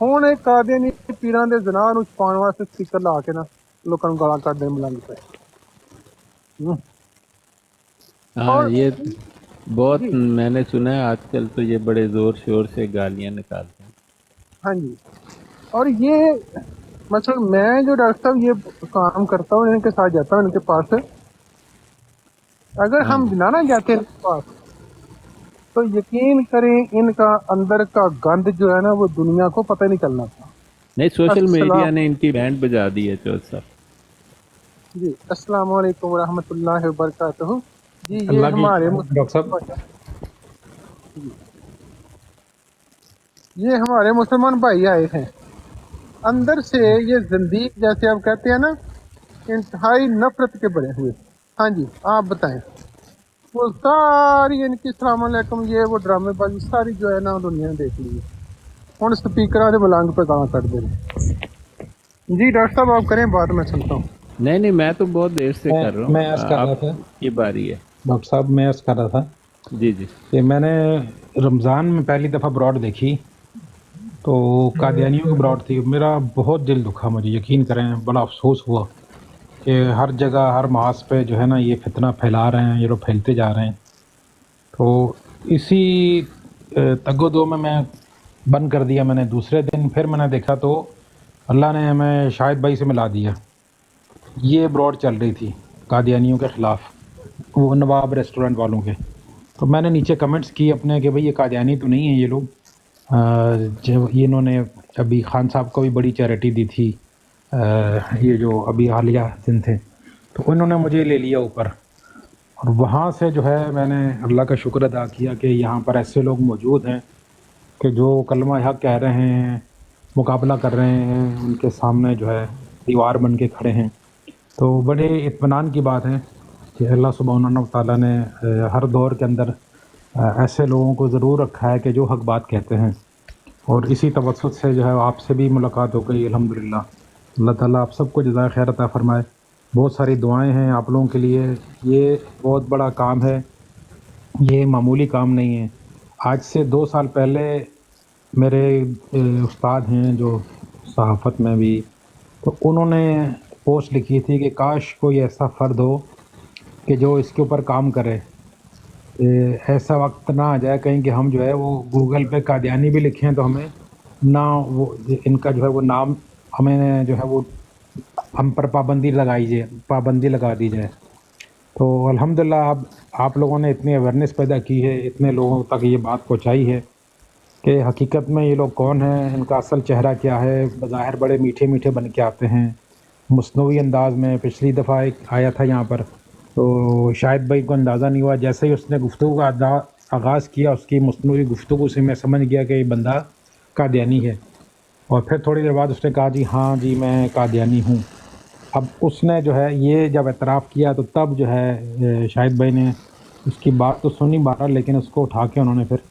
ਹੁਣ ਇਹ ਕਾਦੀਆਨੀ ਪੀਰਾਂ ਦੇ ਜ਼ਨਾਹ ਨੂੰ ਛੁਪਾਉਣ ਵਾਸਤੇ ਸਪੀਕਰ ਲਾ ਕੇ ਨਾ ਲੋਕਾਂ ਨੂੰ ਗਾਲਾਂ ਕੱਢਦੇ ਮਲੰਗ ਪਏ। हाँ, ये बहुत मैंने सुना है आजकल तो ये बड़े जोर शोर से गालियां निकालते हैं। हाँ जी, और ये मतलब मैं जो डॉक्टर साहब ये काम करता हूँ, इनके साथ जाता हूँ इनके पास, अगर हम ना जाते इनके पास तो यकीन करें इनका अंदर का गंद जो है ना वो दुनिया को पता ही नहीं चलना था। नहीं, सोशल मीडिया ने इनकी बैंड बजा दी है चौथ साहब। जी अस्सलाम वालेकुम रहमतुल्लाहि व बरकातहू। जी ये अल्लाह की हमारे डॉक्टर साहब, ये हमारे मुसलमान भाई आए हैं, अंदर से ये जिंदीक जैसे आप कहते हैं ना, इंतहाई नफरत के बने हुए। हाँ जी आप बताएं। वो सारी इनकी सलाम अलैकुम ये वो ड्रामेबाजी सारी जो है ना दुनिया ने देख ली है। हूँ स्पीकर के मलंग पे गाना कट दे। जी डॉक्टर साहब आप करें बात, मैं सुनता हूँ। नहीं, मैं तो बहुत देर से कर रहा हूँ। मैं अर्ज कर रहा था, ये बारी है डॉक्टर साहब मैं अर्ज कर रहा था जी कि मैंने रमज़ान में पहली दफ़ा ब्रॉड देखी तो कादियानियों की ब्रॉड थी। मेरा बहुत दिल दुखा, मुझे यकीन करें बड़ा अफसोस हुआ कि हर जगह हर मास पे जो है ना ये फितना फैला रहे हैं, ये लोग फैलते जा रहे हैं। तो इसी तगोदो में मैं बंद कर दिया। मैंने दूसरे दिन फिर मैंने देखा तो अल्लाह ने हमें शाहिद भाई से मिला दिया। ये ब्रॉड चल रही थी कादियानियों के ख़िलाफ़, वो नवाब रेस्टोरेंट वालों के। तो मैंने नीचे कमेंट्स किए अपने कि भाई ये कादियानी तो नहीं है ये लोग। जब ये इन्होंने अभी खान साहब को भी बड़ी चैरिटी दी थी, ये जो अभी हालिया दिन थे, तो उन्होंने मुझे ले लिया ऊपर। और वहाँ से जो है मैंने अल्लाह का शुक्र अदा किया कि यहाँ पर ऐसे लोग मौजूद हैं कि जो कलमा हक़ कह रहे हैं, मुकाबला कर रहे हैं, उनके सामने जो है दीवार बन के खड़े हैं। तो बड़े इत्मीनान की बात है कि अल्लाह सुब्हानहू व तआला ने हर दौर के अंदर ऐसे लोगों को ज़रूर रखा है कि जो हक़ बात कहते हैं। और इसी तवस्सुत से जो है आपसे भी मुलाकात हो गई अल्हम्दुलिल्लाह। अल्लाह ताला आप सबको जज़ाए खैर अता फ़रमाए। बहुत सारी दुआएं हैं आप लोगों के लिए। ये बहुत बड़ा काम है, ये मामूली काम नहीं है। आज से 2 साल पहले मेरे उस्ताद हैं जो सहाफ़त में भी, तो उन्होंने पोस्ट लिखी थी कि काश कोई ऐसा फ़र्द हो कि जो इसके ऊपर काम करे। ऐसा वक्त ना आ जाए कहीं कि हम जो है वो गूगल पे कादियानी भी लिखें तो हमें ना वो इनका जो है वो नाम हमें जो है वो हम पर पाबंदी लगा दी जाए। तो अल्हम्दुलिल्लाह आप लोगों ने इतनी अवेयरनेस पैदा की है, इतने लोगों तक ये बात पहुंचाई है कि हकीकत में ये लोग कौन हैं, इनका असल चेहरा क्या है। बज़ाहिर बड़े मीठे मीठे बन के आते हैं मुस्नवी अंदाज में। पिछली दफ़ा एक आया था यहाँ पर तो शायद भाई को अंदाज़ा नहीं हुआ, जैसे ही उसने गुफ्तगू का आगाज़ किया उसकी मुस्नवी गुफ्तगू से मैं समझ गया कि ये बंदा कादियानी है। और फिर थोड़ी देर बाद उसने कहा जी हाँ जी मैं कादियानी हूँ। अब उसने जो है ये जब एतराफ़ किया तो तब जो है शाहिद भाई ने उसकी बात तो सुनी बारह, लेकिन उसको उठा के उन्होंने फिर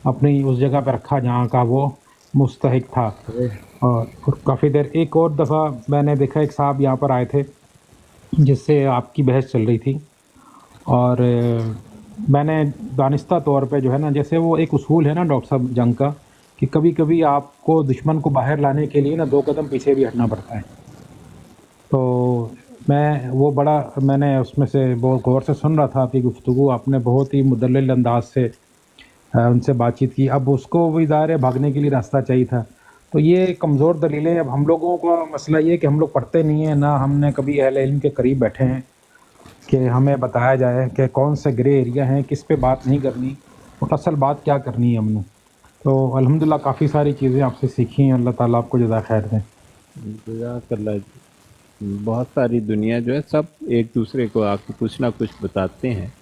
अपनी उस जगह पर रखा जहाँ का वो मुस्तहिक था। और काफ़ी देर एक और दफ़ा मैंने देखा एक साहब यहाँ पर आए थे जिससे आपकी बहस चल रही थी, और मैंने दानिस्ता तौर पे जो है ना, जैसे वो एक उसूल है ना डॉक्टर साहब जंग का, कि कभी कभी आपको दुश्मन को बाहर लाने के लिए ना 2 कदम पीछे भी हटना पड़ता है। तो मैंने उसमें से बहुत गौर से सुन रहा था आपकी गुफ्तगू। आपने बहुत ही मुदल्लिल अंदाज से उनसे बातचीत की। अब उसको भी ज़ाहिर है भागने के लिए रास्ता चाहिए था। तो ये कमज़ोर दलीलें। अब हम लोगों का मसला ये कि हम लोग पढ़ते नहीं हैं, ना हमने कभी अहले इल्म के करीब बैठे हैं कि हमें बताया जाए कि कौन से ग्रे एरिया हैं, किस पे बात नहीं करनी और असल बात क्या करनी है हमने। तो अल्हम्दुलिल्लाह काफ़ी सारी चीज़ें आपसे सीखी हैं। अल्लाह ताला आपको जज़ा खैर दें। जज़ाकल्लाह। बहुत सारी दुनिया जो है सब एक दूसरे को आके कुछ ना कुछ बताते हैं।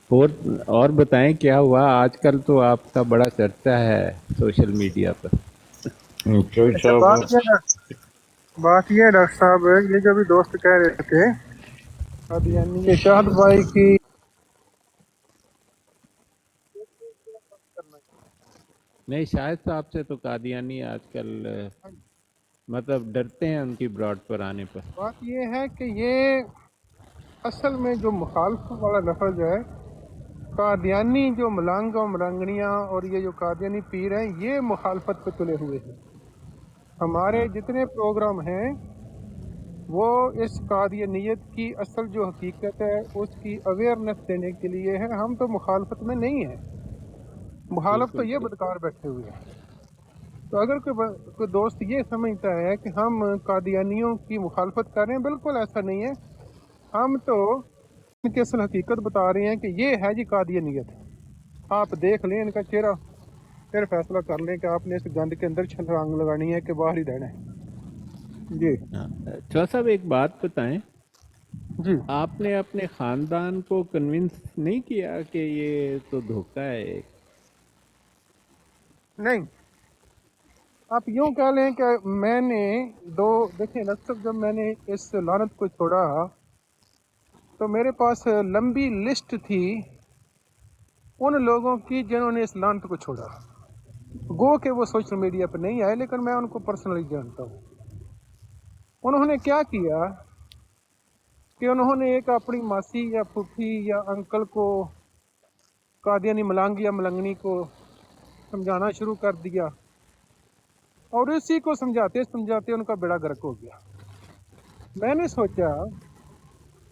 और बताएं क्या हुआ आजकल? तो आपका बड़ा चर्चा है सोशल मीडिया पर। अच्छा, बात ये डॉक्टर साहब, ये जो भी दोस्त कह रहे थे कादियानी के शाहिद भाई की, नहीं, शाहिद साहब से तो कादियानी आजकल मतलब डरते हैं उनकी ब्रॉड पर आने पर। बात ये है कि ये असल में जो मुखालफत वाला लफ्ज़ है, कादियानी जो मलांग और मलांगनियाँ और ये जो कादियानी पीर हैं, ये मुखालफत पे तुले हुए हैं। हमारे जितने प्रोग्राम हैं वो इस कादियानियत की असल जो हकीकत है उसकी अवेयरनेस देने के लिए है। हम तो मुखालफत में नहीं हैं, मुखालफ तो ये बदकार बैठे हुए हैं। तो अगर कोई दोस्त ये समझता है कि हम कादियानियों की मुखालफत कर रहे हैं, बिल्कुल ऐसा नहीं है। हम तो इनकी असल हकीकत बता रहे हैं कि ये है जी कादियानियत। आप देख लें इनका चेहरा, फिर फैसला कर लें कि आपने इस गंद के अंदर छलांग लगानी है कि बाहर ही रहना है। जी चौहा साहब, एक बात बताएं, जी, आपने अपने खानदान को कन्विंस नहीं किया कि ये तो धोखा है? नहीं, आप यूं कह लें कि मैंने देखें अक्सर जब मैंने इस लानत को छोड़ा तो मेरे पास लंबी लिस्ट थी उन लोगों की जिन्होंने इस लानत को छोड़ा। गो के वो सोशल मीडिया पर नहीं आए, लेकिन मैं उनको पर्सनली जानता हूँ। उन्होंने क्या किया कि उन्होंने एक अपनी मासी या फूफी या अंकल को, कादियानी मलांग या मलंगनी को समझाना शुरू कर दिया और इसी को समझाते समझाते उनका बेड़ा गर्क हो गया। मैंने सोचा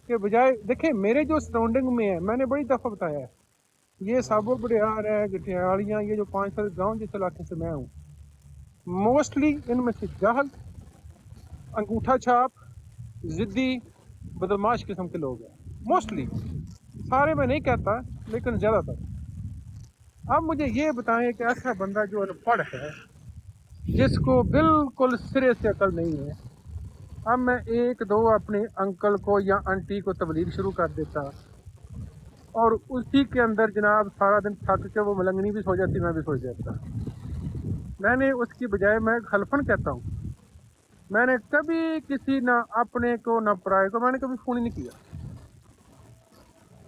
कि बजाय, देखें मेरे जो सराउंडिंग में है, मैंने बड़ी दफ़ा बताया है, ये साबो बड़ियार है, गठियालियाँ, ये जो 5 गांव जिस इलाके से मैं हूँ, मोस्टली इनमें से जाहल, अंगूठा छाप, ज़िद्दी, बदमाश किस्म के लोग हैं। मोस्टली, सारे मैं नहीं कहता लेकिन ज़्यादातर। अब मुझे ये बताएं कि ऐसा बंदा जो अनपढ़ है, जिसको बिल्कुल सिरे से अकल नहीं है, अब मैं एक दो अपने अंकल को या आंटी को तबलीग शुरू कर देता और उसी के अंदर जनाब सारा दिन थक के वो मलंगनी भी सो जाती, मैं भी सो जाता। मैंने उसकी बजाय, मैं खलफन कहता हूँ, मैंने कभी किसी ना अपने को ना पराये को मैंने कभी फ़ोन ही नहीं किया।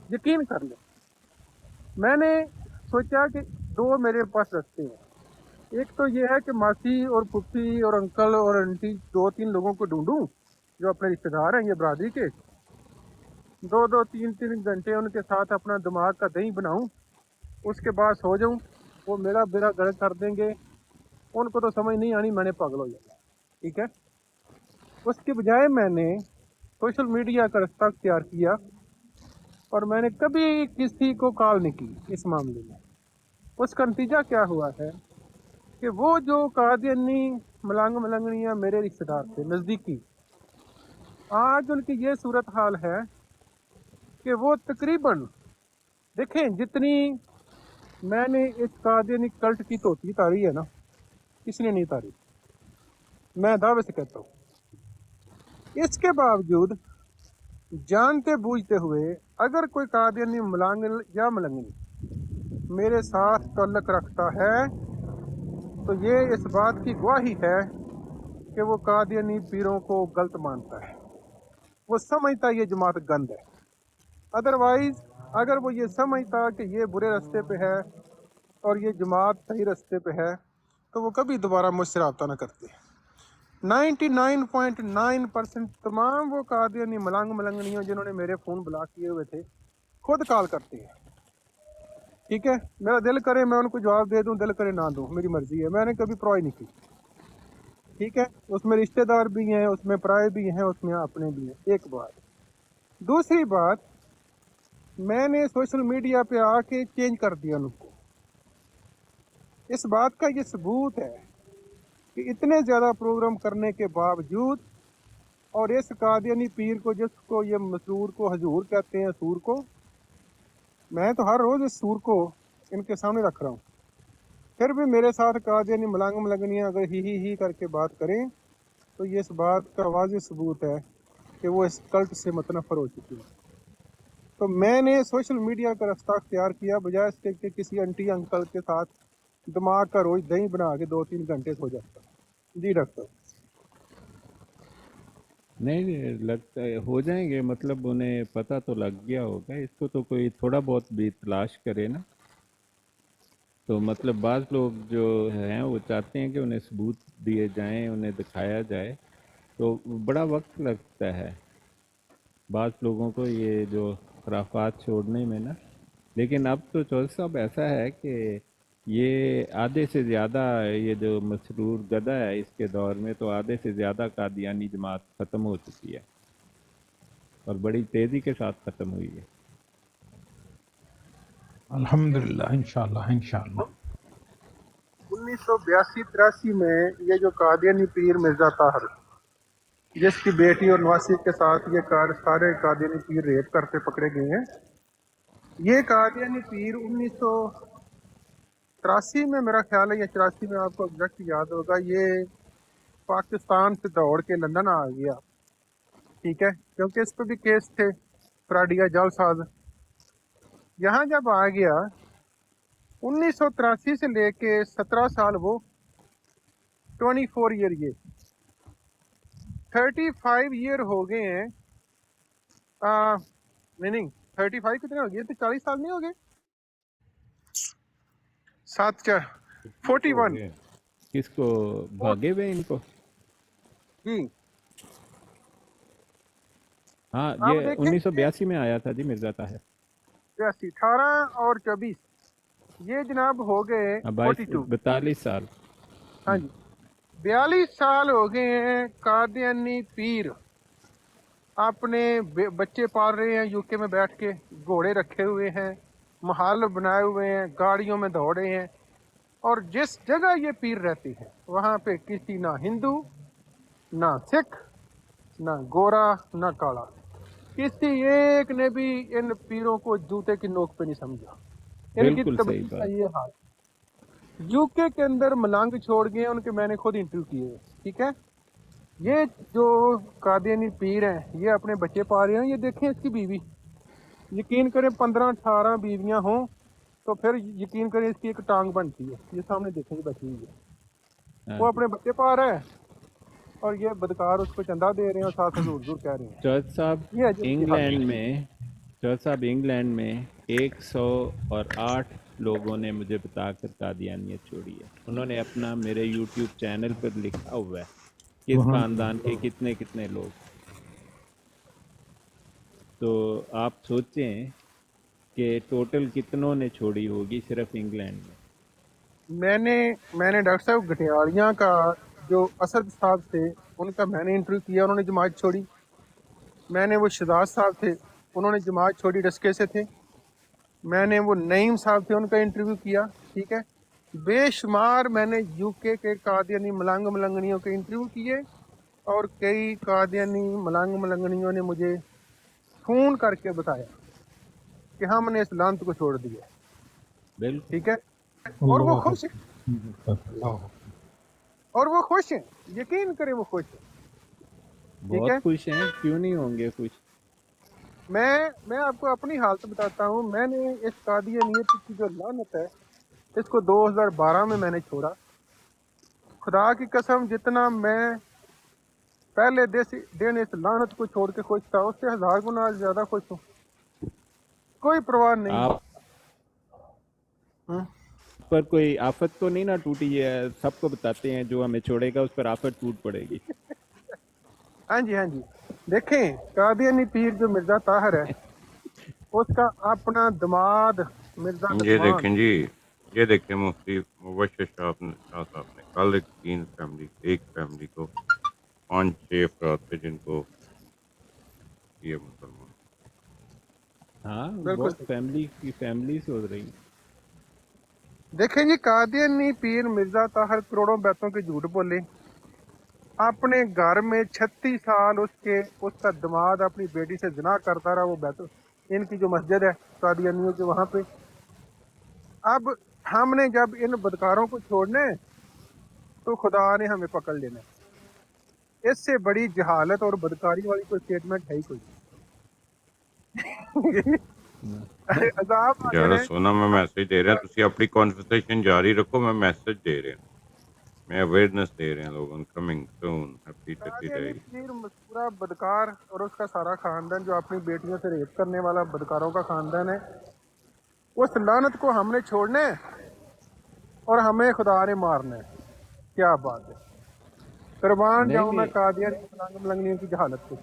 यकीन कर ले, मैंने सोचा कि दो मेरे पास रास्ते हैं। एक तो ये है कि मासी और फूफी और अंकल और आंटी 2-3 लोगों को ढूंढूं जो अपने रिश्तेदार हैं, ये बरादरी के, 2-2, 3-3 घंटे उनके साथ अपना दिमाग का दही बनाऊं, उसके बाद सो जाऊं, वो मेरा बेड़ा गर्क कर देंगे, उनको तो समझ नहीं आनी, मैंने पागल हो जाना। ठीक है, उसके बजाय मैंने सोशल मीडिया का रास्ता अख्तियार किया और मैंने कभी किसी को कॉल नहीं की इस मामले में। उसका नतीजा क्या हुआ है कि वो जो कादियानी मलांग मलंगनियाँ मेरे रिश्तेदार थे नज़दीकी, आज उनकी ये सूरत हाल है कि वो तकरीबन, देखें जितनी मैंने इस कादियानी कल्ट की तोती तारी है ना, किसने नहीं तारी, मैं दावे से कहता हूँ। इसके बावजूद जानते बूझते हुए अगर कोई कादियानी मलांग या मलंगनी मेरे साथ तल्लक रखता है तो ये इस बात की गवाही है कि वो कादियानी पीरों को गलत मानता है, वो समझता है ये जमात गंद है। अदरवाइज अगर वो ये समझता कि ये बुरे रास्ते पे है और ये जमात सही रास्ते पे है तो वो कभी दोबारा मुझसे रब्ता ना करते। 99.9% तमाम वो कादियानी मलांग मलंगनियों जिन्होंने मेरे फ़ोन ब्लॉक किए हुए थे खुद कॉल करते हैं। ठीक है, मेरा दिल करे मैं उनको जवाब दे दूं, दिल करे ना दूं, मेरी मर्जी है, मैंने कभी परवाह नहीं की। ठीक है, उसमें रिश्तेदार भी हैं, उसमें पराए भी हैं, उसमें अपने भी हैं। एक बात। दूसरी बात, मैंने सोशल मीडिया पे आके चेंज कर दिया उनको। इस बात का ये सबूत है कि इतने ज़्यादा प्रोग्राम करने के बावजूद और इस कादियानी पीर को, जिसको ये मसूर को हजूर कहते हैं, सूर को, मैं तो हर रोज़ इस सूर को इनके सामने रख रहा हूँ, फिर भी मेरे साथ कादियानी मलांग मलंगनियाँ अगर ही करके बात करें तो ये इस बात का वाज़ेह सबूत है कि वो इस कल्ट से मतनफ़र हो चुकी है। तो मैंने सोशल मीडिया का रास्ता अख्तियार किया बजाय इसके कि किसी आंटी अंकल के साथ दिमाग का रोज दही बना के 2-3 घंटे सो जाता। जी डॉक्टर। नहीं, लगता है हो जाएंगे, मतलब उन्हें पता तो लग गया होगा, इसको तो कोई थोड़ा बहुत भी तलाश करे ना तो मतलब बाज़ लोग जो हैं वो चाहते हैं कि उन्हें सबूत दिए जाएं, उन्हें दिखाया जाए, तो बड़ा वक्त लगता है बाज़ लोगों को ये जो खुराफात छोड़ने में ना। लेकिन अब तो चौधरी साहब ऐसा है कि ये आधे से ज़्यादा, ये जो मसरूर गदा है इसके दौर में तो आधे से ज़्यादा कादियानी जमात ख़त्म हो चुकी है और बड़ी तेज़ी के साथ ख़त्म हुई है। अल्हम्दुलिल्लाह, इंशाल्लाह इंशाल्लाह। 1982-83 में ये जो कादियानी पीर मिर्जा ताहिर, जिसकी बेटी और नवासी के साथ ये सारे कादियानी पीर रेप करते पकड़े गए हैं, ये कादियानी पीर 1983 में मेरा ख्याल है या 84 में, आपको एग्जैक्ट याद होगा, ये पाकिस्तान से दौड़ के लंदन आ गया, ठीक है, क्योंकि इस पर भी केस थे, प्राडिया जालसाज। यहाँ जब आ गया 1983 से लेके 17 साल वो 24 ईयर, ये 35 ईयर हो गए हैं। नहीं 35 कितने हो गए थे, 40 साल नहीं हो गए, 41 किसको भागे हुए इनको? जी। हाँ, आप ये देखें 1982 में आया था जी मिर्ज़ा ताहिर। 18 और 24 ये जनाब हो गए 42। 42 साल। हाँ जी, 42 साल हो गए हैं कादियानी पीर अपने बच्चे पाल रहे हैं यूके में बैठ के, घोड़े रखे हुए हैं, महल बनाए हुए हैं, गाड़ियों में दौड़े हैं, और जिस जगह ये पीर रहती है वहाँ पे किसी ना हिंदू ना सिख ना गोरा ना काला, किसी एक ने भी इन पीरों को जूते की नोक पे नहीं समझा। इनकी बिल्कुल सही तबलीग का बात। ये हाल। यूके के अंदर मलंग छोड़ गए उनके, मैंने खुद इंटरव्यू किए, ठीक है। ये जो कादियानी पीर हैं ये अपने बच्चे पा रहे हैं, ये देखें इसकी बीवी, यकीन करें 15-18 बीवियां हों तो फिर यकीन करें इसकी एक टांग बनती है, ये सामने देखेंगे बैठी हुई है, वो अपने बच्चे पा रहा है और ये बदकार उसको चंदा दे रहे हैं और साथ हजूर हजूर कह रहे हैं। चौधरी साहब ये है जो इंग्लैंड में, चौधरी साहब इंग्लैंड में 108 लोगों ने मुझे बताकर कादियानियत छोड़ी है। उन्होंने अपना मेरे YouTube चैनल पर लिखा हुआ है किस खानदान के कितने कितने लोग। तो आप सोचें कि टोटल कितनों ने छोड़ी होगी सिर्फ इंग्लैंड में। मैंने डॉक्टर साहब गटियालियाँ का जो असद साहब थे उनका मैंने इंटरव्यू किया, उन्होंने जमात छोड़ी। मैंने वो शहजाद साहब थे, उन्होंने जमात छोड़ी, डस्के से थे। मैंने वो नईम साहब थे, उनका इंटरव्यू किया, ठीक है। बेशुमार मैंने यूके के कादियानी मलंग मलंगनियों के इंटरव्यू किए और कई कादियानी मलंग मलंगनियों ने मुझे फ़ोन करके बताया कि हमने इस लानत को छोड़ दिया, ठीक है। और वो खुश हैं, और वो खुश हैं, यकीन करें वो खुश हैं, ठीक है। बहुत खुश हैं, क्यों नहीं होंगे खुश। मैं आपको अपनी हालत बताता हूँ। मैंने इस कादियानियत की जो लानत है इसको 2012 में मैंने छोड़ा। खुदा की कसम, जितना मैं पहले दिन इस लानत को छोड़ के खुश था उससे 1000 गुना ज्यादा खुश हूँ। कोई परवाह नहीं। आप पर कोई आफत तो नहीं ना टूटी है? सबको बताते हैं जो हमें छोड़ेगा उस पर आफत टूट पड़ेगी। हाँ जी, हाँ जी। देखें, कादियानी पीर जो मिर्जा ताहिर है उसका अपना दामाद मिर्जा ये उस्मान, देखें जी, ये देखें मुफ्ती मुबश्शिर शाह साहब ने कल एक फैमिली को 5-6 अफराद थे जिनको ये मुसलमान। हाँ, बिल्कुल बहुत फैमिलीज हो रही। देखें जी, कादियानी पीर मिर्जा ताहिर करोड़ों बैतों के झूठ बोले। अपने घर में 36 साल उसका दामाद अपनी बेटी से जिना करता रहा। वो बैतों, इनकी जो मस्जिद है कादियानियों के, वहां पे अब हमने जब इन बदकारों को छोड़ना है तो खुदा ने हमें पकड़ लेना है। इससे बड़ी जहालत और बदकारी वाली कोई स्टेटमेंट है ही कोई। अजाब आ यार जाए। सोना मैं मैसेज दे रहा तुसी अपनी कन्वर्सेशन जारी रखो, मैं मैसेज दे रहा हूं, मैं अवेयरनेस दे रहा लोगों कमिंग सून हैप्पी कादियानी टू पीर मस्कूरा बदकार और उसका सारा खानदान जो अपनी बेटियों से रेप करने वाला बदकारों का खानदान है, उस लानत को हमने छोड़ना है और हमें खुदा ने मारना है। क्या बात है, कुर्बान नहीं जाऊं मैं नहीं कादियानी मलंग मलंगनियों की जहालत को।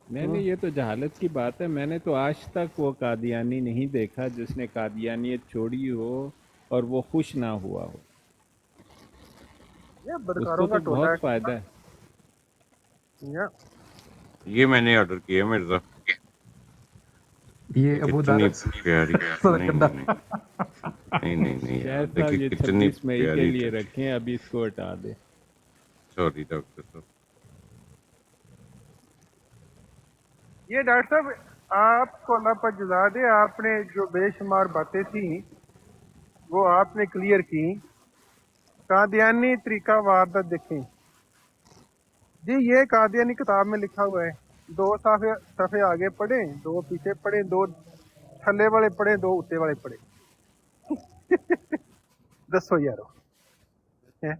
नहीं नहीं, ये तो जहालत की बात है। मैंने तो आज तक वो कादियानी नहीं देखा जिसने कादियानियत छोड़ी हो और वो खुश ना हुआ हो। ये उसको बदकारों का तो टोला बहुत है फायदा है। या ये मैंने ऑर्डर किया मिर्जा, ये अबू कितनी दारस प्यारी। नहीं सरकंडा। नहीं नहीं नहीं नहीं नहीं यार, शायद साहब देखिए ये कितनी 26 मई के प्यारी। लिए रखें, अभी इसको हटा दे। सॉरी डॉक्टर साहब। ये डॉक्टर साहब, आपको अल्लाह पर जजा दे, आपने जो बेशुमार बातें थी वो आपने क्लियर की। कादियानी तरीका वारदात देखें जी, ये कादियानी किताब में लिखा हुआ है। 2 सफ़े सफ़े आगे पढ़े, 2 पीछे पढ़े, 2 थल्ले वाले पढ़े, 2 उत्ते वाले पढ़े। दसो यारो, हैं?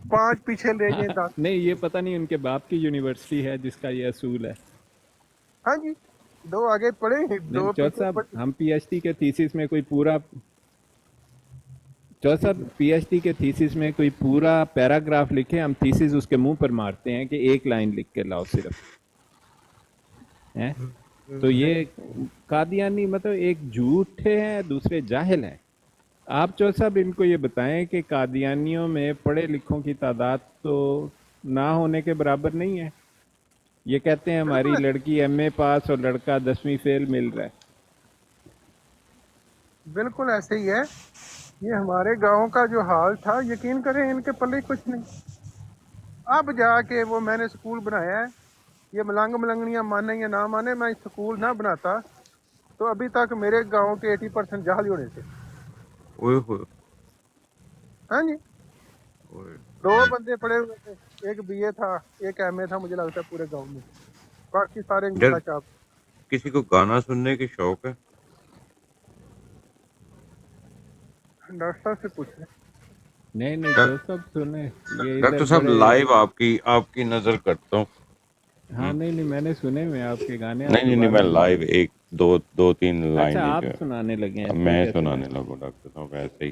5 पीछे ले जाए 10। नहीं, ये पता नहीं उनके बाप की यूनिवर्सिटी है जिसका ये असूल है। हाँ जी, 2 आगे पढ़े, नहीं 2 चौथ पीछे साहब, पढ़े। हम पीएचडी के थीसिस में कोई पूरा चौथ साहब पीएचडी के थीसिस में कोई पूरा पैराग्राफ लिखे, हम थीसिस उसके मुंह पर मारते हैं कि एक लाइन लिख के लाओ सिर्फ, हैं? तो ये कादियानी मतलब एक झूठे हैं, दूसरे जाहिल हैं। आप चौथ साहब इनको ये बताएं कि कादियानियों में पढ़े लिखों की तादाद तो ना होने के बराबर नहीं है। ये कहते हैं हमारी लड़की एमए पास और लड़का 10वीं फेल मिल रहा है। बिल्कुल ऐसे ही है। ये हमारे गांव का जो हाल था, यकीन करें इनके पल्ले कुछ नहीं। अब जाके वो मैंने स्कूल बनाया है। ये मलंग मलंगनियां माने या ना माने, मैं स्कूल ना बनाता तो अभी तक मेरे गांव के 80% जाल ही होने थे। ओए होए हाँ जी, ओए। 2 बंदे पड़े हुए थे, एक बीए था, एक एमए था, मुझे लगता है पूरे गांव में। बाकी सारे डर अंगूठा चाप। किसी को गाना सुनने की शौक है? डॉक्टर साहब से पूछ रहे। नहीं नहीं डा- चौथ साहब सुने, ये इधर डॉक्टर साहब बड़े। लाइव आपकी नजर करता हूँ। हाँ नहीं नहीं, मैंने सुने हुए हैं आपके गाने, आप नहीं नहीं नहीं, मैं दोबारा लाइव सुनाइए। एक दो तीन अच्छा, लाइनें आप जो सुनाने लगे हैं, अब ठीक मैं है सुनाने सुनाए। लगूँ डॉक्टर साहब ऐसे ही,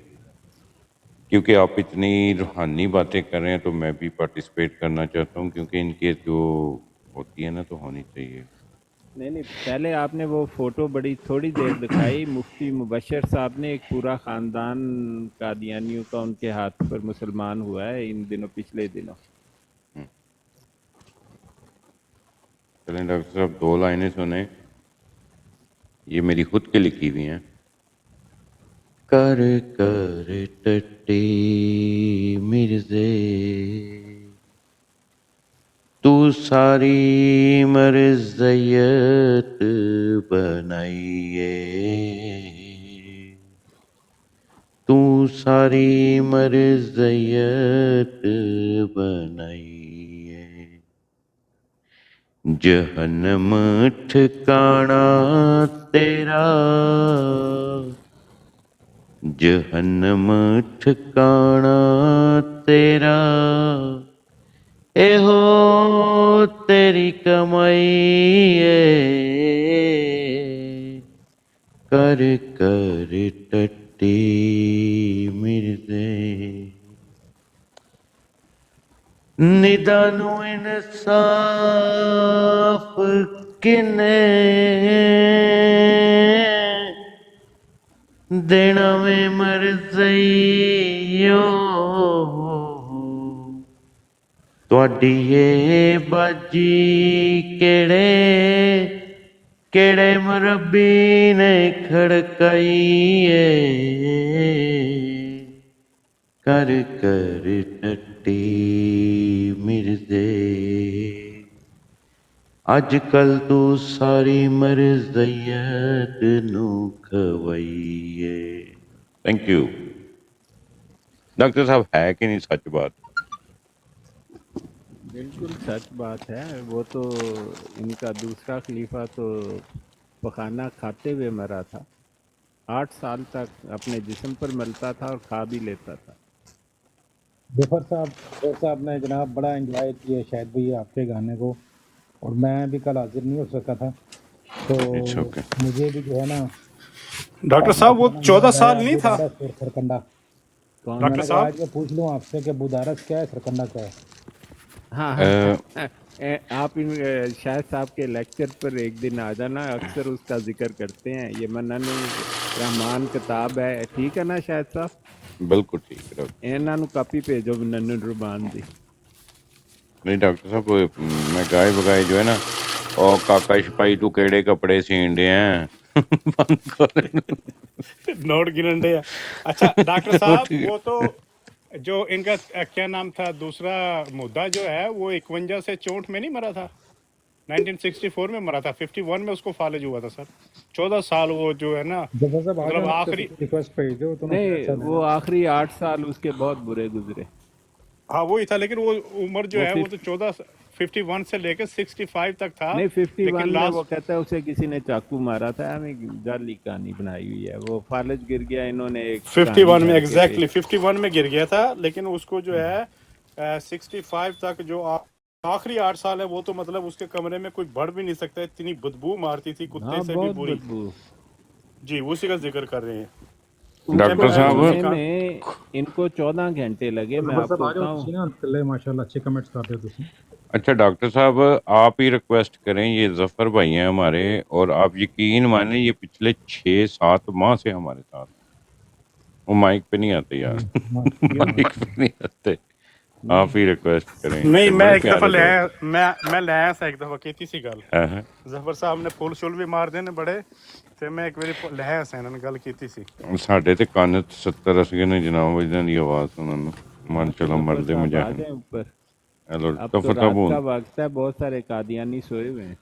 क्योंकि आप इतनी रूहानी बातें कर रहे हैं तो मैं भी पार्टिसिपेट करना चाहता हूँ, क्योंकि इनके जो होती है ना तो होनी चाहिए। नहीं नहीं, पहले आपने वो फोटो बड़ी थोड़ी देर दिखाई, मुफ्ती मुबशर साहब ने, एक पूरा खानदान कादियानियों का उनके हाथ पर मुसलमान हुआ है इन दिनों, पिछले दिनों। चलें डॉक्टर साहब 2 लाइनें सुने, ये मेरी खुद की लिखी हुई हैं। कर कर टट्टी मिर्जे तू सारी मर्ज़ियत बनाइए, तू सारी मर्ज़ियत बनाइए, जहन्नम ठिकाना तेरा, जहन्नम ठिकाना तेरा, एहो तेरी कमाई है, कर कर टट्टी मिर्जे निदानु इंसाफ किने देना में मरज़इयो, ਤੁਹਾਡੀ ਇਹ ਬਾਜੀ ਕਿਹੜੇ ਮਰਬੀ ਨੇ ਖੜਕਾਈ ਏ, ਕਰ ਕਰ ਟੱਟੀ ਮਿਰਜ਼ੇ ਅੱਜ ਕੱਲ ਤੂੰ ਸਾਰੀ ਮਰਜ਼ਈਅਤ ਨੂੰ ਖਵਾਈਏ। ਥੈਂਕ ਯੂ डॉक्टर साहब, है कि नहीं सच बात? बिल्कुल सच बात है। वो तो इनका दूसरा खलीफा तो पखाना खाते हुए मरा था, 8 साल तक अपने जिस्म पर मलता था और खा भी लेता था। जफर साहब ने जनाब बड़ा एंजॉय किया शायद भी आपके गाने को, और मैं भी कल हाजिर नहीं हो सका था, तो It's okay. मुझे भी जो है ना डॉक्टर साहब वो 14 साल नहीं था। सरकंडा कौन? डॉक्टर साहब आज मैं पूछ लूँ आपसे कि बुदारस क्या है, सरकंडा क्या है? हाँ हाँ आप इन शायद साहब के लेक्चर पर एक दिन आ जाना, अक्सर उसका जिक्र करते हैं। ये मनन रहमान किताब है, ठीक है ना शायद साहब? ਬਿਲਕੁਲ ਠੀਕ ਹੈ ਡਾਕਟਰ। ਇਹਨਾਂ ਨੂੰ ਕਾਪੀ ਭੇਜੋ ਨੰਨੂ ਰੁਬਾਨ ਦੀ। ਨਹੀਂ ਡਾਕਟਰ ਸਾਹਿਬ ਮੈਂ ਗਾਏ ਬਗਾਏ ਜੋ ਹੈ ਨਾ ਉਹ ਕਾਕਾ ਛਪਾਈ ਤੂੰ ਕਿਹੜੇ ਕੱਪੜੇ ਸੀਣ ਡਿਆ नोट गिनन डे। अच्छा डॉक्टर साहब वो तो जो इनका क्या नाम था दूसरा मुद्दा जो है वो 51 से चोट में नहीं मरा था, 1964 में मरा था, 51 में उसको फालिज हुआ था सर। 14 साल वो जो है ना मतलब आखिरी रिक्वेस्ट भेजो तो नहीं, वो आखिरी 8 साल उसके बहुत बुरे गुजरे। हाँ वही था, लेकिन वो उम्र जो है वो तो 51 से लेकर 65 तक था। नहीं 51 में लास्ट वो कहता है उसे किसी ने चाकू मारा था, हमें जाली कहानी बनाई हुई है। वो फालिज गिर गया, इन्होंने एक 51 में एग्जैक्टली 51 में गिर गया था, लेकिन उसको जो है 65 तक जो आखिरी 8 साल है वो तो मतलब उसके कमरे में कोई बढ़ भी नहीं सकता, इतनी बदबू मारती थी कुत्ते हाँ, से भी बहुत बुरी। बदबू। जी उसी का जिक्र कर रहे हैं। डॉक्टर साहब में इनको 14 घंटे लगे। मैं आपको बताऊं माशाल्लाह अच्छे कमेंट्स करते हो तुम। अच्छा डॉक्टर साहब आप ही रिक्वेस्ट करें, ये जफ़र भाई हैं हमारे, और आप यकीन माने ये पिछले 6-7 माह से हमारे साथ, वो माइक पे नहीं आते यार माइक पे नहीं आते, आप ही रिक्वेस्ट करें। नहीं मैं बड़े एक दफा प्यारे ले आया, लोग। मैं ले आया सा एक दफा कीती सी गल हाँ, हाँ। जफर साहब ने फुल शुल भी मार देने बड़े ਤੇ ਮੈਂ ਇੱਕ ਵਾਰੀ ਲੈ ਆਇਆ ਸੀ ਇਹਨਾਂ ਨਾਲ ਗੱਲ ਕੀਤੀ ਸੀ। ਸਾਡੇ ਤੇ ਕੰਨ 70 ਰਸੀਏ ਨੇ ਜਨਾਬ ਇਹਨਾਂ ਦੀ ਆਵਾਜ਼ ਸੁਣਨ ਨੂੰ ਮਨ ਚਲੋ ਮਰਦੇ ਮਜ਼ਾਕ। ऊपर हेलो अब तो जफ़र रात साहब का वक्त है, बहुत सारे कादियानी सोए हुए हैं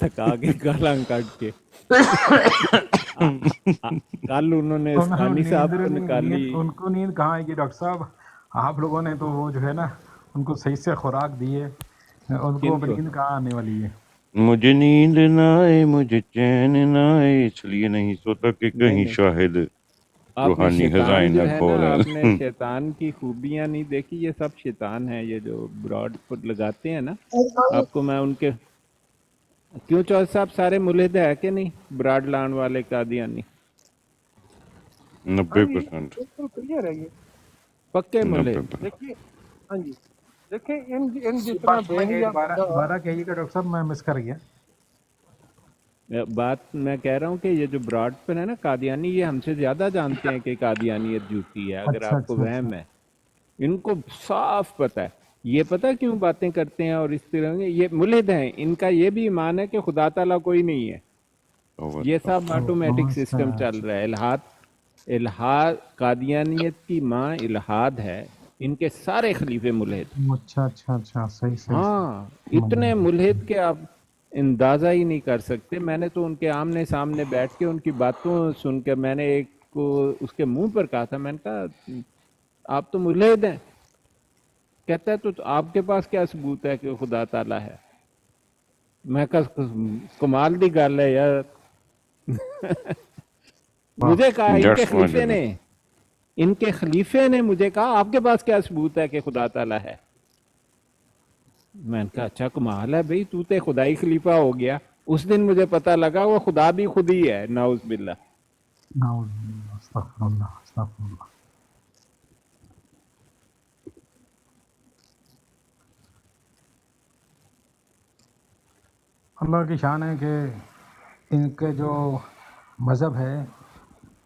थका के गालां काट के। कल उन्होंने स्थानी साहब को निकाली। उनको नींद कहाँ आएगी डॉक्टर साहब? आप लोगों ने तो वो जो है ना उनको सही से खुराक दी है, उनको नींद कहाँ आने वाली है? मुझे नींद ना आए, मुझे चैन ना आए, इसलिए नहीं सोता कि कहीं शाहिद रूहानी खजाइना खोल है। आपने शैतान की खूबियां नहीं देखी? ये सब शैतान है, ये जो ब्रॉड फुट लगाते हैं ना। आपको मैं उनके क्यों चौधरी साहब सारे मुल्हिद है कि नहीं? ब्रॉड लान वाले कादियानी 90% क्लियर है ये पक्के मुल्हिद। देखिए हाँ जी देखिए इन जितना दोबारा कहिएगा डॉक्टर साहब, मैं मिस कर गया। बात मैं कह रहा हूँ कि ये जो ब्रॉड पर है ना कादियानी, ये हमसे ज्यादा जानते हैं कि कादियानियत झूठी है। अगर अच्छा, आपको अच्छा, वहम है, इनको साफ पता है। ये पता है क्यों बातें करते हैं और इस तरह के? ये मुल्हिद हैं, इनका ये भी ईमान है कि खुदा ताला कोई नहीं है। ये सब ऑटोमेटिक सिस्टम चल रहा है। इल्हाद कादियानियत की माँ इल्हाद है, इनके सारे खलीफे मुल्हिद। अच्छा अच्छा अच्छा सही सही। हाँ इतने मुल्हिद के आप अंदाज़ा ही नहीं कर सकते। मैंने तो उनके आमने सामने बैठ के उनकी बातों सुन के मैंने एक को उसके मुंह पर कहा था, मैंने कहा आप तो मुल्हिद हैं। कहता है तो आपके पास क्या सबूत है कि खुदा ताला है? मैं कहा कमाल दी गल है यार मुझे कहा इनके खलीफे ने मुझे कहा आपके पास क्या सबूत है कि खुदा ताला है? मैंने कहा अच्छा कमाल है भाई, तू तो खुदाई खलीफा हो गया। उस दिन मुझे पता लगा वो खुदा भी खुद ही है। नाउज बिल्ला। अल्लाह की शान है कि इनके जो मज़हब है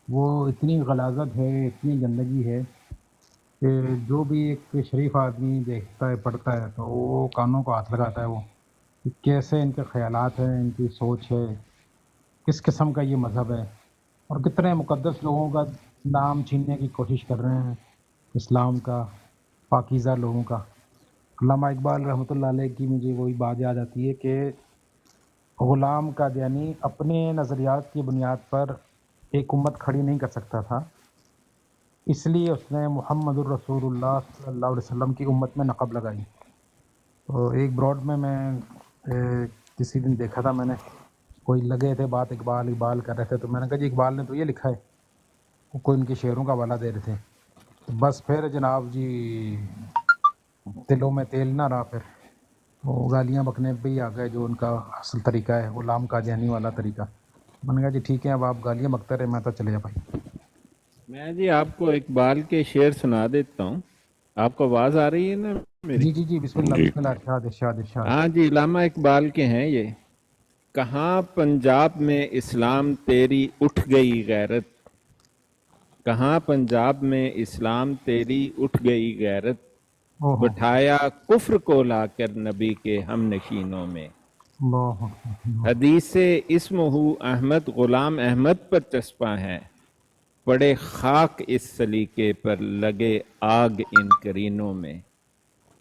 वो इतनी गलाजत है, इतनी गंदगी है कि जो भी एक शरीफ आदमी देखता है पढ़ता है तो वो कानों को हाथ लगाता है। वो कि कैसे इनके ख़यालात हैं, इनकी सोच है, किस किस्म का ये मज़हब है, और कितने मुक़द्दस लोगों का नाम छीनने की कोशिश कर रहे हैं, इस्लाम का, पाकीज़ा लोगों का। अल्लामा इकबाल रहमतुल्लाह अलैह की मुझे वही बात याद आती है कि ग़ुलाम कादियानी अपने नज़रियात की बुनियाद पर एक उम्मत खड़ी नहीं कर सकता था, इसलिए उसने मुहम्मदुर रसूलुल्लाह सल्लल्लाहु अलैहि वसल्लम की उम्मत में नक़ब लगाई। तो एक ब्रॉड में मैं किसी दिन देखा था, मैंने कोई लगे थे बात इकबाल इकबाल कर रहे थे, तो मैंने कहा जी इकबाल ने तो ये लिखा है, वो कोई उनके शेरों का हवाला दे रहे थे। तो बस फिर जनाब जी दिलों में तेल ना रहा, फिर वो गालियाँ बकने पे ही आ गए, जो उनका असल तरीका है ग़ुलाम कादियानी वाला तरीका। मैंने कहा जी ठीक है, अब आप गालियाँ बकते रहे, मैं तो चले जा भाई। मैं जी आपको इकबाल के शेर सुना देता हूँ। आपको आवाज आ रही है ना मेरी? जी जी जी, बिस्मिल्लाह जी बिस्मिल्लाह, इरशाद इरशाद इरशाद। हाँ जी, इलामा इकबाल के हैं ये। कहाँ पंजाब में इस्लाम तेरी उठ गई गैरत, कहाँ पंजाब में इस्लाम तेरी उठ गई गैरत, ओहो, बिठाया कुफ्र को लाकर नबी के हम नशीनों में। अल्लाह अकबर। हदीस इस्महू अहमद गुलाम अहमद पर चस्पा है, पड़े खाक इस सलीके पर लगे आग इन करीनों में।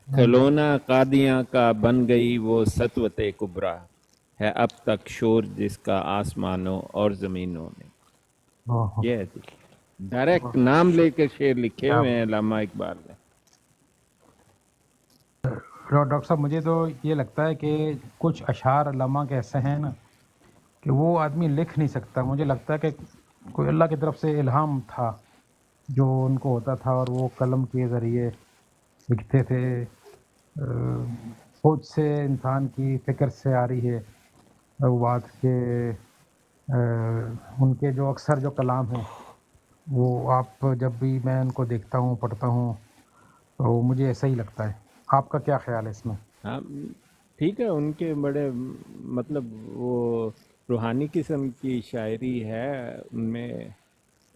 खिलौना कादियां का बन गई वो सतवते कुबरा, है अब तक शोर जिसका आसमानों और जमीनों में। ओहो, ये है जी, डायरेक्ट नाम लेकर शेर लिखे क्या हुए हैं अल्लामा इकबाल ने। डॉक्टर साहब, मुझे तो ये लगता है कि कुछ अशार अल्लामा के ऐसे हैं ना कि वो आदमी लिख नहीं सकता। मुझे लगता है कि कोई अल्लाह की तरफ से इल्हाम था जो उनको होता था, और वो कलम के ज़रिए लिखते थे। सोच से इंसान की फ़िक्र से आ रही है वो बात कि उनके जो अक्सर जो कलाम हैं वो आप जब भी मैं उनको देखता हूँ, पढ़ता हूँ, तो मुझे ऐसा ही लगता है। आपका क्या ख्याल है इसमें? हाँ ठीक है, उनके बड़े मतलब वो रूहानी किस्म की शायरी है उनमें,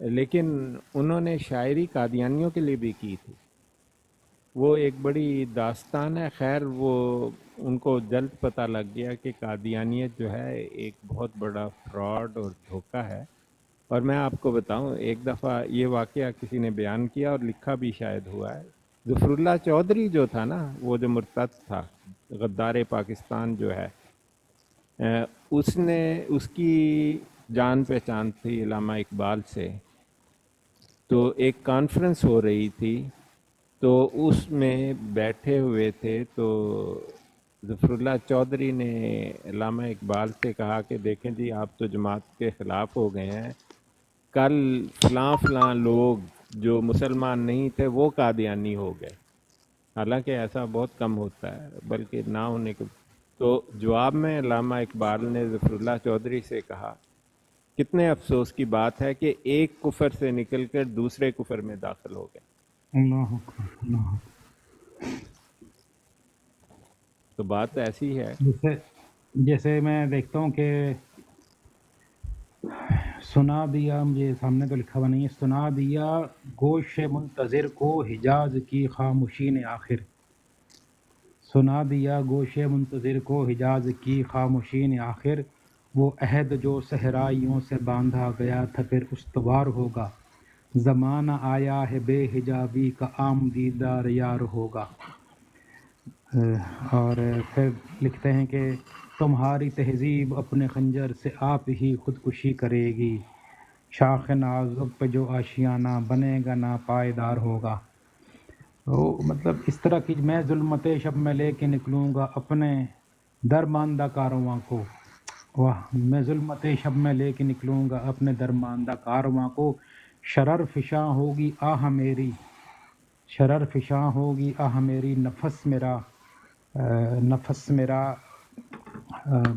लेकिन उन्होंने शायरी कादियानियों के लिए भी की थी। वो एक बड़ी दास्तान है। खैर वो उनको जल्द पता लग गया कि कादियानियत जो है एक बहुत बड़ा फ्रॉड और धोखा है। और मैं आपको बताऊं, एक दफ़ा ये वाक़या किसी ने बयान किया और लिखा भी शायद हुआ है। ज़फ़रुल्लाह चौधरी जो था ना, वो जो मुर्तद था, गद्दार पाकिस्तान जो है, उसने उसकी जान पहचान थी इलामा इकबाल से। तो एक कॉन्फ्रेंस हो रही थी, तो उसमें बैठे हुए थे, तो ज़फ़रुल्लाह चौधरी ने इलामा इकबाल से कहा कि देखें जी, आप तो जमात के ख़िलाफ़ हो गए हैं, कल फ़लाँ फ़लाँ लोग जो मुसलमान नहीं थे वो कादियानी हो गए। हालांकि ऐसा बहुत कम होता है, बल्कि ना होने के। तो जवाब में इलामा इकबाल ने ज़फ़रुल्लाह चौधरी से कहा, कितने अफसोस की बात है कि एक कुफर से निकलकर दूसरे कुफर में दाखिल हो गए। अल्लाह अकबर, अल्लाह अकबर। तो बात ऐसी है। जैसे जैसे मैं देखता हूँ कि सुना दिया, मुझे सामने तो लिखा हुआ नहीं है, सुना दिया गोश मुंतज़िर को हिजाज की खामोशी ने आखिर, सुना दिया गोश मुंतज़िर को हिजाज की खामोशी ने आखिर, वो अहद जो सहराइयों से बांधा गया था फिर उस्तवार होगा, ज़माना आया है बेहिजाबी का आम दीदार यार होगा। और फिर लिखते हैं कि तुम्हारी तहज़ीब अपने खंजर से आप ही खुदकुशी करेगी, शाख नाजुक पे जो आशियाना बनेगा ना पायदार होगा। तो मतलब इस तरह की, मैं जुल्मत शब में लेके निकलूँगा अपने दरमानदा कारवां को, वाह, मैं जुल्मत शब में लेके निकलूँगा अपने दरमानदा कारवां को, शरर फिशां होगी आह मेरी, शरर फिशां होगी आह मेरी, नफस मेरा नफस मेरा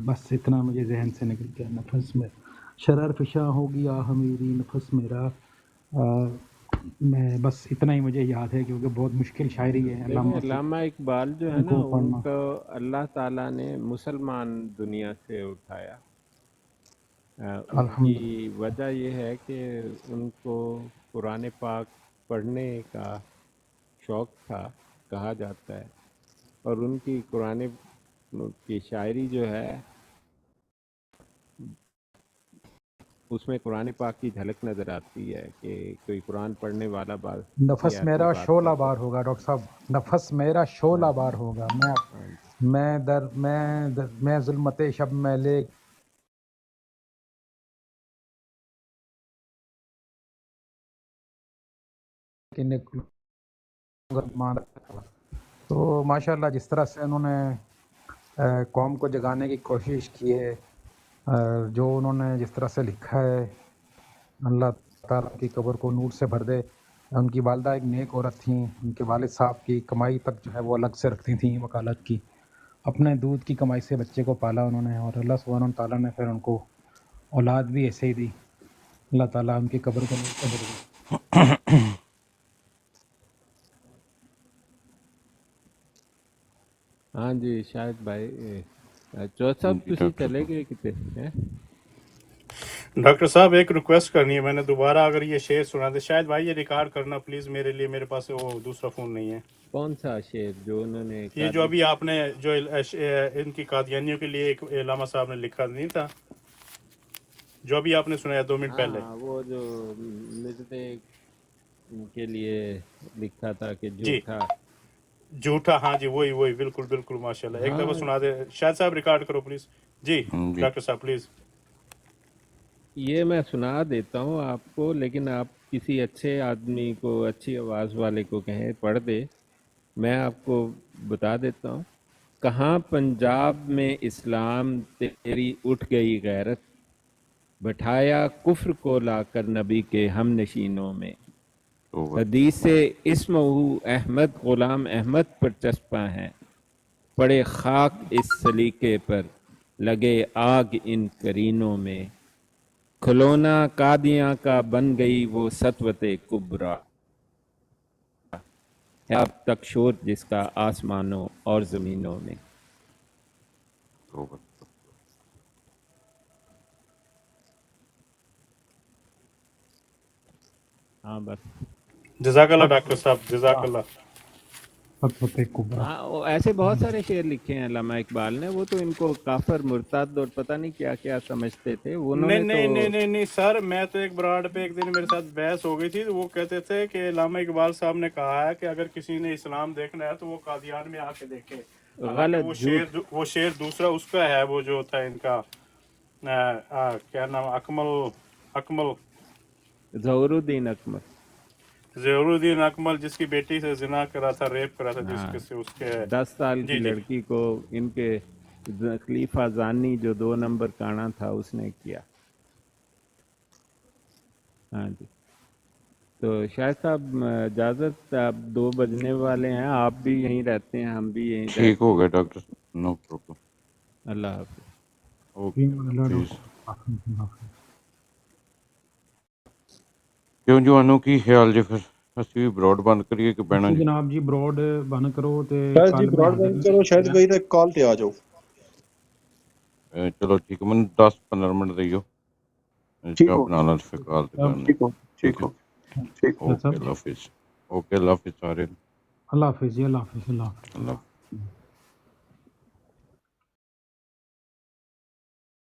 बस इतना मुझे जहन से निकल गया, नफस में शरर फिशां होगी आह मेरी, नफस मेरा। मैं बस इतना ही मुझे याद है, क्योंकि बहुत मुश्किल शायरी है देखिए, अल्लामा इकबाल जो है ना, उनको पढ़ना। उनको अल्लाह ताला ने मुसलमान दुनिया से उठाया। उनकी अल्हम्दुलिल्लाह। वजह यह है कि उनको कुरान पाक पढ़ने का शौक़ था, कहा जाता है। और उनकी कुरान की शायरी जो है, उसमें कुरान पाक की झलक नज़र आती है कि कोई कुरान पढ़ने वाला बात नफस ऐसी मेरा बात शोला कर बार होगा डॉक्टर साहब, नफस मेरा शोला बार होगा। हाँ जी। मैं जुल्मत शब में ले के निकलूंगा। तो माशाल्लाह जिस तरह से उन्होंने कौम को जगाने की कोशिश की है, जो उन्होंने जिस तरह से लिखा है, अल्लाह ताला की कब्र को नूर से भर दे। उनकी वालदा एक नेक औरत थी, उनके वालिद साहब की कमाई तक जो है वो अलग से रखती थी, वकालत की। अपने दूध की कमाई से बच्चे को पाला उन्होंने, और अल्लाह सुब्हानहू तआला ने फिर उनको औलाद भी ऐसे ही दी, अल्लाह ताला उनकी कब्र को नूर कब्र दे। हाँ जी शायद भाई चौथ साहब तुसी चले गए किते हैं? डॉक्टर साहब एक रिक्वेस्ट करनी है मैंने दोबारा, अगर ये शेर सुना दे शायद भाई, ये रिकॉर्ड करना प्लीज मेरे लिए, मेरे पास वो दूसरा फोन नहीं है। कौन सा शेर जो उन्होंने ये जो अभी आपने जो इनकी कादियानियों के लिए एक इलामा साहब ने लिखा नहीं था, जो अभी आपने सुनाया 2 मिनट पहले, हाँ वो जो मिर्ज़े के लिए लिखा था कि जी झूठा झूठा, हाँ जी वही वही, बिल्कुल बिल्कुल माशाल्लाह, एक दफा हाँ सुना दे शायद साहब, रिकॉर्ड करो प्लीज। जी डॉक्टर साहब प्लीज। ये मैं सुना देता हूँ आपको, लेकिन आप किसी अच्छे आदमी को, अच्छी आवाज़ वाले को कहें पढ़ दे। मैं आपको बता देता हूँ। कहाँ पंजाब में इस्लाम तेरी उठ गई गैरत, बैठाया कुफ्र को लाकर नबी के हम नशीनों में। हदीस से इस्महू अहमद गुलाम अहमद पर चस्पा है, पड़े खाक इस सलीके पर, लगे आग इन करीनों में। खिलौना कादियाँ का बन गई वो सतवते कुबरा, है अब तक शोर जिसका आसमानों और ज़मीनों में। हाँ बस जज़ाकल्लाह डॉक्टर साहब, जज़ाकल्लाह। हाँ वो ऐसे बहुत सारे शेर लिखे हैं अल्लामा इकबाल ने। वो तो इनको काफर मुर्ताद और पता नहीं क्या क्या समझते थे नहीं उन्होंने नहीं तो। नहीं नहीं नहीं सर, मैं तो एक ब्राड पे एक दिन मेरे साथ बहस हो गई थी, तो वो कहते थे कि अल्लामा इकबाल साहब ने कहा है कि अगर किसी ने इस्लाम देखना है तो वो कादियान में आके देखे। हालांकि गलत वो शेर दूसरा उसका है, वो जो था इनका क्या नाम, अकमल ज़हुरुद्दीन अकमल, ज़हुरुद्दीन अकमल, जिसकी बेटी से जिना करा था, रेप करा था, जिसके से उसके 10 साल की जी जी लड़की को इनके खलीफा जानी जो 2 नंबर काना था उसने किया। हाँ जी तो शायद साहब इजाज़त, आप 2 बजने वाले हैं, आप भी यहीं रहते हैं, हम भी यहीं ठीक हो गया डॉक्टर, नो प्रॉब्लम। अल्लाह हाफ़िज़। Okay please. क्यों जवानों की ख्याल जे फिर ਅਸੀਂ ਵੀ ਬਰੋਡ ਬੰਦ ਕਰੀਏ ਕਿ ਬਹਿਣਾ ਜੀ? जनाब जी ब्रॉड बंद करो ते शायद जी ब्रॉडबैंड करो, शायद भाई तो कॉल पे आ जाओ। ਚਲੋ ਠੀਕ ਹੈ, ਮੈਨੂੰ 10-15 ਮਿੰਟ ਦਿਓ, ਚਾਹ ਬਣਾ ਲਾਂ ਫਿਰ ਕਾਲ ਤੇ ਕਰਨਾ। ठीक हो ठीक हो ठीक हो। ਓਕੇ ਅੱਲਾ ਹਾਫਿਜ਼। ਓਕੇ ਅੱਲਾ ਹਾਫਿਜ਼ ਸਾਰਿਆਂ ਨੂੰ। अल्लाह हाफिज़ जी, अल्लाह हाफिज़, अल्लाह हाफिज़। ਅੱਲਾ ਹਾਫਿਜ਼।